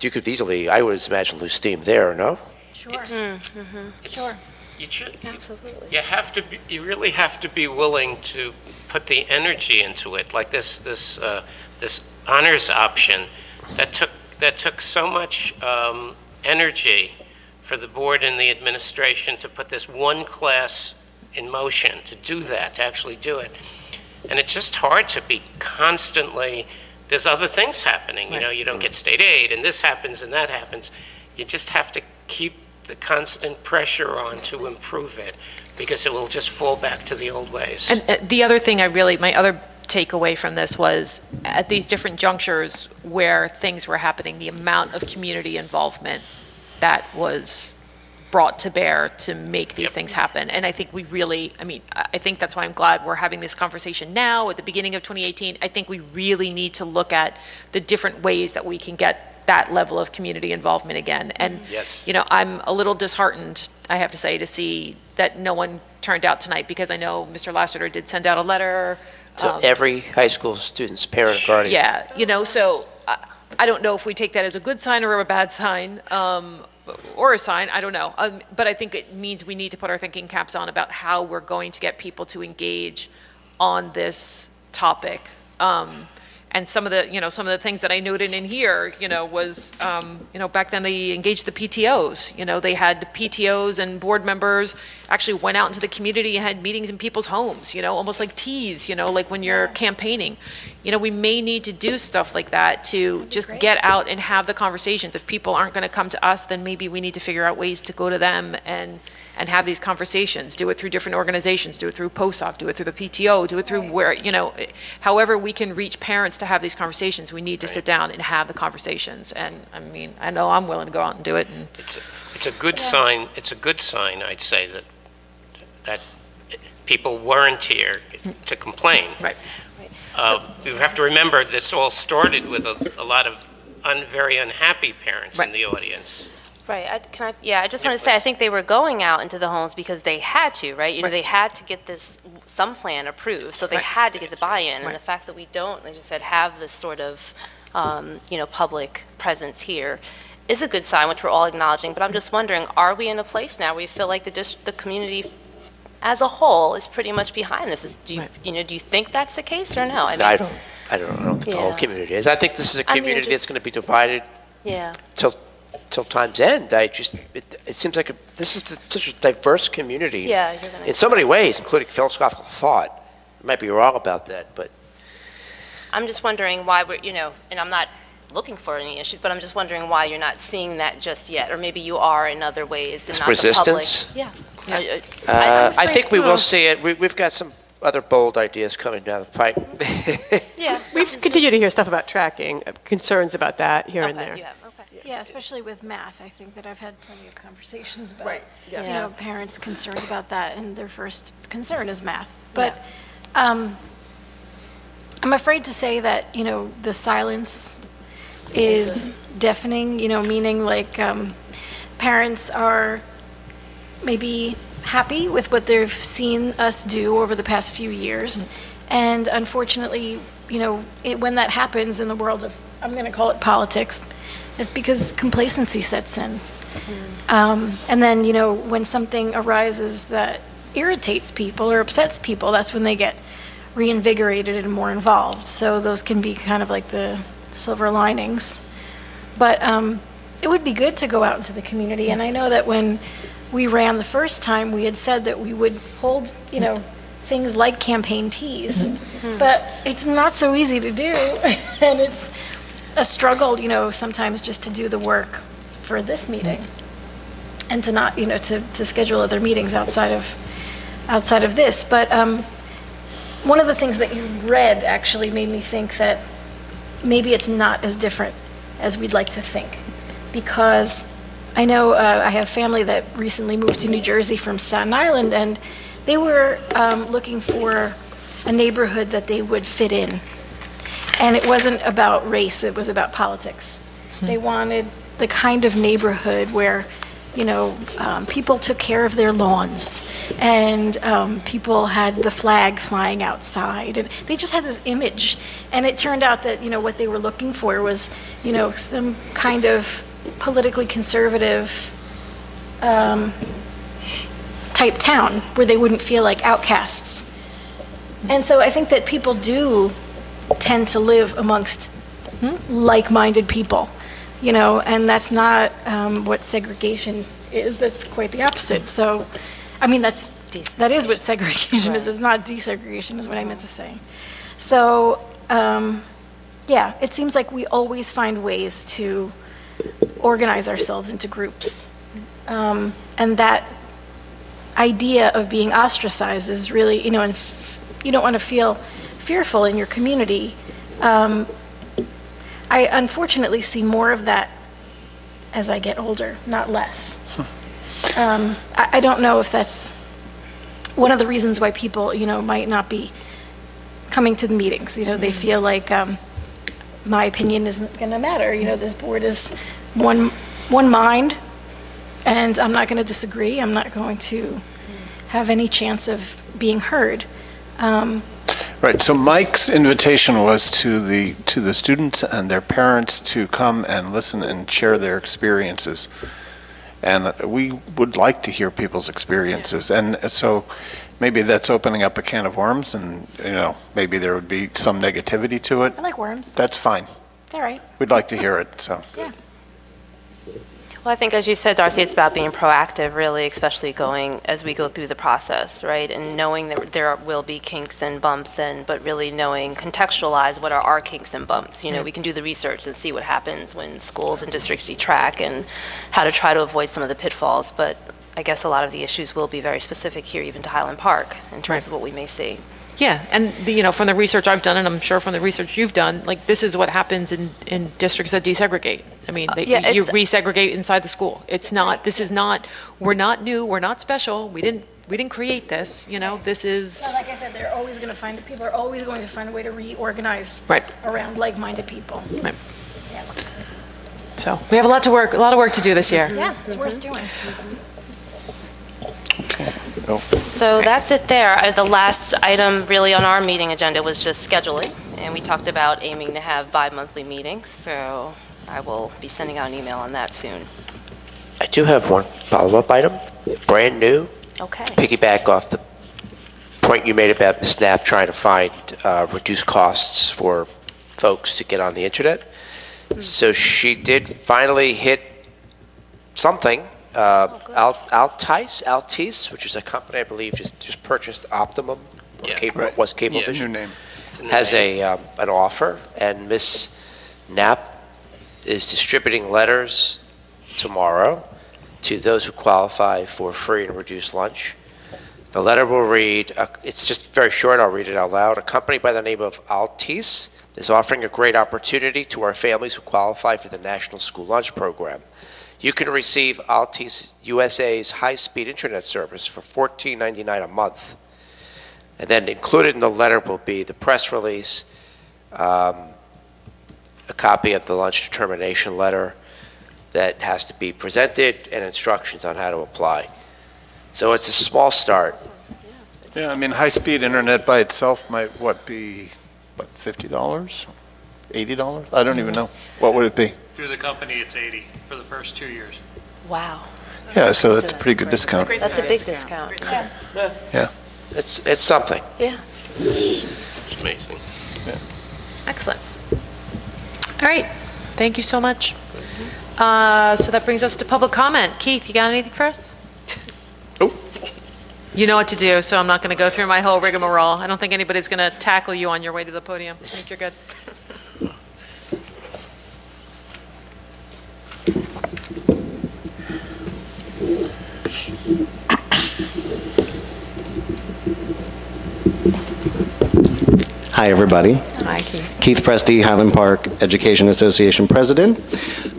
You could easily, I would imagine, lose steam there, no? Sure. Sure. You should. Absolutely. You really have to be willing to put the energy into it, like this honors option that took so much energy for the board and the administration to put this one class in motion, to do that, to actually do it. And it's just hard to be constantly, there's other things happening, you don't get state aid, and this happens and that happens. You just have to keep the constant pressure on to improve it, because it will just fall back to the old ways. And the other thing my other takeaway from this was, at these different junctures where things were happening, the amount of community involvement that was brought to bear to make these things happen. And I think I think that's why I'm glad we're having this conversation now at the beginning of 2018. I think we really need to look at the different ways that we can get that level of community involvement again. And, I'm a little disheartened, I have to say, to see that no one turned out tonight, because I know Mr. Lassiter did send out a letter. To every high school student's parent and guardian. Yeah, so I don't know if we take that as a good sign or a bad sign, or a sign, I don't know. But I think it means we need to put our thinking caps on about how we're going to get people to engage on this topic. And some of the things that I noted in here, was, back then they engaged the PTOs. They had PTOs and board members actually went out into the community and had meetings in people's homes, almost like teas, like when you're campaigning. We may need to do stuff like that to just get out and have the conversations. If people aren't going to come to us, then maybe we need to figure out ways to go to them and have these conversations, do it through different organizations, do it through POSOC, do it through the PTO, do it through where, however we can reach parents to have these conversations, we need to sit down and have the conversations. And I know I'm willing to go out and do it. And it's a good sign. It's a good sign, I'd say, that people weren't here to complain. Right. You have to remember this all started with a lot of very unhappy parents in the audience. Right, I just want to say, I think they were going out into the homes because they had to, right? You know, they had to get some plan approved, so they had to get the buy-in. And the fact that we don't, like you said, have this sort of, public presence here is a good sign, which we're all acknowledging. But I'm just wondering, are we in a place now where you feel like the community as a whole is pretty much behind this? Do you think that's the case or no? I don't know if the whole community is. I think this is a community that's going to be divided till time's end. It seems like this is such a diverse community. Yeah, in so many ways, including philosophical thought. I might be wrong about that, but I'm just wondering why we're, and I'm not looking for any issues, but I'm just wondering why you're not seeing that just yet, or maybe you are in other ways. It's resistance. The public. I think we will see it. We've got some other bold ideas coming down the pipe. We've continued to hear stuff about tracking, concerns about that here and there. Yeah, especially with math. I think that I've had plenty of conversations about, parents concerned about that, and their first concern is math. But I'm afraid to say that, the silence is deafening, meaning like parents are maybe happy with what they've seen us do over the past few years. And unfortunately, when that happens in the world of, I'm going to call it politics, it's because complacency sets in. And then, when something arises that irritates people or upsets people, that's when they get reinvigorated and more involved. So those can be kind of like the silver linings. But it would be good to go out into the community. And I know that when we ran the first time, we had said that we would hold, things like campaign teas. But it's not so easy to do. And it's a struggle, sometimes just to do the work for this meeting and to not, to schedule other meetings outside of this. But one of the things that you read actually made me think that maybe it's not as different as we'd like to think, because I know I have family that recently moved to New Jersey from Staten Island, and they were looking for a neighborhood that they would fit in. And it wasn't about race, it was about politics. They wanted the kind of neighborhood where, people took care of their lawns, and people had the flag flying outside, and they just had this image. And it turned out that, what they were looking for was, some kind of politically conservative type town where they wouldn't feel like outcasts. And so I think that people do tend to live amongst like-minded people, and that's not what segregation is. That's quite the opposite. So, I mean, that is what segregation is. It's not desegregation, is what I meant to say. So, it seems like we always find ways to organize ourselves into groups, and that idea of being ostracized is really, and you don't want to feel fearful in your community. I unfortunately see more of that as I get older, not less. I don't know if that's one of the reasons why people, might not be coming to the meetings. They feel like my opinion isn't going to matter. This board is one mind, and I'm not going to disagree. I'm not going to have any chance of being heard. Right, so Mike's invitation was to the students and their parents to come and listen and share their experiences. And we would like to hear people's experiences. And so maybe that's opening up a can of worms, and, maybe there would be some negativity to it. I like worms. That's fine. All right. We'd like to hear it, so. Yeah. Well, I think, as you said, Darcy, it's about being proactive, really, especially as we go through the process, right? And knowing that there will be kinks and bumps, but really contextualize what are our kinks and bumps. We can do the research and see what happens when schools and districts see track and how to try to avoid some of the pitfalls. But I guess a lot of the issues will be very specific here, even to Highland Park, in terms of what we may see. Yeah, and from the research I've done, and I'm sure from the research you've done, this is what happens in districts that desegregate. I mean, you resegregate inside the school. We're not new, we're not special, we didn't create this, this is... Like I said, people are always going to find a way to reorganize around like-minded people. Right. Yeah. So we have a lot of work to do this year. Yeah, it's worth doing. So that's it there. The last item really on our meeting agenda was just scheduling, and we talked about aiming to have bi-monthly meetings, so I will be sending out an email on that soon. I do have one follow-up item, brand new. Okay. Piggyback off the point you made about Ms. Knapp trying to find reduced costs for folks to get on the internet. So she did finally hit something. Altice, which is a company I believe just purchased Optimum, or was Cablevision. New name. Has an offer, and Ms. Knapp is distributing letters tomorrow to those who qualify for free and reduced lunch. The letter will read, it's just very short, I'll read it out loud. A company by the name of Altice is offering a great opportunity to our families who qualify for the National School Lunch Program. You can receive Altice USA's high-speed internet service for $14.99 a month. And then included in the letter will be the press release, a copy of the lunch determination letter that has to be presented, and instructions on how to apply. So it's a small start. Yeah, I mean, high-speed internet by itself might, be, $50? $80? I don't even know. What would it be? Through the company, it's 80 for the first 2 years. Wow. Yeah, so that's a pretty good discount. That's a big discount. Yeah. It's something. Yeah. It's amazing. Excellent. All right. Thank you so much. So that brings us to public comment. Keith, you got anything for us? Oh. You know what to do, so I'm not going to go through my whole rigmarole. I don't think anybody's going to tackle you on your way to the podium. I think you're good. Hi, everybody. Hi, Keith. Keith Presti, Highland Park Education Association President.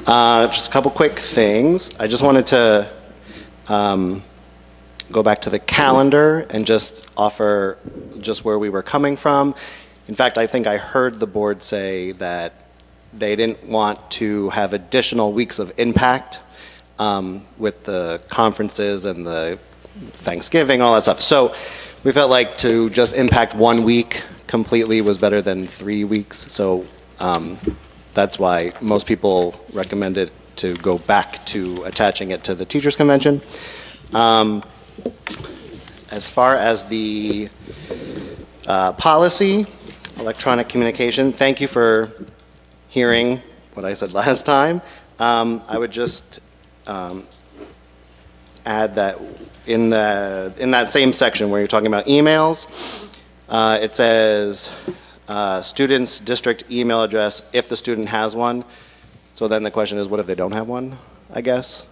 Just a couple quick things. I just wanted to go back to the calendar and just offer just where we were coming from. In fact, I think I heard the board say that they didn't want to have additional weeks of impact with the conferences and the Thanksgiving, all that stuff. So we felt like to just impact 1 week completely was better than 3 weeks. So that's why most people recommended to go back to attaching it to the teachers' convention. As far as the policy, electronic communication, thank you for hearing what I said last time. I would just add that in that same section where you're talking about emails, it says student's district email address if the student has one. So then the question is, what if they don't have one, I guess?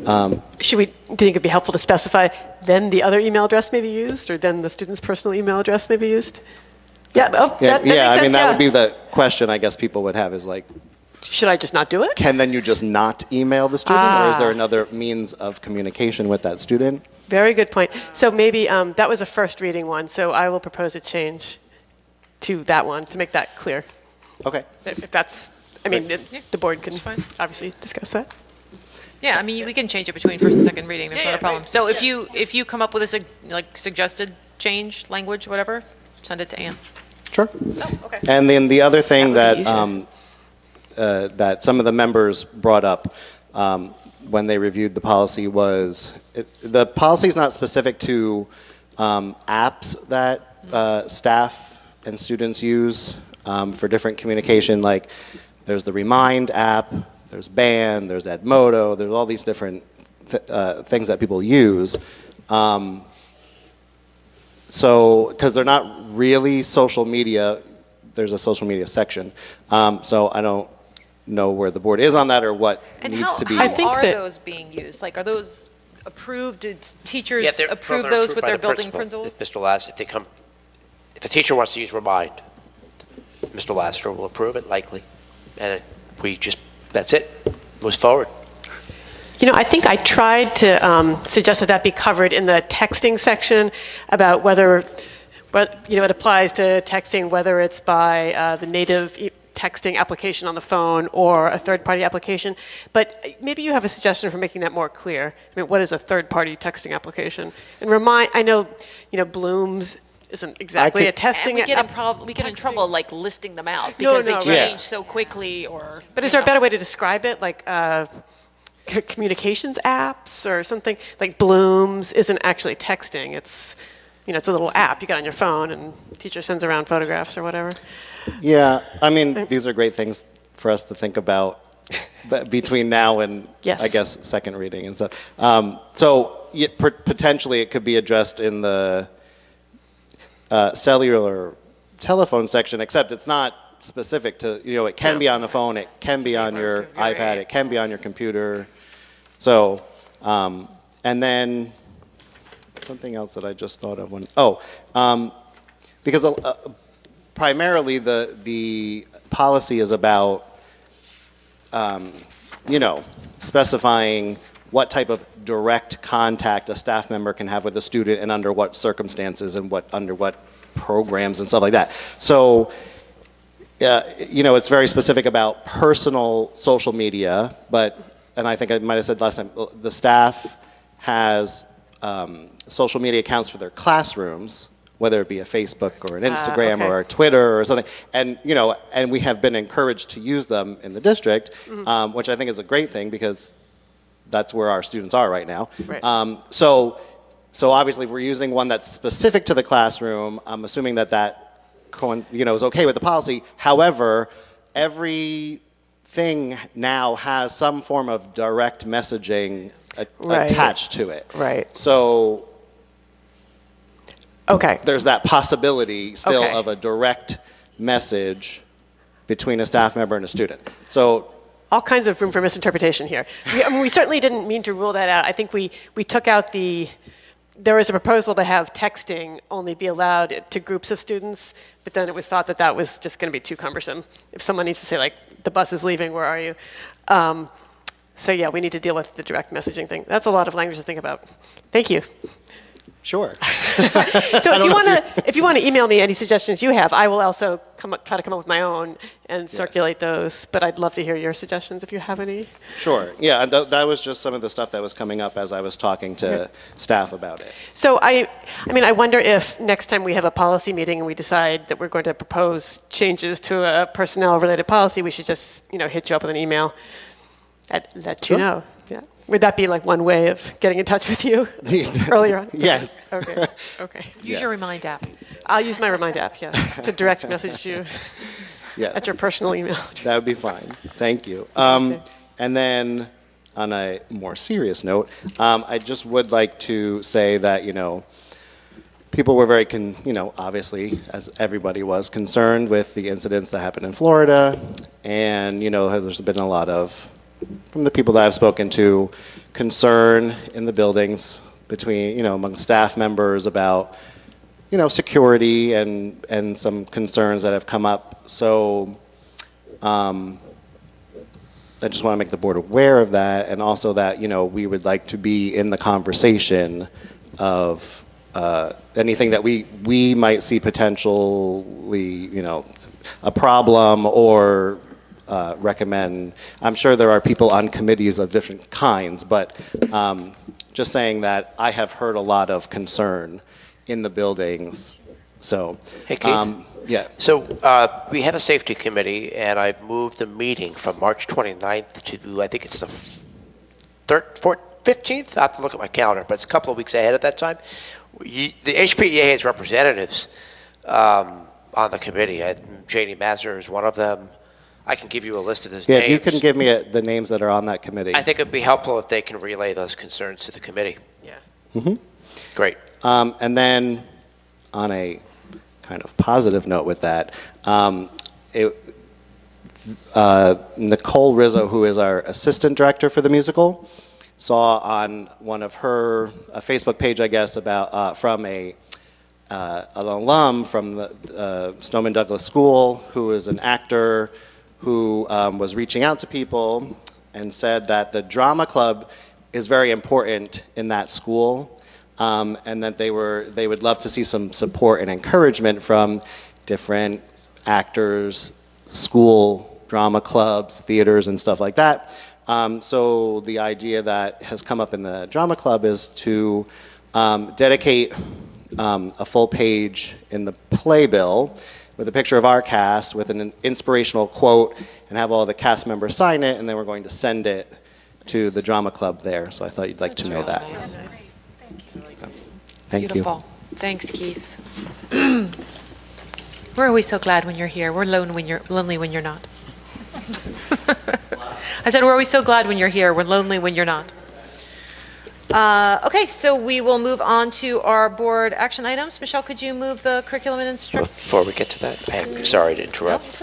Do you think it'd be helpful to specify then the other email address may be used, or then the student's personal email address may be used? Yeah, that makes sense, I mean, that would be the question I guess people would have is like, should I just not do it? can then you just not email the student, or is there another means of communication with that student? Very good point. So maybe that was a first reading one, so I will propose a change to that one to make that clear. Okay. If that's, I mean, the board can obviously discuss that. Yeah, I mean, we can change it between first and second reading. There's not a problem. right. So if you come up with a suggested change, language, whatever, send it to Ann. Sure. Oh, okay. And then the other thing That would that be that some of the members brought up when they reviewed the policy was the policy is not specific to apps that staff and students use for different communication. Like there's the Remind app, there's Band, there's Edmodo, there's all these different things that people use. So, because they're not really social media, there's a social media section. So I don't know where the board is on that or what needs to be. How are those being used? Like, are those approved? Did teachers approve those with their building principals? Mr. Lassiter, if a teacher wants to use Remind, Mr. Lassiter will approve it likely, and that's it. Moves forward. You know, I think I tried to suggest that that be covered in the texting section about whether, it applies to texting, whether it's by the native texting application on the phone or a third-party application. But maybe you have a suggestion for making that more clear. I mean, what is a third-party texting application? And I know, Bloom's isn't exactly a testing. And we get in trouble like listing them out No, because they right. change so quickly or. But is there a better way to describe it? Like communications apps or something? Like Bloom's isn't actually texting. It's, it's a little app you get on your phone and teacher sends around photographs or whatever. Yeah, I mean, these are great things for us to think about between now and, Yes. I guess, second reading and stuff. Potentially it could be addressed in the cellular telephone section, except it's not specific to, it can be on the phone, it can be on your iPad, it can be on your computer. So, and then something else that I just thought of because primarily the policy is about, specifying what type of direct contact a staff member can have with a student and under what circumstances and under what programs and stuff like that. So, it's very specific about personal social media, and I think I might have said last time, the staff has social media accounts for their classrooms, whether it be a Facebook or an Instagram or a Twitter or something, and and we have been encouraged to use them in the district, which I think is a great thing because that's where our students are right now. Right. So obviously, if we're using one that's specific to the classroom, I'm assuming that is okay with the policy. However, everything now has some form of direct messaging attached to it. Right. So. Okay. There's that possibility still Okay. of a direct message between a staff member and a student. So All kinds of room for misinterpretation here. We certainly didn't mean to rule that out. I think we took out there was a proposal to have texting only be allowed to groups of students, but then it was thought that was just going to be too cumbersome. If someone needs to say, like, the bus is leaving, where are you? So yeah, we need to deal with the direct messaging thing. That's a lot of language to think about. Thank you. sure. So if you want to email me any suggestions you have, I will also try to come up with my own and circulate those. But I'd love to hear your suggestions if you have any. Sure. Yeah, and that was just some of the stuff that was coming up as I was talking to staff about it. So I wonder if next time we have a policy meeting and we decide that we're going to propose changes to a personnel-related policy, we should just hit you up with an email and let you know. Yeah. Would that be like one way of getting in touch with you earlier on? Yes. Okay. Okay. Use your Remind app. I'll use my Remind app, yes, to direct message you Yes. at your personal email. That would be fine. Thank you. And then on a more serious note, I just would like to say that, people were very, obviously, as everybody was, concerned with the incidents that happened in Florida. And, there's been a lot of, from the people that I've spoken to, concern in the buildings between, among staff members about, security and some concerns that have come up. So I just want to make the board aware of that, and also that, we would like to be in the conversation of anything that we might see potentially, a problem or recommend. I'm sure there are people on committees of different kinds, but just saying that I have heard a lot of concern in the buildings. So, Hey, Keith. yeah. So we have a safety committee, and I've moved the meeting from March 29th to, I think it's the 15th? I have to look at my calendar, but it's a couple of weeks ahead at that time. The HPEA has representatives on the committee. Janie Mazur is one of them. I can give you a list of those names. Yeah, if you can give me the names that are on that committee. I think it'd be helpful if they can relay those concerns to the committee. Yeah. Mm-hmm. Great. And then on a kind of positive note with that, Nicole Rizzo, who is our assistant director for the musical, saw on one of her a Facebook page, I guess, about from an alum from the Snowman Douglas School, who is an actor, who was reaching out to people and said that the drama club is very important in that school, and that they would love to see some support and encouragement from different actors, school drama clubs, theaters, and stuff like that. So the idea that has come up in the drama club is to dedicate a full page in the playbill with a picture of our cast with an inspirational quote and have all the cast members sign it, and then we're going to send it to the drama club there. So I thought you'd like to know that. Thank you. Beautiful. Thanks, Keith. We're always so glad when you're here. We're lonely when you're not. I said we're always so glad when you're here. We're lonely when you're not. Okay, so we will move on to our board action items. Michelle, could you move the curriculum and instruction? Before we get to that, I'm sorry to interrupt.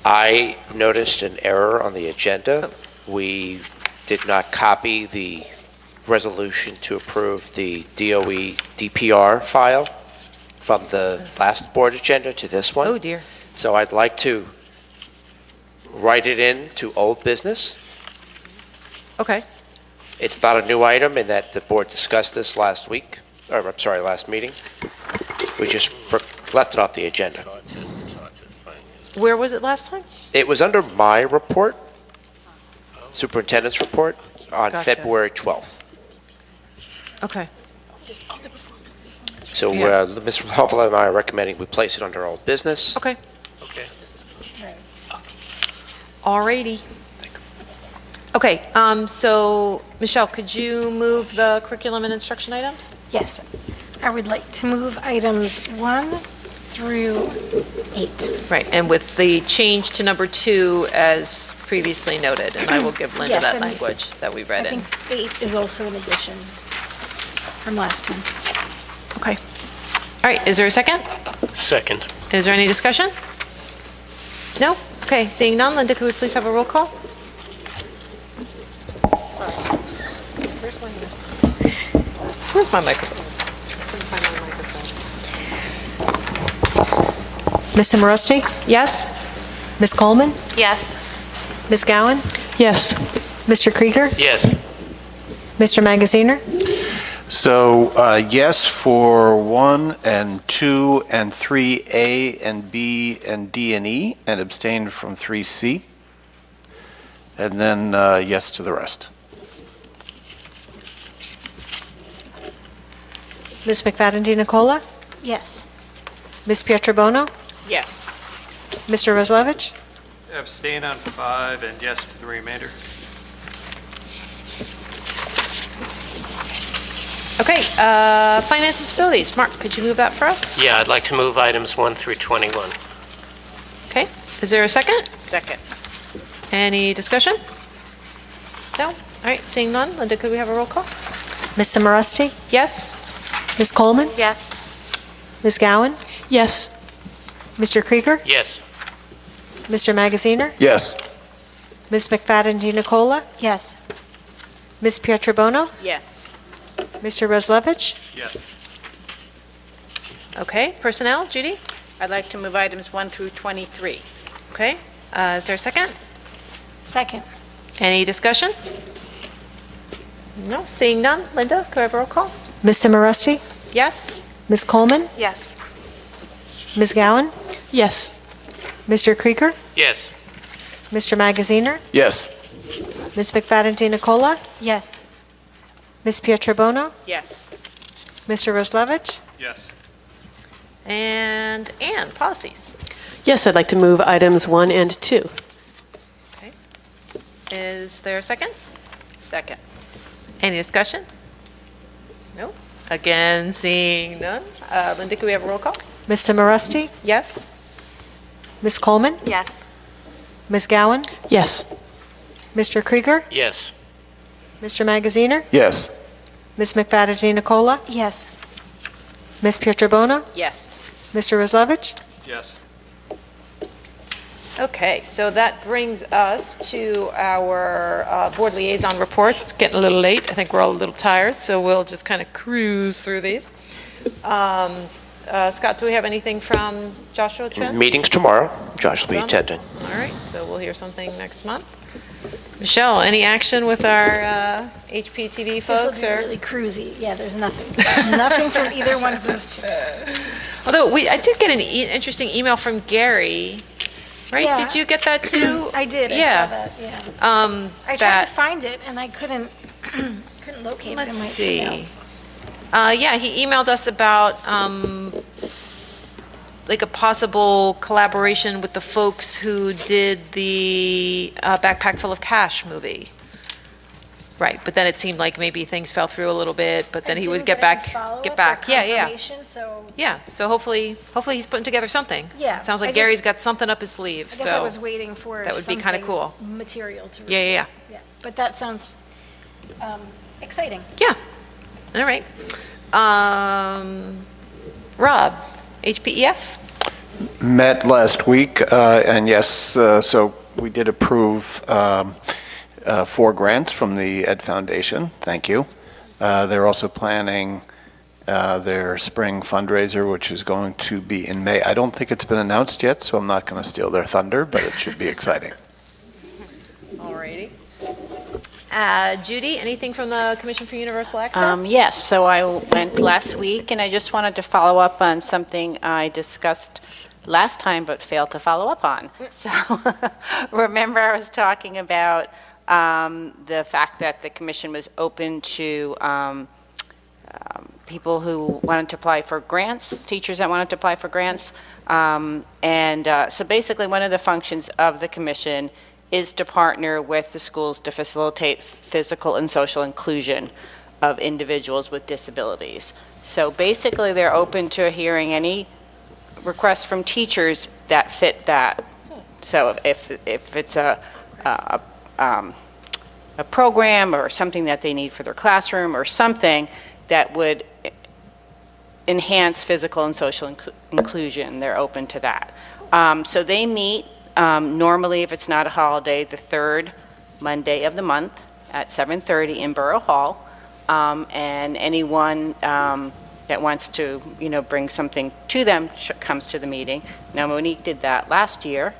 I noticed an error on the agenda. We did not copy the resolution to approve the DOE DPR file from the last board agenda to this one. Oh, dear. So I'd like to write it in to old business. Okay. It's not a new item in that the board discussed this last week, or I'm sorry, last meeting. We just left it off the agenda. Where was it last time? It was under my report, superintendent's report, on Gotcha. February 12th. Okay. So Yeah. Mr. Hovland and I are recommending we place it under old business. Okay. Okay. Alrighty. Okay, so Michelle, could you move the curriculum and instruction items? Yes, I would like to move items 1 through 8. Right, and with the change to number 2 as previously noted, and I will give Linda Yes, that and language that we I read in. think 8 is also an addition from last time. Okay. All right, is there a second? Second. Is there any discussion? No? Okay, seeing none, Linda, could we please have a roll call? Where's my microphone? Ms. Simorowski? Yes? Ms. Coleman? Yes. Ms. Gowan? Yes. Mr. Krieger? Yes. Mr. Magaziner? So, yes for 1 and 2 and 3A and B and D and E, and abstain from 3C. And then yes to the rest. Ms. McFadden DiNicola? Yes. Ms. Pietrobono? Yes. Mr. Roslevich? Abstain on 5 and yes to the remainder. Okay, finance and facilities. Mark, could you move that for us? Yeah, I'd like to move items 1 through 21. Okay, is there a second? Second. Any discussion? No? All right, seeing none, Linda, could we have a roll call? Ms. Simorowski? Yes? Ms. Coleman? Yes. Ms. Gowan? Yes. Mr. Krieger? Yes. Mr. Magaziner? Yes. Ms. McFadden DiNicola? Yes. Ms. Pietrobono? Yes. Mr. Roslevich? Yes. Okay, personnel, Judy? I'd like to move items 1 through 23. Okay, is there a second? Second. Any discussion? No, seeing none, Linda, could I have a roll call? Ms. Simorowski? Yes? Ms. Coleman? Yes. Ms. Gowan? Yes. Mr. Krieger? Yes. Mr. Magaziner? Yes. Ms. McFadden DiNicola? Yes. Ms. Pietrobono? Yes. Mr. Roslevich? Yes. And Ann, policies. Yes, I'd like to move items 1 and 2. Okay. Is there a second? Second. Any discussion? No? Again, seeing none. Linda, could we have a roll call? Ms. Simorowski? Yes? Ms. Coleman? Yes. Ms. Gowan? Yes. Mr. Krieger? Yes. Mr. Magaziner? Yes. Ms. McFadden DiNicola? Yes. Ms. Pietrobono? Yes. Mr. Roslevich? Yes. Okay, so that brings us to our board liaison reports. It's getting a little late. I think we're all a little tired, so we'll just kind of cruise through these. Scott, do we have anything from Joshua Chen? Meetings tomorrow. Josh will be Some? attending. All right, so we'll hear something next month. Michelle, any action with our HPTV This will folks? be Or really cruisy. Yeah, there's nothing. Nothing from either one of those two. although I did get an interesting email from Gary right? Yeah. Did you get that too? I did. Yeah. I saw that. Yeah. I tried That- to find it and I couldn't locate it in Let's my see. email. Yeah, he emailed us about like a possible collaboration with the folks who did the Backpack Full of Cash movie. Right, but then it seemed like maybe things fell through a little bit, but then I he would didn't get any back. follow-up or Yeah, yeah. confirmation, So Yeah, so hopefully he's putting together something. Yeah, Sounds I like just- Gary's got something up his sleeve, I guess I so. was waiting for that would be kinda something cool. material to Yeah, yeah, yeah. But that sounds exciting. Yeah, all right. Rob, HPEF? Met last week, and yes, so we did approve 4 grants from the Ed Foundation. Thank you. They're also planning their spring fundraiser, which is going to be in May. I don't think it's been announced yet, so I'm not going to steal their thunder, but it should be exciting. All righty. Judy, anything from the Commission for Universal Access? Yes, so I went last week, and I just wanted to follow up on something I discussed last time but failed to follow up on. So remember I was talking about the fact that the commission was open to people who wanted to apply for grants, teachers that wanted to apply for grants. So basically one of the functions of the commission is to partner with the schools to facilitate physical and social inclusion of individuals with disabilities. So basically they're open to hearing any requests from teachers that fit that. So if it's a program or something that they need for their classroom or something that would enhance physical and social inclusion, they're open to that. So they meet normally, if it's not a holiday, the third Monday of the month at 7:30 in Borough Hall. And anyone that wants to, bring something to them comes to the meeting. Now, Monique did that last year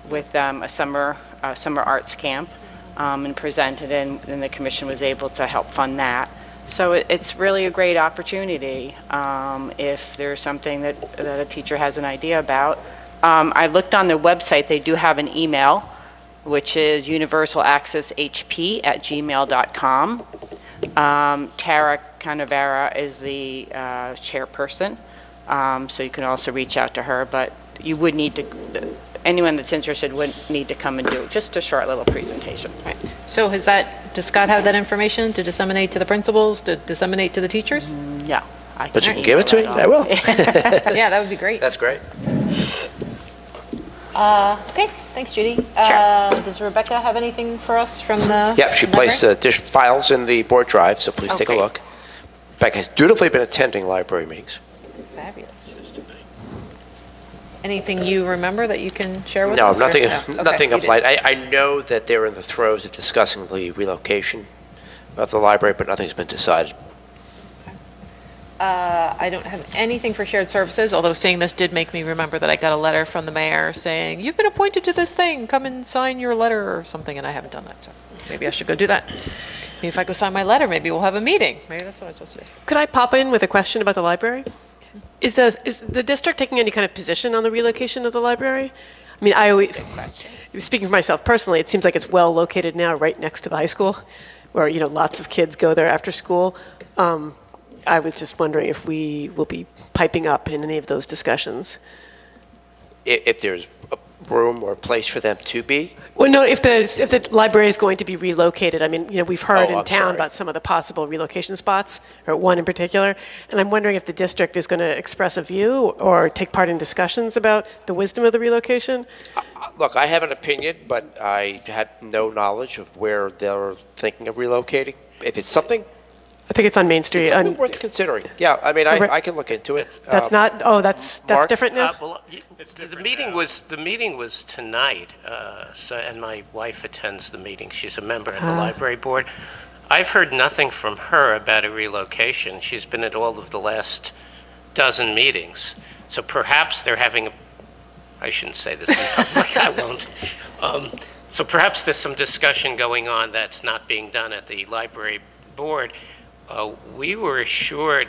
with a summer arts camp and presented, and the commission was able to help fund that. So it's really a great opportunity if there's something that a teacher has an idea about. I looked on their website. They do have an email, which is universalaccesshp@gmail.com. Tara Canavera is the chairperson, so you can also reach out to her, but you would need to, anyone that's interested would need to come and do just a short little presentation. Right. So does Scott have that information to disseminate to the principals, to disseminate to the teachers? Yeah. But you can give it to me? I will. Yeah, that would be great. That's great. Okay, thanks, Judy. Sure. Does Rebecca have anything for us from the Yep, she placed files in the board drive, so please take a look. Rebecca has dutifully been attending library meetings. Fabulous. Anything you remember that you can share with No, us? nothing, Okay, nothing you of didn't. light. I know that they're in the throes of discussing the relocation of the library, but nothing's been decided. I don't have anything for shared services, although seeing this did make me remember that I got a letter from the mayor saying, you've been appointed to this thing, come and sign your letter or something, and I haven't done that, so maybe I should go do that. Maybe if I go sign my letter, maybe we'll have a meeting. Maybe that's what I'm supposed to do. Could I pop in with a question about the library? Is the district taking any kind of position on the relocation of the library? I mean, speaking for myself personally, it seems like it's well located now, right next to the high school, where lots of kids go there after school. I was just wondering if we will be piping up in any of those discussions. If there's a room or a place for them to be? Well, no, if the library is going to be relocated, I mean, we've heard in I'm town sorry. about some of the possible relocation spots, or one in particular, and I'm wondering if the district is going to express a view or take part in discussions about the wisdom of the relocation. Look, I have an opinion, but I had no knowledge of where they're thinking of relocating. If it's something, I think it's on Main Street. it's something worth considering. Yeah, I mean, I can look into it. That's not. Oh, that's Mark? different now. The meeting was tonight, and my wife attends the meeting. She's a member of the library board. I've heard nothing from her about a relocation. She's been at all of the last dozen meetings. So perhaps they're having I shouldn't say this in public, I won't. So perhaps there's some discussion going on that's not being done at the library board. We were assured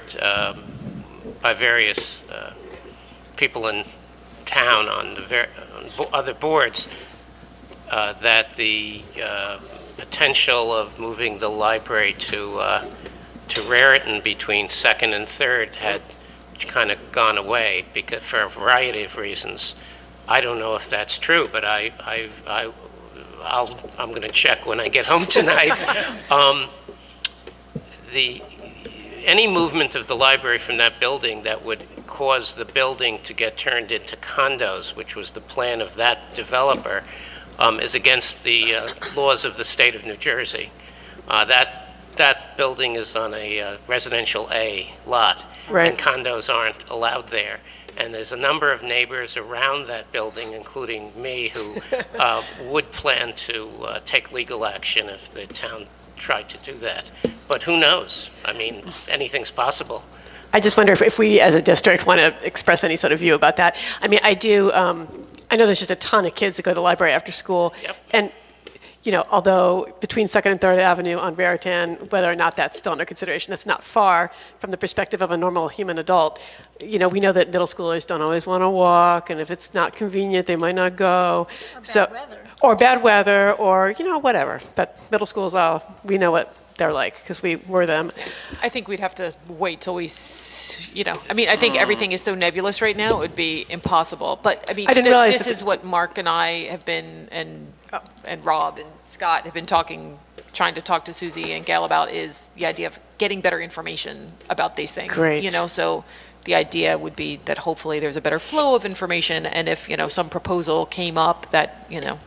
by various people in town on other boards that the potential of moving the library to Raritan between Second and Third had kind of gone away because for a variety of reasons. I don't know if that's true, but I'm going to check when I get home tonight. Any movement of the library from that building that would cause the building to get turned into condos, which was the plan of that developer, is against the laws of the state of New Jersey. That building is on a residential A lot, Right. and condos aren't allowed there. And there's a number of neighbors around that building, including me, who would plan to take legal action if the town tried to do that. But who knows? I mean, anything's possible. I just wonder if we, as a district, want to express any sort of view about that. I mean, I do, I know there's just a ton of kids that go to the library after school. Yep. And, you know, although between 2nd and 3rd Avenue on Raritan, whether or not that's still under consideration, that's not far from the perspective of a normal human adult. You know, we know that middle schoolers don't always want to walk, and if it's not convenient, they might not go. Or bad weather, or, you know, whatever. But middle schools, we know what they're like, because we were them. I think we'd have to wait till you know, I mean, I think everything is so nebulous right now, it would be impossible. But, I mean, I didn't realize this is what Mark and I have been, and Rob and Scott have been trying to talk to Susie and Gail about, is the idea of getting better information about these things. Great. You know, so the idea would be that hopefully there's a better flow of information, and if, you know, some proposal came up that, you know,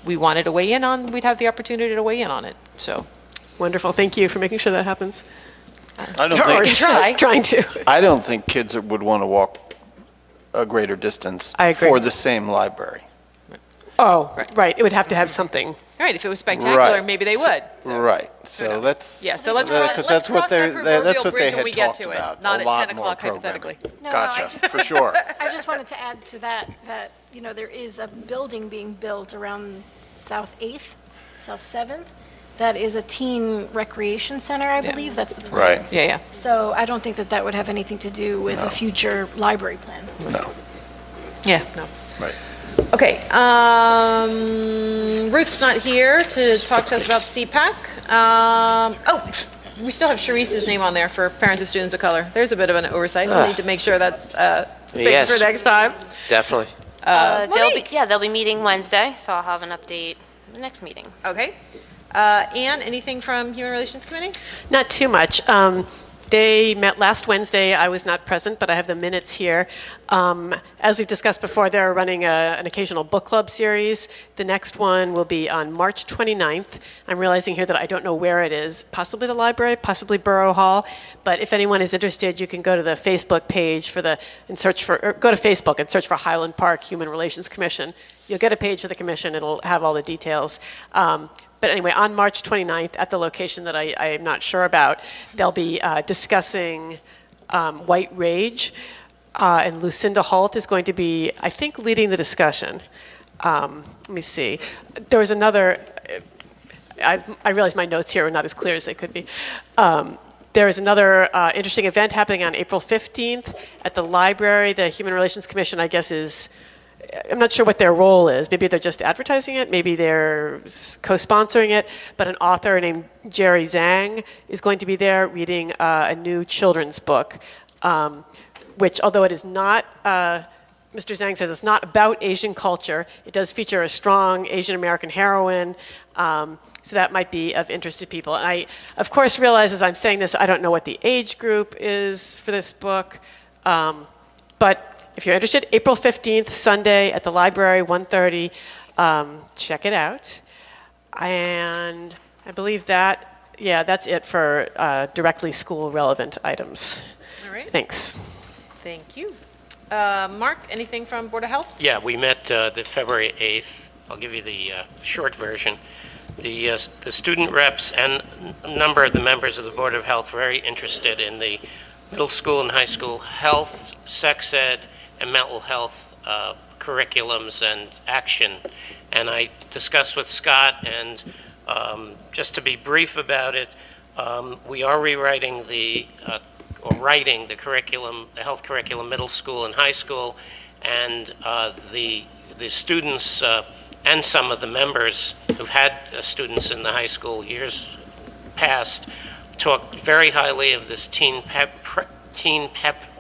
we wanted to weigh in on, we'd have the opportunity to weigh in on it, so. Wonderful. Thank you for making sure that happens. I don't think. can try. Trying to. I don't think kids would want to walk a greater distance I agree. for the same library. Oh, right. It would have to have something. Right, if it was spectacular, Right. maybe they would. Right. So that's. Yeah, so let's Because cross that's what that they proverbial they bridge when had we get talked to it, about. not a at lot 10 more o'clock programming. hypothetically. No, Gotcha, for sure. I just wanted to add to that, you know, there is a building being built around South 8th, South 7th. That is a teen recreation center, I believe. That's the plan. Right. Yeah, yeah. So I don't think that would have anything to do with a future library plan. No. Yeah, no. Right. Okay, Ruth's not here to talk to us about CPAC. Oh, we still have Sharice's name on there for parents of students of color. There's a bit of an oversight. We need to make sure that's fixed Yes. for next time. Definitely. They'll be meeting Wednesday, so I'll have an update in the next meeting. Okay. Anne, anything from Human Relations Committee? Not too much. They met last Wednesday. I was not present, but I have the minutes here. As we've discussed before, they're running an occasional book club series. The next one will be on March 29th. I'm realizing here that I don't know where it is. Possibly the library, possibly Borough Hall. But if anyone is interested, you can go to the Facebook page go to Facebook and search for Highland Park Human Relations Commission. You'll get a page for the commission. It'll have all the details. But anyway, on March 29th, at the location that I am not sure about, they'll be discussing white rage. And Lucinda Holt is going to be, I think, leading the discussion. Let me see. There was another, I realize my notes here are not as clear as they could be. There is another interesting event happening on April 15th at the library. The Human Relations Commission, I guess, I'm not sure what their role is. Maybe they're just advertising it. Maybe they're co-sponsoring it. But an author named Jerry Zhang is going to be there reading a new children's book, which, although it is not, Mr. Zhang says it's not about Asian culture, it does feature a strong Asian American heroine. So that might be of interest to people. And I, of course, realize as I'm saying this, I don't know what the age group is for this book. But if you're interested, April 15th, Sunday at the library, 1:30. Check it out. And I believe that's it for directly school-relevant items. All right. Thanks. Thank you. Mark, anything from Board of Health? Yeah, we met the February 8th. I'll give you the short version. The student reps and a number of the members of the Board of Health very interested in the middle school and high school health, sex ed, and mental health curriculums and action. And I discussed with Scott, and just to be brief about it, we are rewriting writing the curriculum, the health curriculum, middle school and high school, and the students and some of the members who've had students in the high school years past talked very highly of this Teen Pep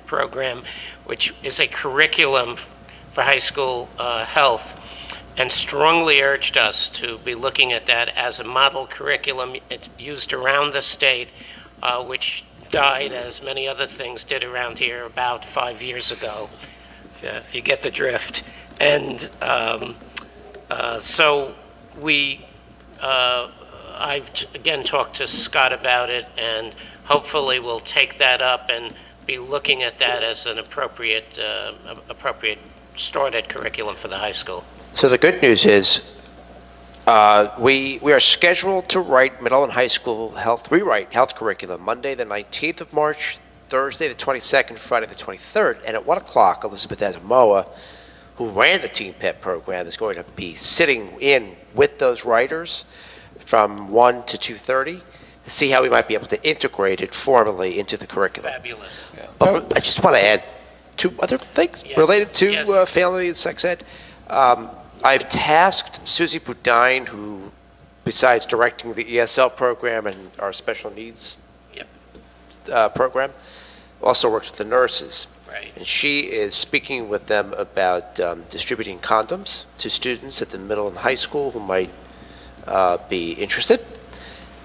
program, which is a curriculum for high school health, and strongly urged us to be looking at that as a model curriculum. It's used around the state, which died, as many other things did around here, about 5 years ago, if you get the drift. And so I've again talked to Scott about it, and hopefully we'll take that up and be looking at that as an appropriate started curriculum for the high school. So the good news is we are scheduled to write middle and high school rewrite health curriculum Monday the 19th of March, Thursday the 22nd, Friday the 23rd, and at 1 o'clock, Elizabeth Asamoah, who ran the Teen Pep program, is going to be sitting in with those writers from 1 to 2:30 to see how we might be able to integrate it formally into the curriculum. Fabulous. Yeah. But I just want to add two other things related to family and sex ed. I've tasked Susie Boudin, who, besides directing the ESL program and our special needs program, also works with the nurses. Right. And she is speaking with them about distributing condoms to students at the middle and high school who might be interested.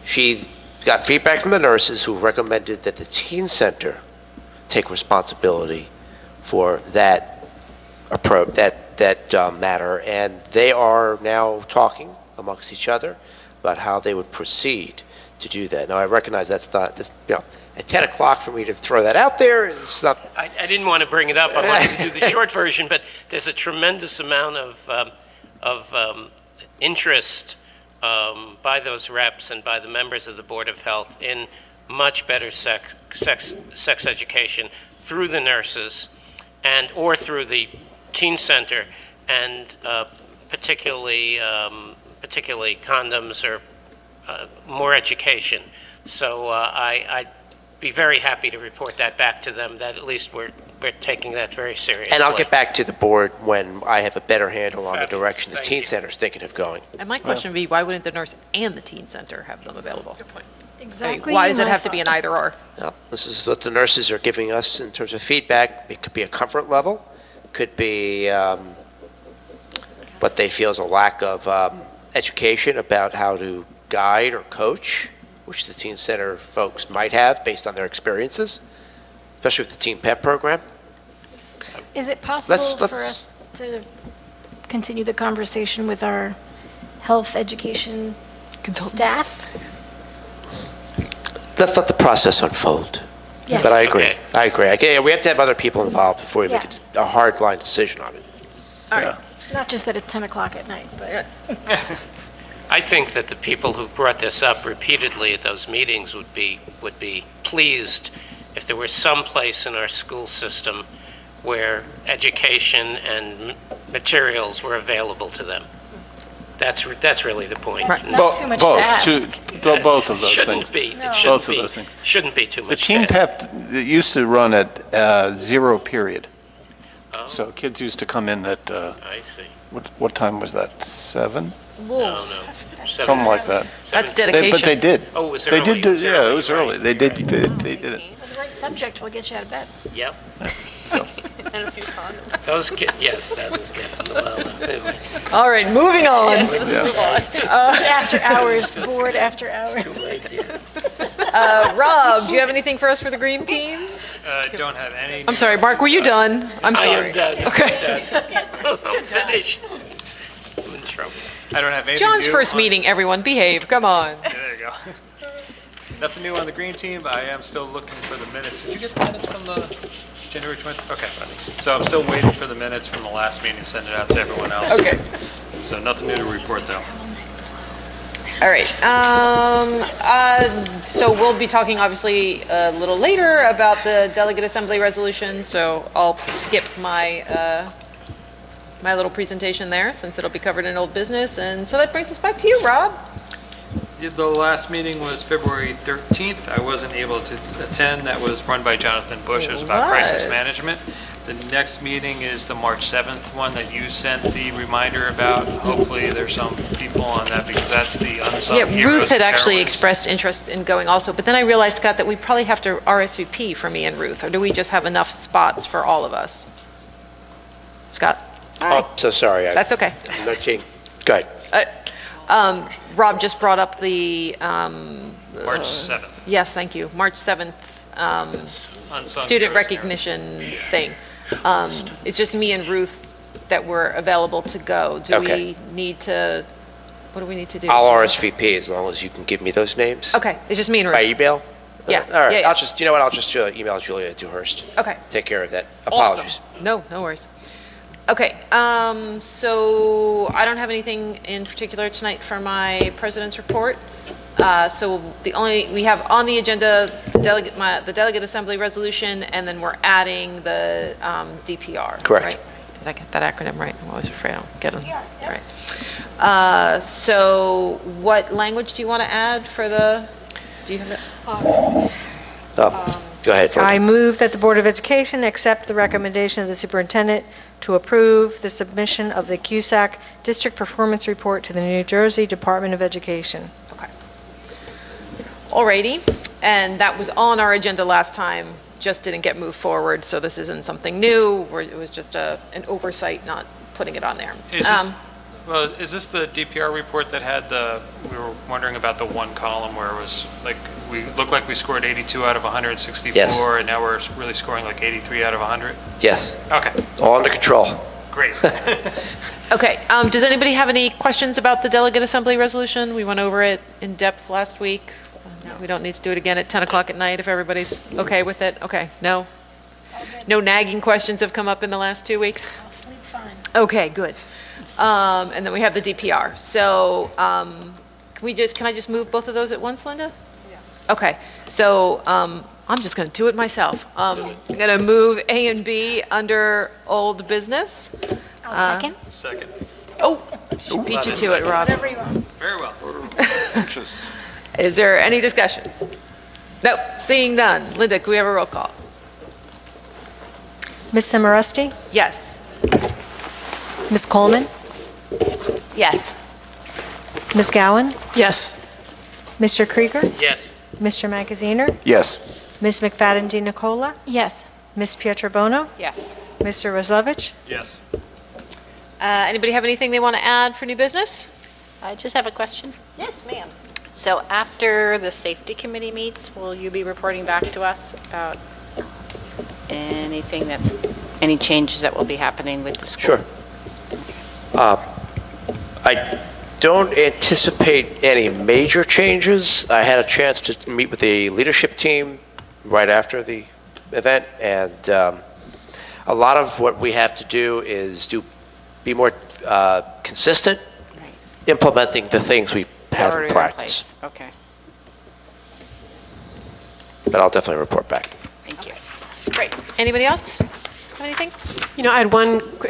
She got feedback from the nurses who recommended that the teen center take responsibility for that approach, that matter, and they are now talking amongst each other about how they would proceed to do that. Now, I recognize that's not, at 10 o'clock for me to throw that out there is not. I didn't want to bring it up. I wanted to do the short version, but there's a tremendous amount of interest by those reps and by the members of the Board of Health in much better sex education through the nurses or through the teen center, and particularly condoms or more education. So I'd be very happy to report that back to them, that at least we're taking that very seriously. And I'll get back to the board when I have a better handle on the direction the teen center is thinking of going. And my question would be, why wouldn't the nurse and the teen center have them available? Good point. Exactly. Why does it have to be an either or? Well, this is what the nurses are giving us in terms of feedback. It could be a comfort level, could be what they feel is a lack of education about how to guide or coach, which the teen center folks might have based on their experiences, especially with the Teen Pep program. Is it possible for us to continue the conversation with our health education staff? Let's let the process unfold. Yeah. But I agree. Okay. I agree. We have to have other people involved before we make a hard line decision on it. All right. Not just that it's 10 o'clock at night, but... I think that the people who brought this up repeatedly at those meetings would be pleased if there were some place in our school system where education and materials were available to them. That's really the point. Right. Not too much to ask. Both of those Shouldn't things. be. No. It shouldn't Both be. of those things. Shouldn't be too The much. Teen to ask. Pep used to run at 0 period. So kids used to come in at, I see. what time was that, 7? No. Something like that. That's But dedication. they did. Oh, it was They early. did, it was early. They did it. The right subject will get you out of bed. Yep. So. And a few condoms. Those kids, yes, that was definitely. Anyway. All right, moving on. Let's move on. After hours, board after hours. Rob, do you have anything for us for the green team? Don't have any. I'm sorry, Mark, were you done? I'm I sorry. am done. Okay. I'm finished. I'm in trouble. I don't have anything John's new first on- meeting, everyone, behave, come on. Yeah, there you go. Nothing new on the green team, but I am still looking for the minutes. Did you get the minutes from the January 20th? Okay. So I'm still waiting for the minutes from the last meeting, send it out to everyone else. Okay. So nothing new to report though. All right. So we'll be talking obviously a little later about the delegate assembly resolution. So I'll skip my my little presentation there since it'll be covered in old business. And so that brings us back to you, Rob. Yeah, the last meeting was February 13th. I wasn't able to attend. That was run by Jonathan Bush. It was about crisis management. The next meeting is the March 7th one that you sent the reminder about. Hopefully, there's some people on that because that's the unsung Yeah, heroes Ruth had and actually heroines. expressed interest in going also, but then I realized, Scott, that we probably have to RSVP for me and Ruth, or do we just have enough spots for all of us? Scott? Oh, so sorry. That's okay. I'm not kidding. Go ahead. Rob just brought up the, March 7th. yes, thank you, March 7th Unsung student heroes and recognition thing. It's just me and Ruth that were available to go. Do Okay. we need to, what do we need to do? I'll RSVP as long as you can give me those names. Okay, it's just me and Ruth. By email? Yeah. All right. yeah, yeah. I'll just, you know what? I'll just email Julia Dewhurst. Okay. Take care of that. Awesome. Apologies. No, no worries. Okay, so I don't have anything in particular tonight for my president's report. So we have on the agenda the delegate assembly resolution, and then we're adding the DPR. Correct. Right? Did I get that acronym right? I'm always afraid I'll get them right. So what language do you want to add for the? Do you have that? Go ahead. I move that the Board of Education accept the recommendation of the superintendent to approve the submission of the CUSAC District Performance Report to the New Jersey Department of Education. Okay. Alrighty, and that was on our agenda last time, just didn't get moved forward, so this isn't something new, it was just an oversight not putting it on there. Is this the DPR report that had we were wondering about the one column where it was like, we looked like we scored 82 out of 164, Yes. and now we're really scoring like 83 out of 100? Yes. Okay, All under control. great. Okay, does anybody have any questions about the delegate assembly resolution? We went over it in depth last week. We don't need to do it again at 10 o'clock at night if everybody's okay with it. Okay, no? No nagging questions have come up in the last 2 weeks? I'll sleep fine. Okay, good. And then we have the DPR. So can I just move both of those at once, Linda? Yeah. Okay, so I'm just going to do it myself. I'm going to move A and B under old business. I'll second. Second. Oh, she beat you to it, Rob. Whatever you want. Very well. Is there any discussion? No, seeing none. Linda, can we have a roll call? Ms. Samarusti? Yes. Ms. Coleman? Yes. Ms. Gowan? Yes. Mr. Krieger? Yes. Mr. Magaziner? Yes. Ms. McFadden DiNicola? Yes. Ms. Pietrobono? Yes. Mr. Roslevich? Yes. Anybody have anything they want to add for new business? I just have a question. Yes, ma'am. So after the safety committee meets, will you be reporting back to us about any changes that will be happening with the school? Sure. I don't anticipate any major changes. I had a chance to meet with the leadership team right after the event, and a lot of what we have to do is be more consistent, Right. implementing the things we have Already in in practice. place. Okay, But I'll definitely report back. thank you. Great. Anybody else have anything? You know, I had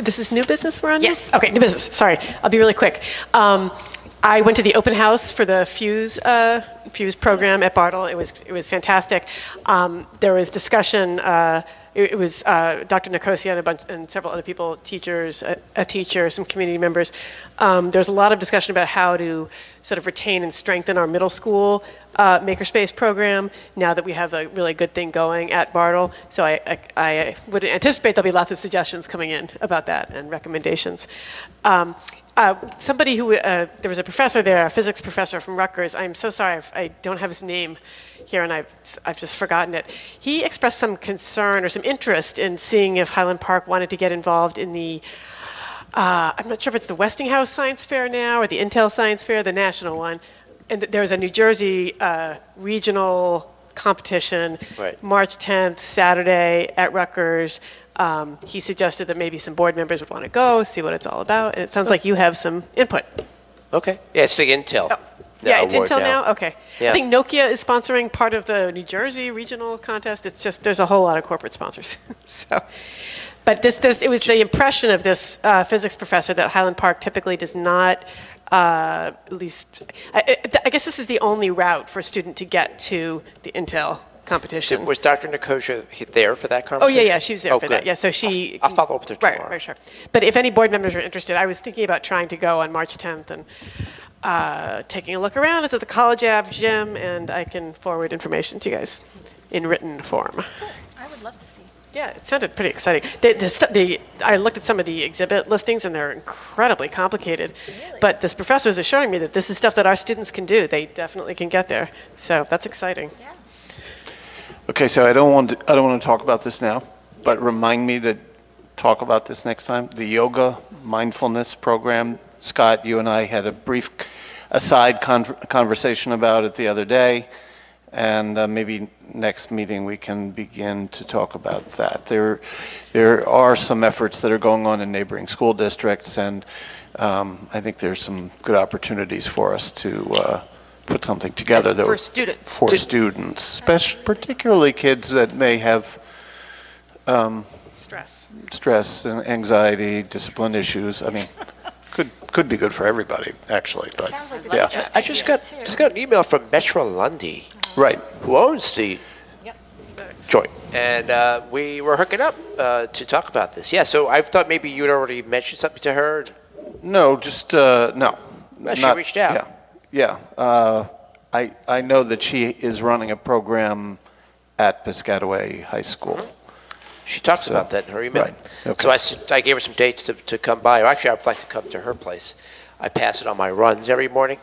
this is new business we're on? Yes. Okay, new business, sorry. I'll be really quick. I went to the open house for the Fuse program at Bartle. It was fantastic. There was discussion, it was Dr. Nicosia and several other people, teachers, a teacher, some community members. There's a lot of discussion about how to sort of retain and strengthen our middle school makerspace program now that we have a really good thing going at Bartle. So I would anticipate there'll be lots of suggestions coming in about that and recommendations. Somebody there was a professor there, a physics professor from Rutgers. I'm so sorry, I don't have his name here, and I've just forgotten it. He expressed some concern or some interest in seeing if Highland Park wanted to get involved in the, I'm not sure if it's the Westinghouse Science Fair now or the Intel Science Fair, the national one. And there's a New Jersey regional competition, Right. March 10th, Saturday at Rutgers. He suggested that maybe some board members would want to go, see what it's all about, and it sounds like you have some input. Okay. Yeah, it's the Intel. Yeah, it's award Intel now? Okay. Yeah. I think Nokia is sponsoring part of the New Jersey regional contest. It's just, there's a whole lot of corporate sponsors. But it was the impression of this physics professor that Highland Park typically does not, at least, I guess this is the only route for a student to get to the Intel competition. Was Dr. Nicosia there for that Oh, conversation? yeah, she was there Oh, for that. good. Yeah, so she. I'll follow up with her Right, tomorrow. right, sure. But if any board members are interested, I was thinking about trying to go on March 10th and taking a look around. It's at the College Ave gym, and I can forward information to you guys in written form. I would love to see. Yeah, it sounded pretty exciting. I looked at some of the exhibit listings, and they're incredibly complicated. Really? But this professor is assuring me that this is stuff that our students can do. They definitely can get there. So that's exciting. Yeah. Okay, so I don't want to talk about this now, but remind me to talk about this next time. The yoga mindfulness program, Scott, you and I had a brief aside conversation about it the other day, and maybe next meeting we can begin to talk about that. There are some efforts that are going on in neighboring school districts, and I think there's some good opportunities for us to put something together that For students. for students, particularly kids that may have stress and anxiety, discipline issues. I mean, could be good for everybody, actually. But yeah, I just got an email from Metro Lundy, right, who owns the joint, and we were hooking up to talk about this. Yeah, so I thought maybe you'd already mentioned something to her. No, just no. Well, she reached out. Yeah. I know that she is running a program at Piscataway High School. She talks about that in her email. Right. Okay. So I gave her some dates to come by. Or actually, I'd like to come to her place. I pass it on my runs every morning.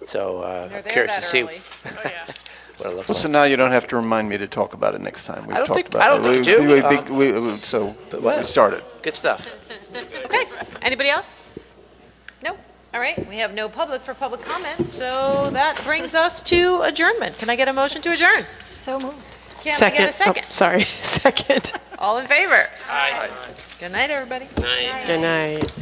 So I'm curious to see what it looks Well, so like. now you don't have to remind me to talk about it next time. We've I don't talked think- about I don't it. think you do. So well, we started. Good stuff. Okay, anybody else? No? All right, we have no public for public comment, so that brings us to adjournment. Can I get a motion to adjourn? So moved. Can I get a second? Oh, sorry, second. All in favor? Aye. Good night, everybody. Night. Good night.